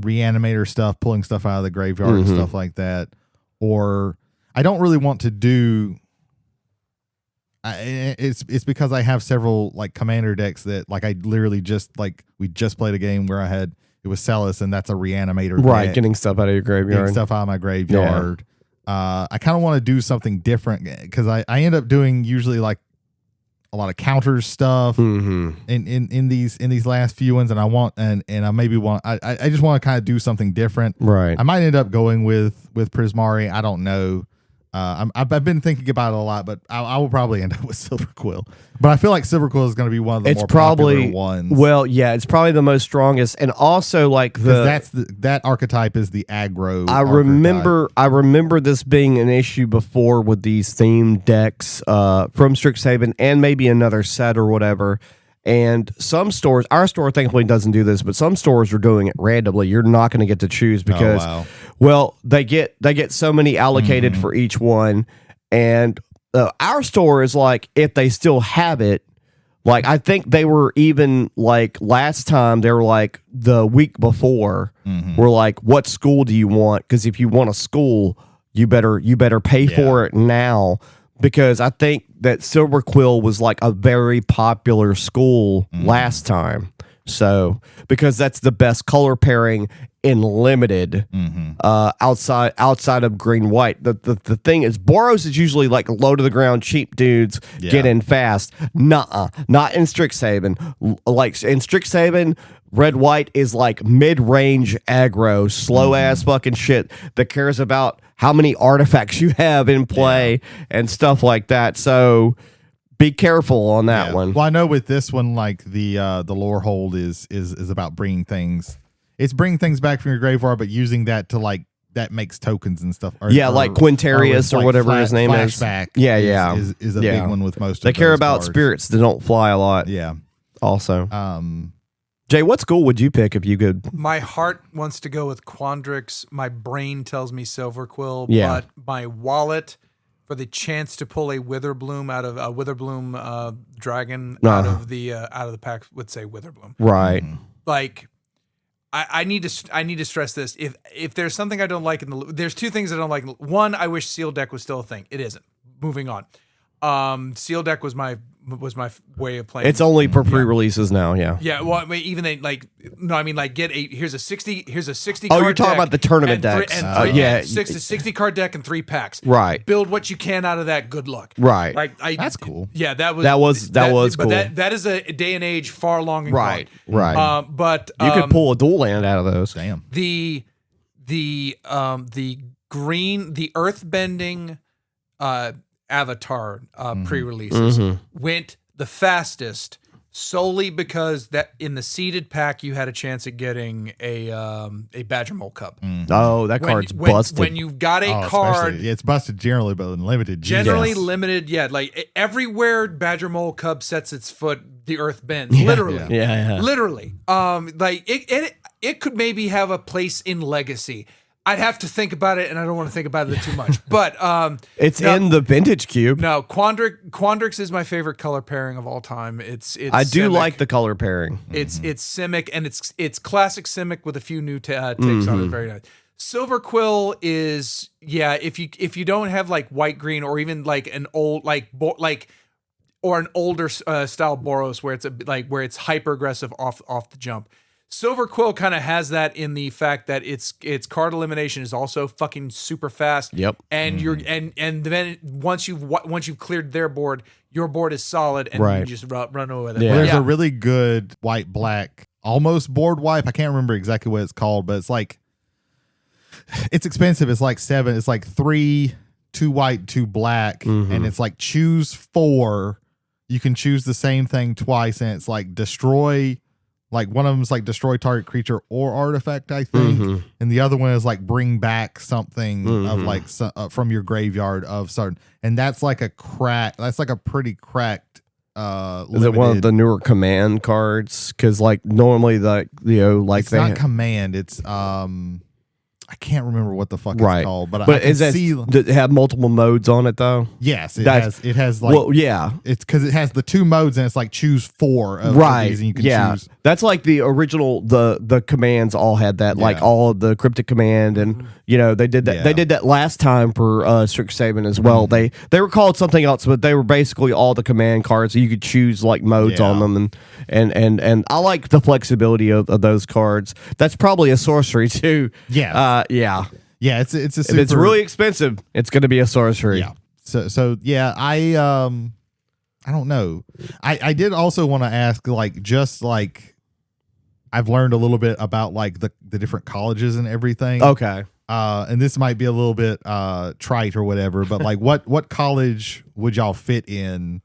reanimator stuff, pulling stuff out of the graveyard and stuff like that. Or I don't really want to do. It's because I have several like commander decks that like I literally we just played a game where it was Celis, and that's a reanimator right deck. Getting stuff out of your graveyard, getting stuff out of my graveyard. I kind of want to do something different because I end up doing usually like a lot of counters stuff in these last few ones, and I want and I maybe want I just want to kind of do something different. Right. I might end up going with Prismari. I don't know. I've been thinking about it a lot, but I will probably end up with Silver Quill. But I feel like Silver Quill is going to be one of the more popular ones. Well, yeah, it's probably the most strongest, and also like that archetype is the aggro. I remember this being an issue before with these themed decks from Strixhaven and maybe another set or whatever. And some stores, our store thankfully doesn't do this, but some stores are doing it randomly. You're not going to get to choose because, well, they get so many allocated for each one. And our store is like, if they still have it, like I think they were even like last time they were like the week before, we're like, what school do you want? Because if you want a school, you better pay for it now. Because I think that Silver Quill was like a very popular school last time. So, because that's the best color pairing in limited outside of green white. The thing is, Boros is usually like low to the ground, cheap dudes get in fast. Nuh-uh. Not in Strixhaven. Like in Strixhaven, red white is like mid-range aggro, slow ass fucking shit that cares about how many artifacts you have in play and stuff like that. So be careful on that one. Well, I know with this one, like the lore hold is about bringing things. It's bringing things back from your graveyard, but using that to like that makes tokens and stuff. Like Quintarius or whatever his name is. Flashback. Is a big one with most. They of care those about cards. spirits that don't fly a lot. Yeah. Also, Jay, what school would you pick if you could? My heart wants to go with Quandrix. My brain tells me Silver Quill. Yeah. But my wallet, for the chance to pull a Witherbloom out of a Witherbloom dragon out of the pack, would say Witherbloom. Right. Like, I need to stress this. If there's something I don't like there's two things I don't like. One, I wish Seal Deck was still a thing. It isn't. Moving on. Seal Deck was my way of playing. It's only for pre-releases now. Yeah. Yeah. Well, I mean, even they like no. I mean, like here's a 60. Oh, you're talking about the tournament decks. Yeah, 60 card deck and 3 packs. Right. Build what you can out of that. Good luck. Right. Like that's cool. Yeah, that was cool. But that is a day and age far long and right. gone. Right. But you could pull a dual land out of those. Damn. The green, the earthbending Avatar pre-releases went the fastest solely because that in the seeded pack you had a chance at getting a Badger Mole Cup. Oh, that card's busted. When you've got a card, it's busted generally, but in limited. Generally limited, like everywhere Badger Mole Cup sets its foot, the earth bends. Literally, literally. Like it could maybe have a place in Legacy. I'd have to think about it, and I don't want to think about it too much. But it's in the vintage cube. No, Quandrix is my favorite color pairing of all time. It's I do Simic. Like the color pairing. It's Simic, and it's classic Simic with a few new takes on it. Very nice. Silver Quill is if you don't have like white green or even like an old or an older style Boros where it's hyper aggressive off the jump. Silver Quill kind of has that in the fact that its card elimination is also fucking super fast. Yep. And you're and then once you've cleared their board, your board is solid, and you just run over with it. Yeah. Well, there's a really good white black almost board wipe. I can't remember exactly what it's called, but it's like it's expensive. It's like 7. It's like 3, 2 white, 2 black, and it's like choose 4. You can choose the same thing twice, and it's like destroy. Like one of them is like destroy target creature or artifact, I think, and the other one is like bring back something of like from your graveyard of certain, and that's like a pretty cracked. Is it one of the newer command cards? Because like normally it's not command. It's I I can't remember what the fuck Right. it's called, but I But can is that see. does it have multiple modes on it though? Yes, That's- it has like Well, yeah. it's because it has the 2 modes and it's like choose 4 of Right. these and you can Yeah. choose. That's like the original the commands all had that, like Yeah. all of the cryptic command, and they did that. Yeah. They did that last time for Strixhaven as well. They were called something else, but they were basically all the command cards. So you could choose like modes Yeah. on them, and I like the flexibility of those cards. That's probably a sorcery too. Yeah. Yeah. Yeah, it's a If super, it's really expensive, it's going to be a sorcery. yeah. So yeah, I don't know. I did also want to ask, like, just like I've learned a little bit about like the different colleges and everything. Okay. And this might be a little bit trite or whatever, but like what college would y'all fit in?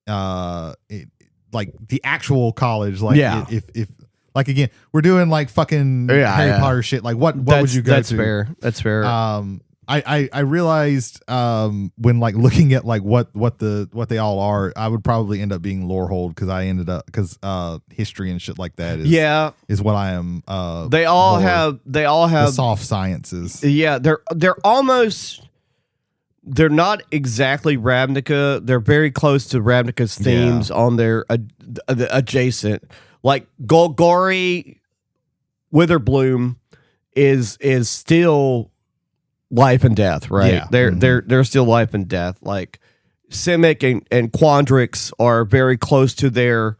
Like the actual college, like Yeah. if like again, we're doing like fucking Yeah, Harry yeah. Potter shit. Like what would you go That's to? fair. That's fair. I realized when like looking at like what they all are, I would probably end up being Lorehold because history and shit like that is what I am. They all more have the soft sciences. Yeah, they're almost, they're not exactly Ravnica. They're very close to Ravnica's themes on their adjacent. Like Golgari Witherbloom is still life and death, right? Yeah. They're still life and death. Like Simic and Quandrix are very close to their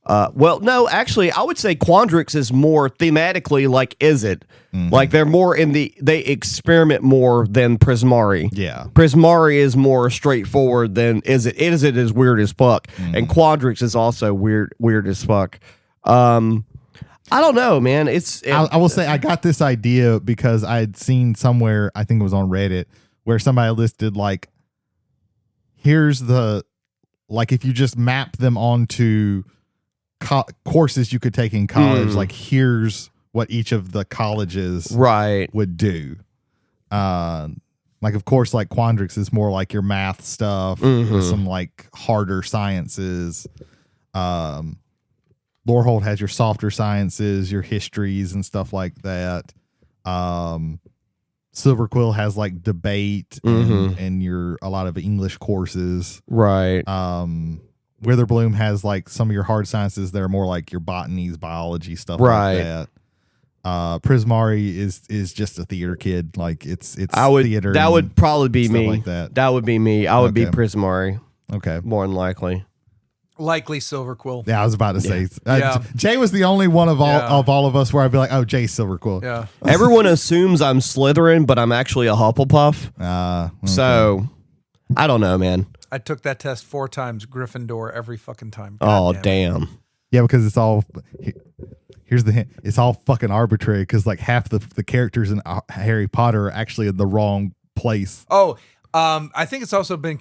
well, no, actually, I would say Quandrix is more thematically like Izzet. Like they're more they experiment more than Prismari. Yeah. Prismari is more straightforward than Izzet. Izzet is weird as fuck. And Quandrix is also weird as fuck. I don't know, man. I will say I got this idea because I had seen somewhere, I think it was on Reddit, where somebody listed like, here's the, like if you just map them onto courses you could take in college, like here's what each of the colleges right would do. Like of course, like Quandrix is more like your math stuff, with some like harder sciences. Lorehold has your softer sciences, your histories and stuff like that. Silverquill has like debate and your a lot of English courses. right. Witherbloom has like some of your hard sciences that are more like your botanies, biology, stuff Right. like that. Prismari is just a theater kid. Like it's theater. That and would probably be stuff me. like that. That would be me. I would be Okay. Prismari Okay. more than likely. Likely Silverquill. Yeah, I was about to say. Yeah. Jay was the only one of Yeah. all of us where I'd be like, oh, Jay Silverquill. Yeah. Everyone assumes I'm Slytherin, but I'm actually a Hufflepuff. Okay. So I don't know, man. I took that test 4 times, Gryffindor every fucking time. Oh, God it. damn. Yeah, because it's all. Here's the hint. It's all fucking arbitrary because like half the characters in Harry Potter are actually in the wrong place. Oh, I think it's also been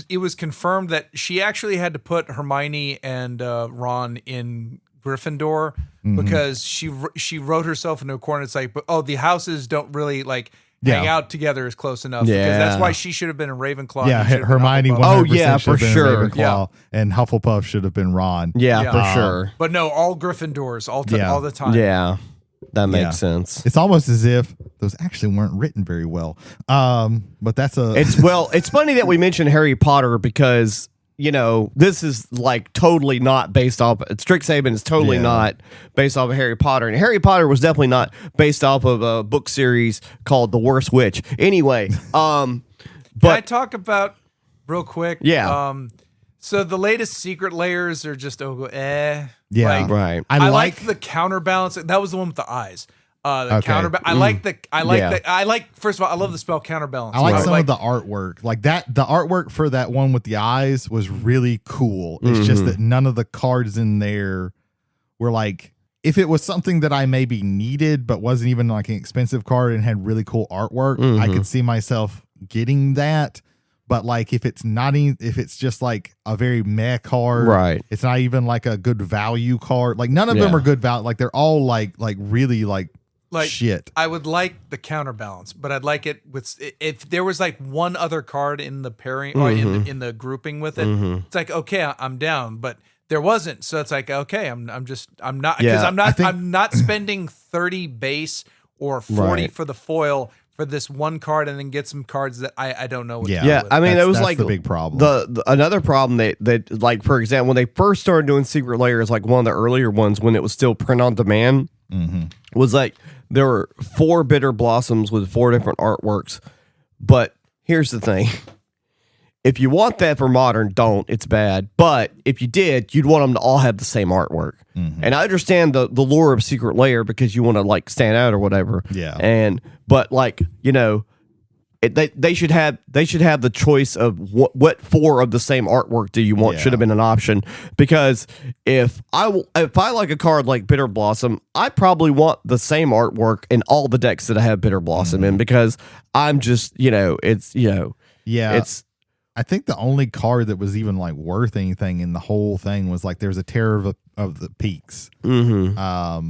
it was confirmed that she actually had to put Hermione and Ron in Gryffindor because she wrote herself into a corner. It's like, the houses don't really like hang out together is close enough. Yeah. Because that's why she should have been in Ravenclaw. Yeah, and he should have been Hermione. Hufflepuff. 100% Oh, yeah, should have for been sure. Ravenclaw, Yeah. and Hufflepuff should have been Ron. Yeah, Yeah. for sure. But no, all Gryffindors, all Yeah. the time. Yeah, that makes Yeah. sense. It's almost as if those actually weren't written very well. But that's a. It's funny that we mentioned Harry Potter because, this is like totally not based off. Strixhaven is totally Yeah. not based off of Harry Potter. And Harry Potter was definitely not based off of a book series called The Worst Witch. Anyway, Can I but talk about real quick? Yeah. So the latest secret layers are just Yeah. Like, right. I like the counterbalance. That was the one with the eyes. The Okay. counterbalance. I like. First of all, I love the spell counterbalance. I like Right. some of the artwork. Like that, the artwork for that one with the eyes was really cool. It's just that none of the cards in there were like, if it was something that I maybe needed, but wasn't even like an expensive card and had really cool artwork, I could see myself getting that. But like, if it's not, if it's just like a very meh card, Right. It's not even like a good value card. Like none of them Yeah. are good value. Like they're all like really like shit. I would like the counterbalance, but I'd like it with if there was like one other card in the pairing or in the grouping with it. It's like, okay, I'm down, but there wasn't, so it's like, okay, I'm not because Yeah, I'm not I think- I'm not spending 30 base or 40 Right. for the foil for this one card, and then get some cards that I don't know what to do Yeah, with. I mean, it was That's like the big problem. The another problem that like, for example, when they first started doing secret layers, like one of the earlier ones when it was still print on demand, was like there were 4 bitter blossoms with 4 different artworks. But here's the thing. If you want that for modern, don't. It's bad. But if you did, you'd want them to all have the same artwork. And I understand the lure of secret layer because you want to like stand out or whatever. Yeah. But like, you know, they should have the choice of what 4 of the same artwork do you want should have been an option, because if I like a card like Bitter Blossom, I probably want the same artwork in all the decks that I have Bitter Blossom in, because I'm just, you know, it's, you know, Yeah. it's I think the only card that was even like worth anything in the whole thing was like there's a Terror of the Peaks. But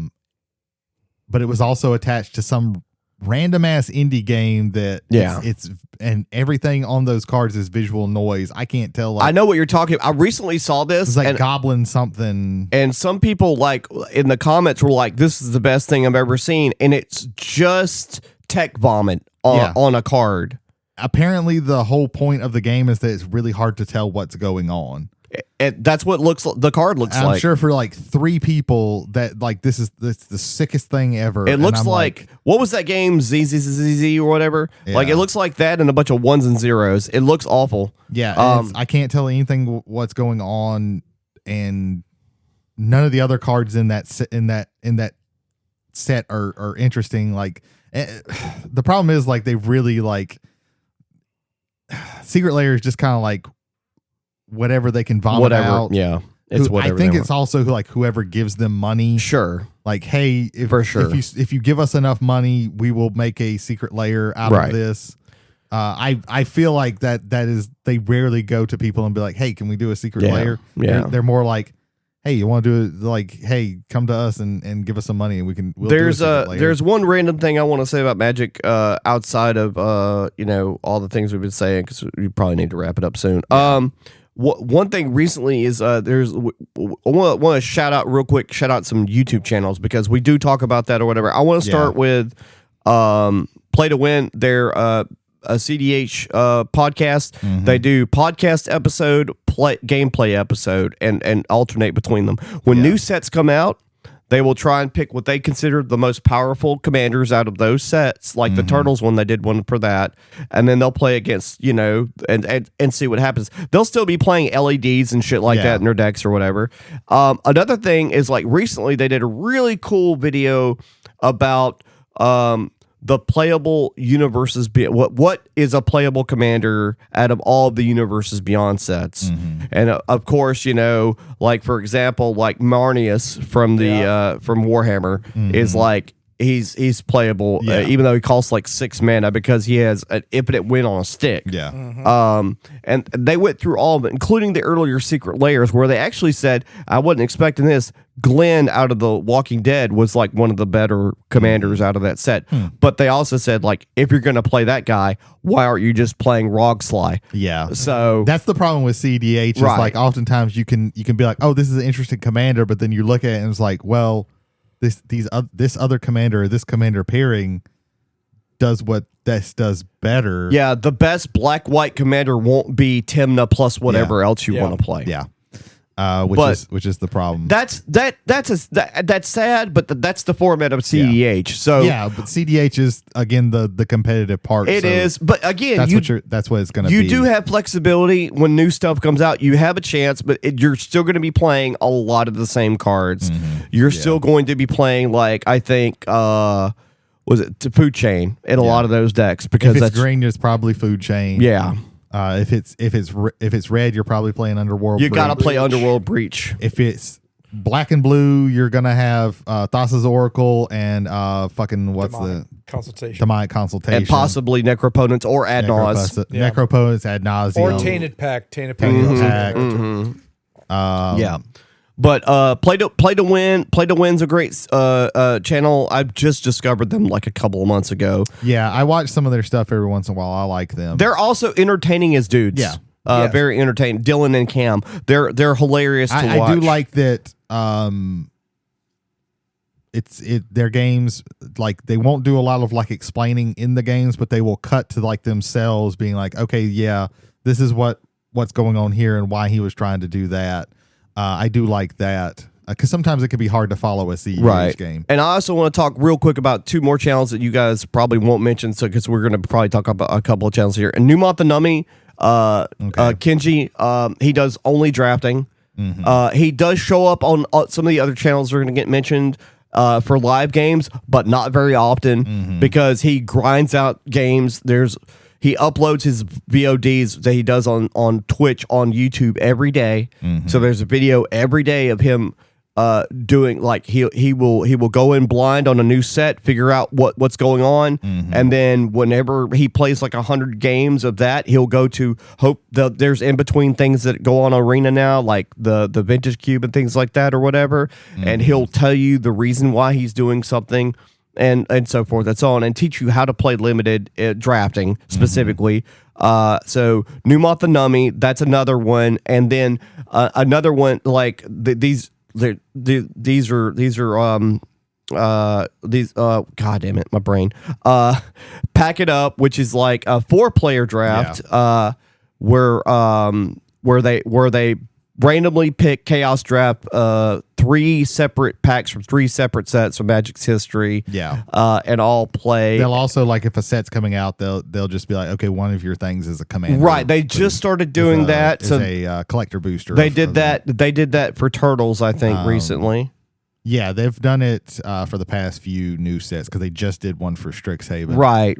it was also attached to some random ass indie game that it's and everything on those cards is visual noise. I can't tell. Like, I know what you're talking about. I recently saw this. It's like and, Goblin something. And some people like in the comments were like, this is the best thing I've ever seen. And it's just tech vomit on a card. Apparently the whole point of the game is that it's really hard to tell what's going on. That's what the card looks like. I'm sure for like 3 people that like this is the sickest thing ever. It looks like what was that game ZZZZ or whatever? Like it looks like that and a bunch of 1s and 0s. It looks awful. Yeah, I can't tell anything what's going on, and none of the other cards in that set are interesting. Like the problem is like they really like Secret Layer is just kind of like whatever they can vomit out. Yeah. It's whatever. I think it's also like whoever gives them money. Sure. Like, hey, if you give us enough money, we will make a secret layer out of this. I feel like that is they rarely go to people and be like, hey, can we do a secret layer? Yeah. They're more like, hey, you want to do it? Like, hey, come to us and give us some money and we'll do a secret layer. There's one random thing I want to say about Magic outside of you know, all the things we've been saying, because we probably need to wrap it up soon. Yeah. One thing recently is I want to shout out some YouTube channels, because we do talk about that or whatever. I want to start with Play to Win. They're a CDH podcast. They do podcast episode, gameplay episode, and alternate between them. When new sets come out, they will try and pick what they consider the most powerful commanders out of those sets, like the Turtles one. They did one for that, and then they'll play against, you know, and see what happens. They'll still be playing LEDs and shit like that in their decks or whatever. Another thing is, like, recently they did a really cool video about the playable universes. What is a playable commander out of all of the universes beyond sets? And of course, you know, like for example, like Marnius from the from Warhammer is like he's playable, even though he costs like 6 mana, because he has an infinite win on a stick. And they went through all of it, including the earlier secret layers, where they actually said, I wasn't expecting this, Glenn out of The Walking Dead was like one of the better commanders out of that set. But they also said, like, if you're going to play that guy, why aren't you just playing Rogsly? So that's the problem with CDH is like oftentimes you can be like, oh, this is an interesting commander, but then you look at it and it's like, well, this other commander or this commander pairing does what this does better. Yeah, the best black-white commander won't be Timna plus whatever else you want to play. Which is the problem. That's sad, but that's the format of CDH. So but CDH is again the competitive part. It is, but again, that's what it's going to be. You do have flexibility when new stuff comes out. You have a chance, but you're still going to be playing a lot of the same cards. You're still going to be playing, like, I think was it Food Chain in a lot of those decks, because if it's green, it's probably Food Chain. If it's red, you're probably playing Underworld. You got to play Underworld Breach. If it's black and blue, you're gonna have Thassa's Oracle and Demonic Consultation, and possibly Necroponents or Ad Nauseam. Necroponents, Ad Nauseam, or Tainted Pack. But Play to Win's a great channel. I've just discovered them like a couple of months ago. Yeah, I watch some of their stuff every once in a while. I like them. They're also entertaining as dudes. Very entertaining. Dylan and Cam, they're hilarious to watch. I do like that. their games, like they won't do a lot of like explaining in the games, but they will cut to like themselves being like, okay, yeah, this is what's going on here and why he was trying to do that. I do like that because sometimes it can be hard to follow a CEH game. And I also want to talk real quick about two more channels that you guys probably won't mention, so because we're going to probably talk about a couple of channels here. And Numont the Nummy, Kenji, he does only drafting. He does show up on some of the other channels that are going to get mentioned for live games, but not very often because he grinds out games. He uploads his VODs that he does on Twitch, on YouTube every day. So there's a video every day of him doing, like, he will go in blind on a new set, figure out what's going on, and then whenever he plays like 100 games of that, he'll go to there's in between things that go on Arena now, like the Vintage Cube and things like that or whatever, and he'll tell you the reason why he's doing something and so forth and so on, and teach you how to play limited drafting specifically. So Numont the Nummy, that's another one, and then another one like these are god damn it, my brain. Pack It Up, which is like a 4-player draft, where they randomly pick Chaos Draft 3 separate packs from 3 separate sets from Magic's history. And all play. They'll also, like, if a set's coming out, they'll just be like, okay, one of your things is a commander. Right. They just started doing that. So a collector booster. They did that. They did that for Turtles, I think, recently. Yeah, they've done it for the past few new sets because they just did one for Strixhaven. Right.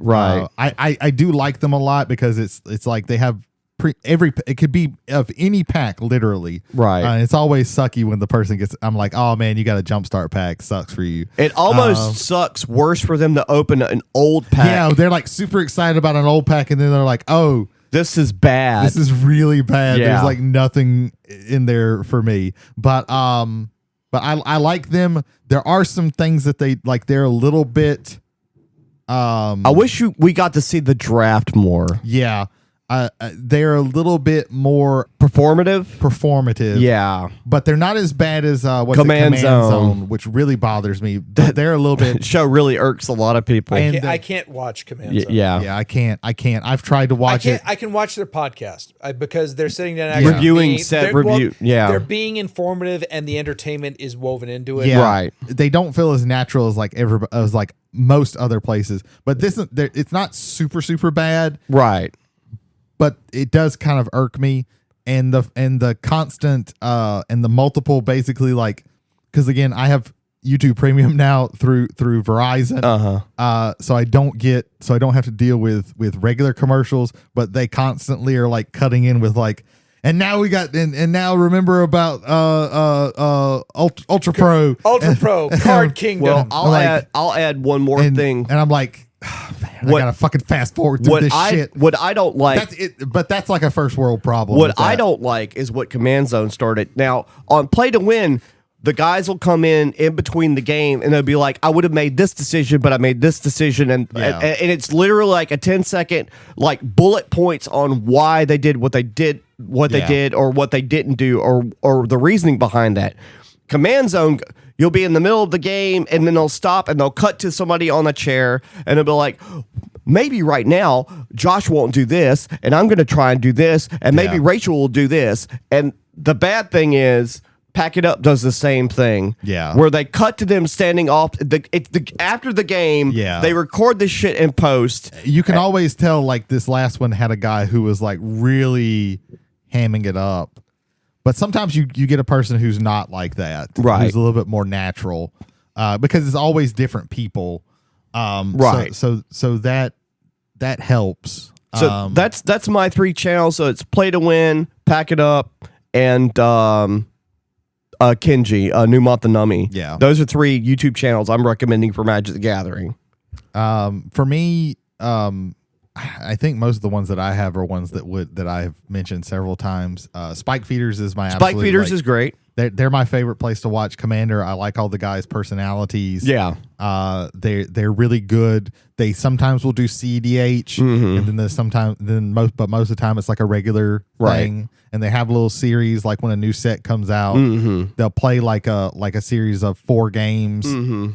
I do like them a lot because it's like they have it could be of any pack, literally. Right. It's always sucky when the person gets. I'm like, oh man, you got a jumpstart pack. Sucks for you. It almost sucks worse for them to open an old pack. Yeah, they're like super excited about an old pack, and then they're like, oh, this is bad. This is really bad. Yeah. There's like nothing in there for me. But I like them. There are some things that they like. They're a little bit. I wish we got to see the draft more. Yeah. They're a little bit more performative. Yeah. But they're not as bad as Command Zone, which really bothers me. They're a little bit. Show really irks a lot of people. I can't watch Command Zone. Yeah, I can't. I've tried to watch it. I can watch their podcast because they're sitting down actually reviewing set review. They're being informative and the entertainment is woven into it. Yeah, right. They don't feel as natural as like most other places. But it's not super bad. Right. But it does kind of irk me, and the constant and the multiple, basically, like, because again, I have YouTube Premium now through Verizon, so I don't have to deal with regular commercials, but they constantly are like cutting in with like, and now we got and now remember about Ultra Pro Card Kingdom. Well, I'll add one more thing, and I'm like, man, I gotta fucking fast forward through this shit. What I don't like, that's it, but that's like a first world problem. What I don't like is what Command Zone started. Now on Play to Win, the guys will come in between the game and they'll be like, I would have made this decision, but I made this decision, and it's literally like a 10-second like bullet points on why they did what they did, they did, or what they didn't do, or the reasoning behind that. Command Zone, you'll be in the middle of the game and then they'll stop and they'll cut to somebody on a chair and they'll be like, maybe right now Josh won't do this and I'm going to try and do this and maybe Rachel will do this. And the bad thing is Pack It Up does the same thing. Yeah. Where they cut to them standing off after the game. Yeah. They record this shit in post. You can always tell, like, this last one had a guy who was like really hamming it up. But sometimes you get a person who's not like that, right? Who's a little bit more natural, because it's always different people, right? So that helps. So that's my 3 channels. So it's Play to Win, Pack It Up, and Kenji, Numont the Nummy. Yeah, those are 3 YouTube channels I'm recommending for Magic the Gathering. For me, I think most of the ones that I have are ones that I've mentioned several times. Spike Feeders is my Spike Feeders is great. they're my favorite place to watch. Commander, I like all the guys' personalities. Yeah. They're really good. They sometimes will do CDH, and then most of the time it's like a regular thing. And they have a little series like when a new set comes out, they'll play like a series of 4 games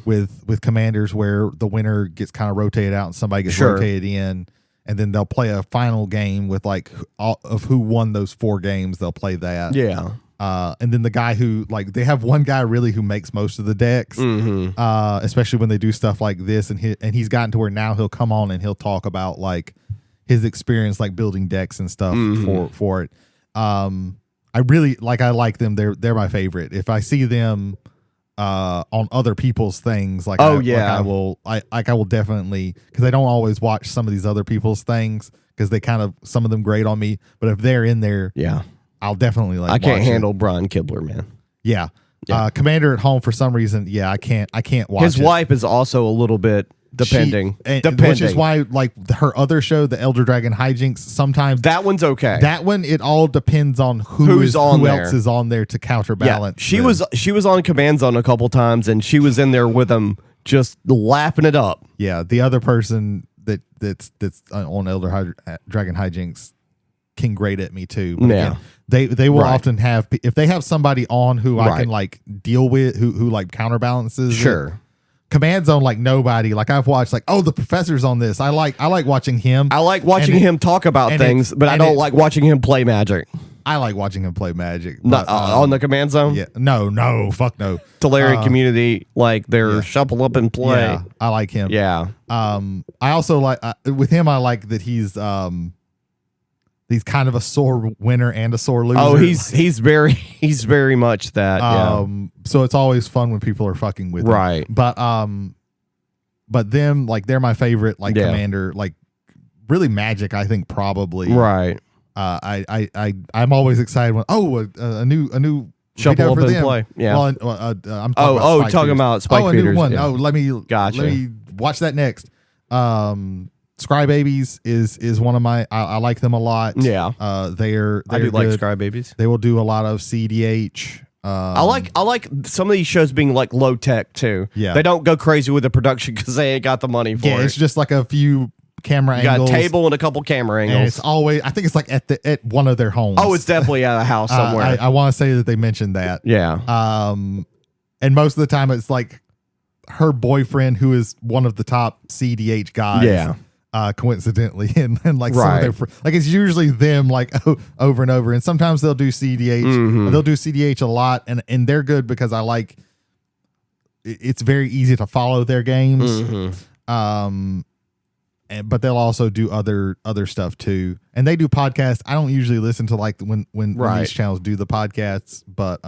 with commanders where the winner gets kind of rotated out and somebody gets rotated in, and then they'll play a final game with like of who won those 4 games. They'll play that. Yeah. And then the guy who they have one guy really who makes most of the decks, especially when they do stuff like this, and he's gotten to where now he'll come on and he'll talk about like his experience like building decks and stuff for it. I like them. They're my favorite. If I see them on other people's things, I will definitely, because I don't always watch some of these other people's things because they kind of, some of them grate on me, but if they're in there, I'll definitely I can't handle Brian Kibler, man. Yeah. Commander at home for some reason, I can't watch his wife is also a little bit depending, which is why like her other show, the Elder Dragon Hijinks, sometimes that one's okay. That one, it all depends on who else is on there to counterbalance. She was on Command Zone a couple times, and she was in there with them just lapping it up. Yeah, the other person that's on Elder Dragon Hijinks can grate at me too. But again, they will often have, if they have somebody on who I can like deal with, who like counterbalances. Sure. It. Command Zone, like nobody. Like I've watched, like, the professor's on this. I like watching him. I like watching him talk about things, but I don't like watching him play Magic. I like watching him play Magic. Not on the Command Zone. Yeah, no, fuck no. Tolarian community, like they're shuffle up and play. Yeah, I like him. Yeah. I also like with him. I like that he's kind of a sore winner and a sore loser. Oh, he's very much that. So it's always fun when people are fucking with him. Right. But them, like, they're my favorite, like, commander, like, really Magic, I think, probably. Right. I'm always excited when a new shuffle up and play. Yeah. Well, I'm talking about Spike a Feeders, new one. yeah. Let me watch that next. Scry Babies is one of my, I like them a lot. Yeah. They're I do good. like Scry Babies. They will do a lot of CDH. I like some of these shows being like low tech too. Yeah. They don't go crazy with the production because they ain't got the money for it. It's just like a few camera you angles. got a table and a couple camera angles. And it's always, I think it's like at one of their homes. Oh, it's definitely at a house somewhere. I want to say that they mentioned that. Yeah. And most of the time it's like her boyfriend, who is one of the top CDH guys. Yeah. Coincidentally, and like some of their like it's usually them like over and over, and sometimes they'll do CDH. They'll do CDH a lot, and they're good because I like it's very easy to follow their games. But they'll also do other stuff too, and they do podcasts. I don't usually listen to like when these channels do the podcasts, but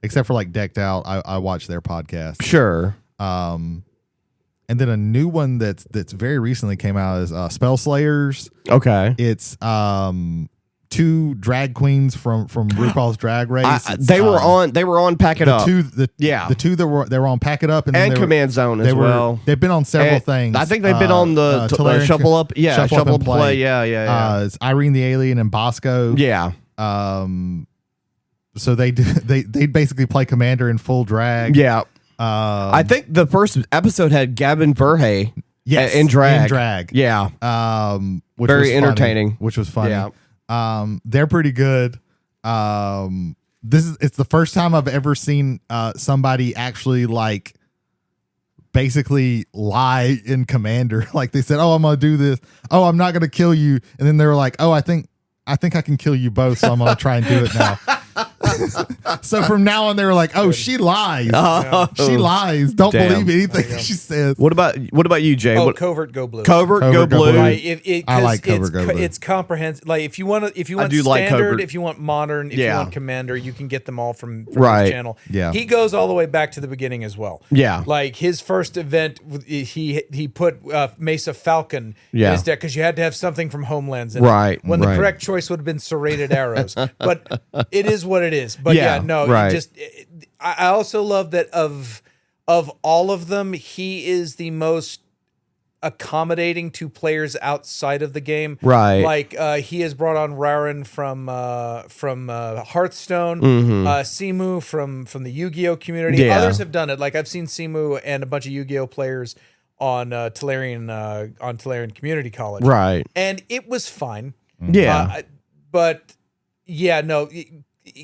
except for like Decked Out, I watch their podcast. Sure. And then a new one that's very recently came out is Spell Slayers. Okay. It's 2 drag queens from RuPaul's Drag Race. They were on Pack It Up. The two that were on Pack It Up and Command Zone as well. They've been on several things. I think they've been on the Shuffle Up. Yeah, Shuffle Up and Play. Yeah. It's Irene the Alien and Bosco. Yeah. So they basically play Commander in full drag. Yeah. I think the first episode had Gavin Verhey in drag. Yeah. Which very was entertaining. Which was funny. Yeah. They're pretty good. It's the first time I've ever seen somebody actually like basically lie in Commander. Like they said, "Oh, I'm gonna do this. Oh, I'm not gonna kill you," and then they were like, "Oh, I think I can kill you both, so I'm gonna try and do it now." So from now on, they were like, "Oh, she lies. She lies. Don't believe anything she says." What about you, Jay? Covert Go Blue. Covert Go Blue. Right, I like Covert Go Blue. It's comprehensive. Like if you want standard, like if you want modern, if you want Commander, you can get them all from his channel. Yeah. He goes all the way back to the beginning as well. Yeah. Like his first event, he put Mesa Falcon in his deck because you had to have something from Homelands in it. When the correct choice would have been Serrated Arrows. But it is what it is. But I also love that of all of them, he is the most accommodating to players outside of the game. Right. Like he has brought on Raren from Hearthstone, Simu from the Yu-Gi-Oh community. Yeah. Others have done it. Like I've seen Simu and a bunch of Yu-Gi-Oh players on Tolarian Community College. Right. And it was fine. Yeah. But yeah, no.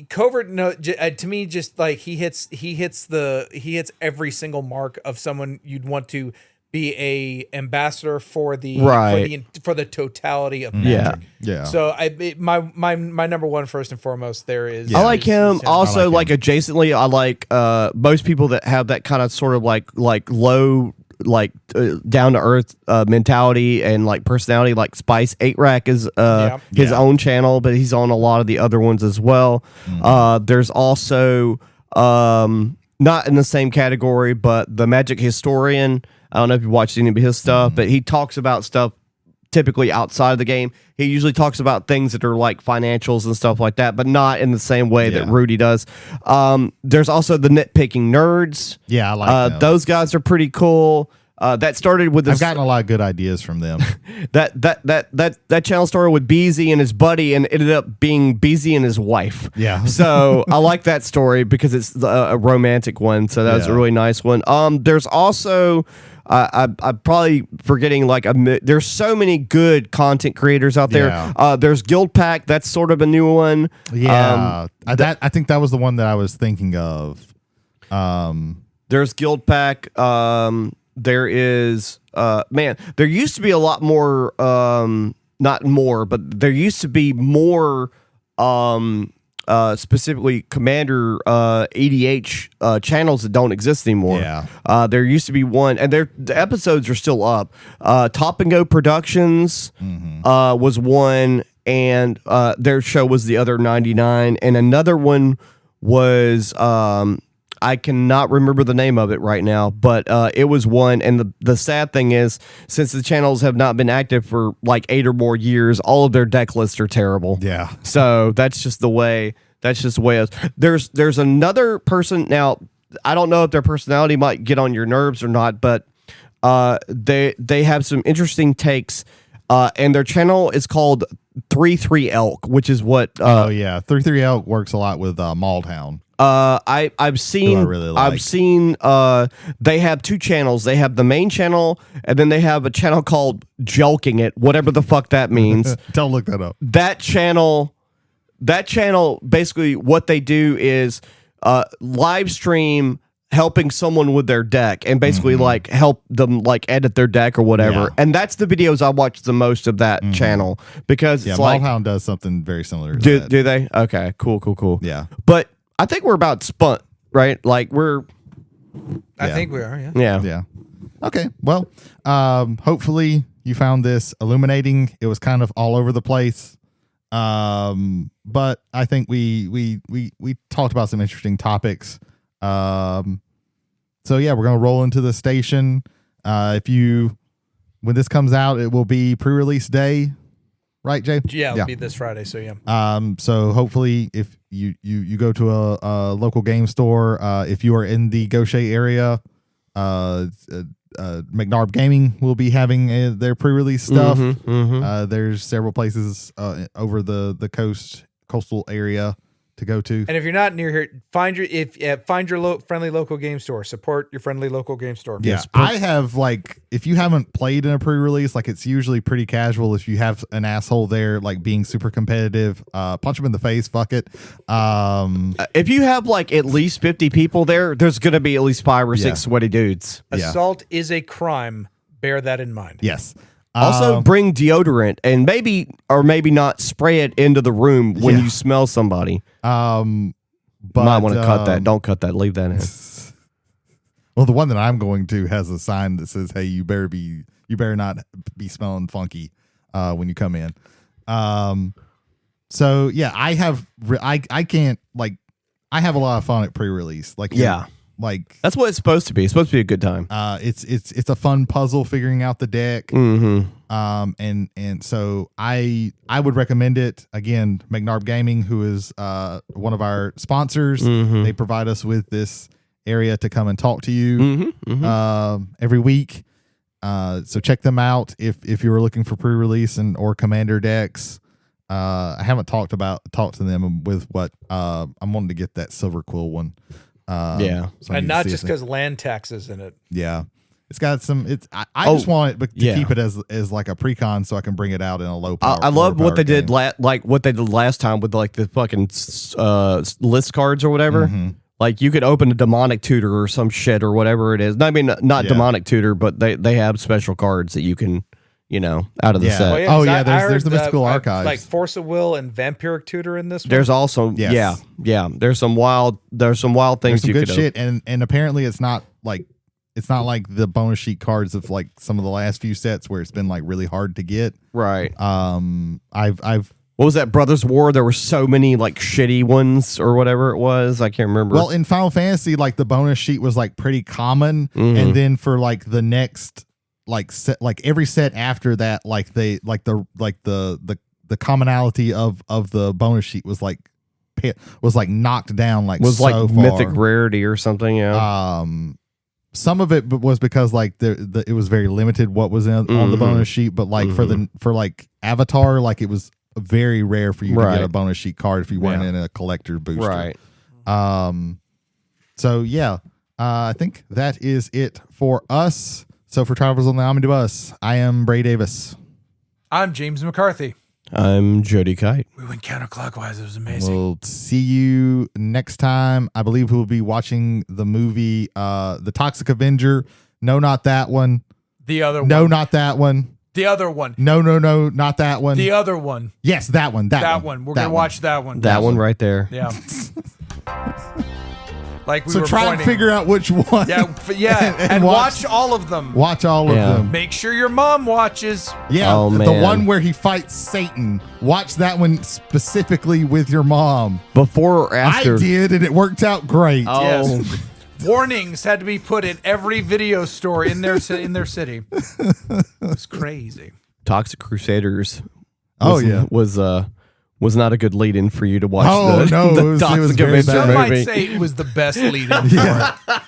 Covert, no, to me, just like he hits every single mark of someone you'd want to be a ambassador for the for the totality of Magic. Yeah. So my number one first and foremost there is I like him. is Also, like adjacently, I like most people that have that kind of sort of like low, like down to earth mentality and like personality. Like Spice 8-Rack is his own channel, but he's on a lot of the other ones as well. There's also not in the same category, but the Magic Historian. I don't know if you watched any of his stuff, but he talks about stuff typically outside of the game. He usually talks about things that are like financials and stuff like that, but not in the same way that Rudy does. There's also the Nitpicking Nerds. Yeah, I like them. Those guys are pretty cool. That started with this. I've gotten a lot of good ideas from them. that channel started with Beezy and his buddy, and ended up being Beezy and his wife. Yeah. So I like that story because it's a romantic one. So that was a really nice one. There's also. I'm probably forgetting there's so many good content creators out there. Yeah. There's Guild Pack. That's sort of a new one. Yeah. I think that was the one that I was thinking of. There's Guild Pack. There is there used to be a lot more not more, but there used to be more specifically Commander EDH channels that don't exist anymore. Yeah. There used to be one, and the episodes are still up. Top and Go Productions was one, and their show was the other 99, and another one was I cannot remember the name of it right now, but it was one. And the sad thing is, since the channels have not been active for like 8 or more years, all of their deck lists are terrible. Yeah. So that's just the way. That's just the way it is. There's another person now. I don't know if their personality might get on your nerves or not, but they have some interesting takes, and their channel is called 33 Elk, which is what. 33 Elk works a lot with Maultown. I've seen. Who I really like. I've seen. They have 2 channels. They have the main channel, and then they have a channel called Jelking It, whatever the fuck that means. Don't look that up. That channel, basically, what they do is live stream helping someone with their deck, and basically like help them like edit their deck or whatever. Yeah. And that's the videos I watch the most of that channel, because it's like Maultown does something very similar to that. do they? Okay, cool. Yeah. But I think we're about spun, right? Like we're. I think we are. Yeah. Okay. Well, hopefully you found this illuminating. It was kind of all over the place. But I think we talked about some interesting topics. So yeah, we're going to roll into the station. When this comes out, it will be pre-release day, right, Jay? Yeah, it'll be this Friday. So yeah. So hopefully if you go to a local game store, if you are in the Gaucher area, McNarb Gaming will be having their pre-release stuff. There's several places over the coastal area to go to. And if you're not near here, find your friendly local game store. Support your friendly local game store. Yeah, I have if you haven't played in a pre-release, it's usually pretty casual. If you have an asshole there, being super competitive, punch him in the face. Fuck it. If you have at least 50 people there's going to be at least 5 or 6 sweaty dudes. Assault is a crime. Bear that in mind. Yes. Also, bring deodorant and maybe not spray it into the room when you smell somebody. But might want to cut that. Don't cut that. Leave that in. Well, the one that I'm going to has a sign that says, "Hey, you better not be smelling funky when you come in." So yeah, I have a lot of fun at pre-release. That's what it's supposed to be. It's supposed to be a good time. It's a fun puzzle figuring out the deck. And so I would recommend it. Again, McNarb Gaming, who is one of our sponsors, they provide us with this area to come and talk to you every week. So check them out if you were looking for pre-release or commander decks. I haven't talked to them with what I'm wanting to get that Silver Quill one. Yeah, so I and need to not see just if because land tax is in it. yeah, it's got some. I just want it to keep it as like a precon, so I can bring it out in a low power. I love what they did, like what they did last time with like the fucking list cards or whatever. Mm-hmm. Like you could open a demonic tutor or some shit or whatever it is. I mean, not demonic tutor, but they have special cards that you can, out of the set. Well, there's the mystical archives, like Force of Will and Vampiric Tutor in this one. There's also there's some wild things some you good could shit, and apparently it's not like the bonus sheet cards of like some of the last few sets where it's been like really hard to get. Right. I've what was that, Brothers War? There were so many like shitty ones or whatever it was. I can't remember. Well, in Final Fantasy, like the bonus sheet was like pretty common, and then for like the next like set, like every set after that, like they like the commonality of the bonus sheet was like knocked down, like was so like far. mythic rarity or something. Yeah. Some of it was because like it was very limited what was on the bonus sheet, but like for like Avatar, like it was very rare for you to get a bonus sheet card if you weren't in a collector booster. Right. So yeah, I think that is it for us. So for Travelers on the Omnibus, I am Bray Davis. I'm James McCarthy. I'm Jody Kite. We went counterclockwise. It was amazing. We'll see you next time. I believe we'll be watching the movie The Toxic Avenger. No, not that one. The other one. No, not that one. The other one. No, not that one. The other one. Yes, that one. That one. We're going to watch that one. That one right there. Yeah. Like we so were try pointing. and figure out which one. Yeah. and watch all of them. Watch all of them. Make sure your mom watches. Yeah, oh, the one where he fights Satan. Watch that one specifically with your mom. Before or after? I did, and it worked out great. Oh. Yes. Warnings had to be put in every video store in their city. It was crazy. Toxic Crusaders. Was not a good lead-in for you to watch. Oh, no, the it was Toxic very Avenger bad. Some movie. might say it was the best lead-in for it.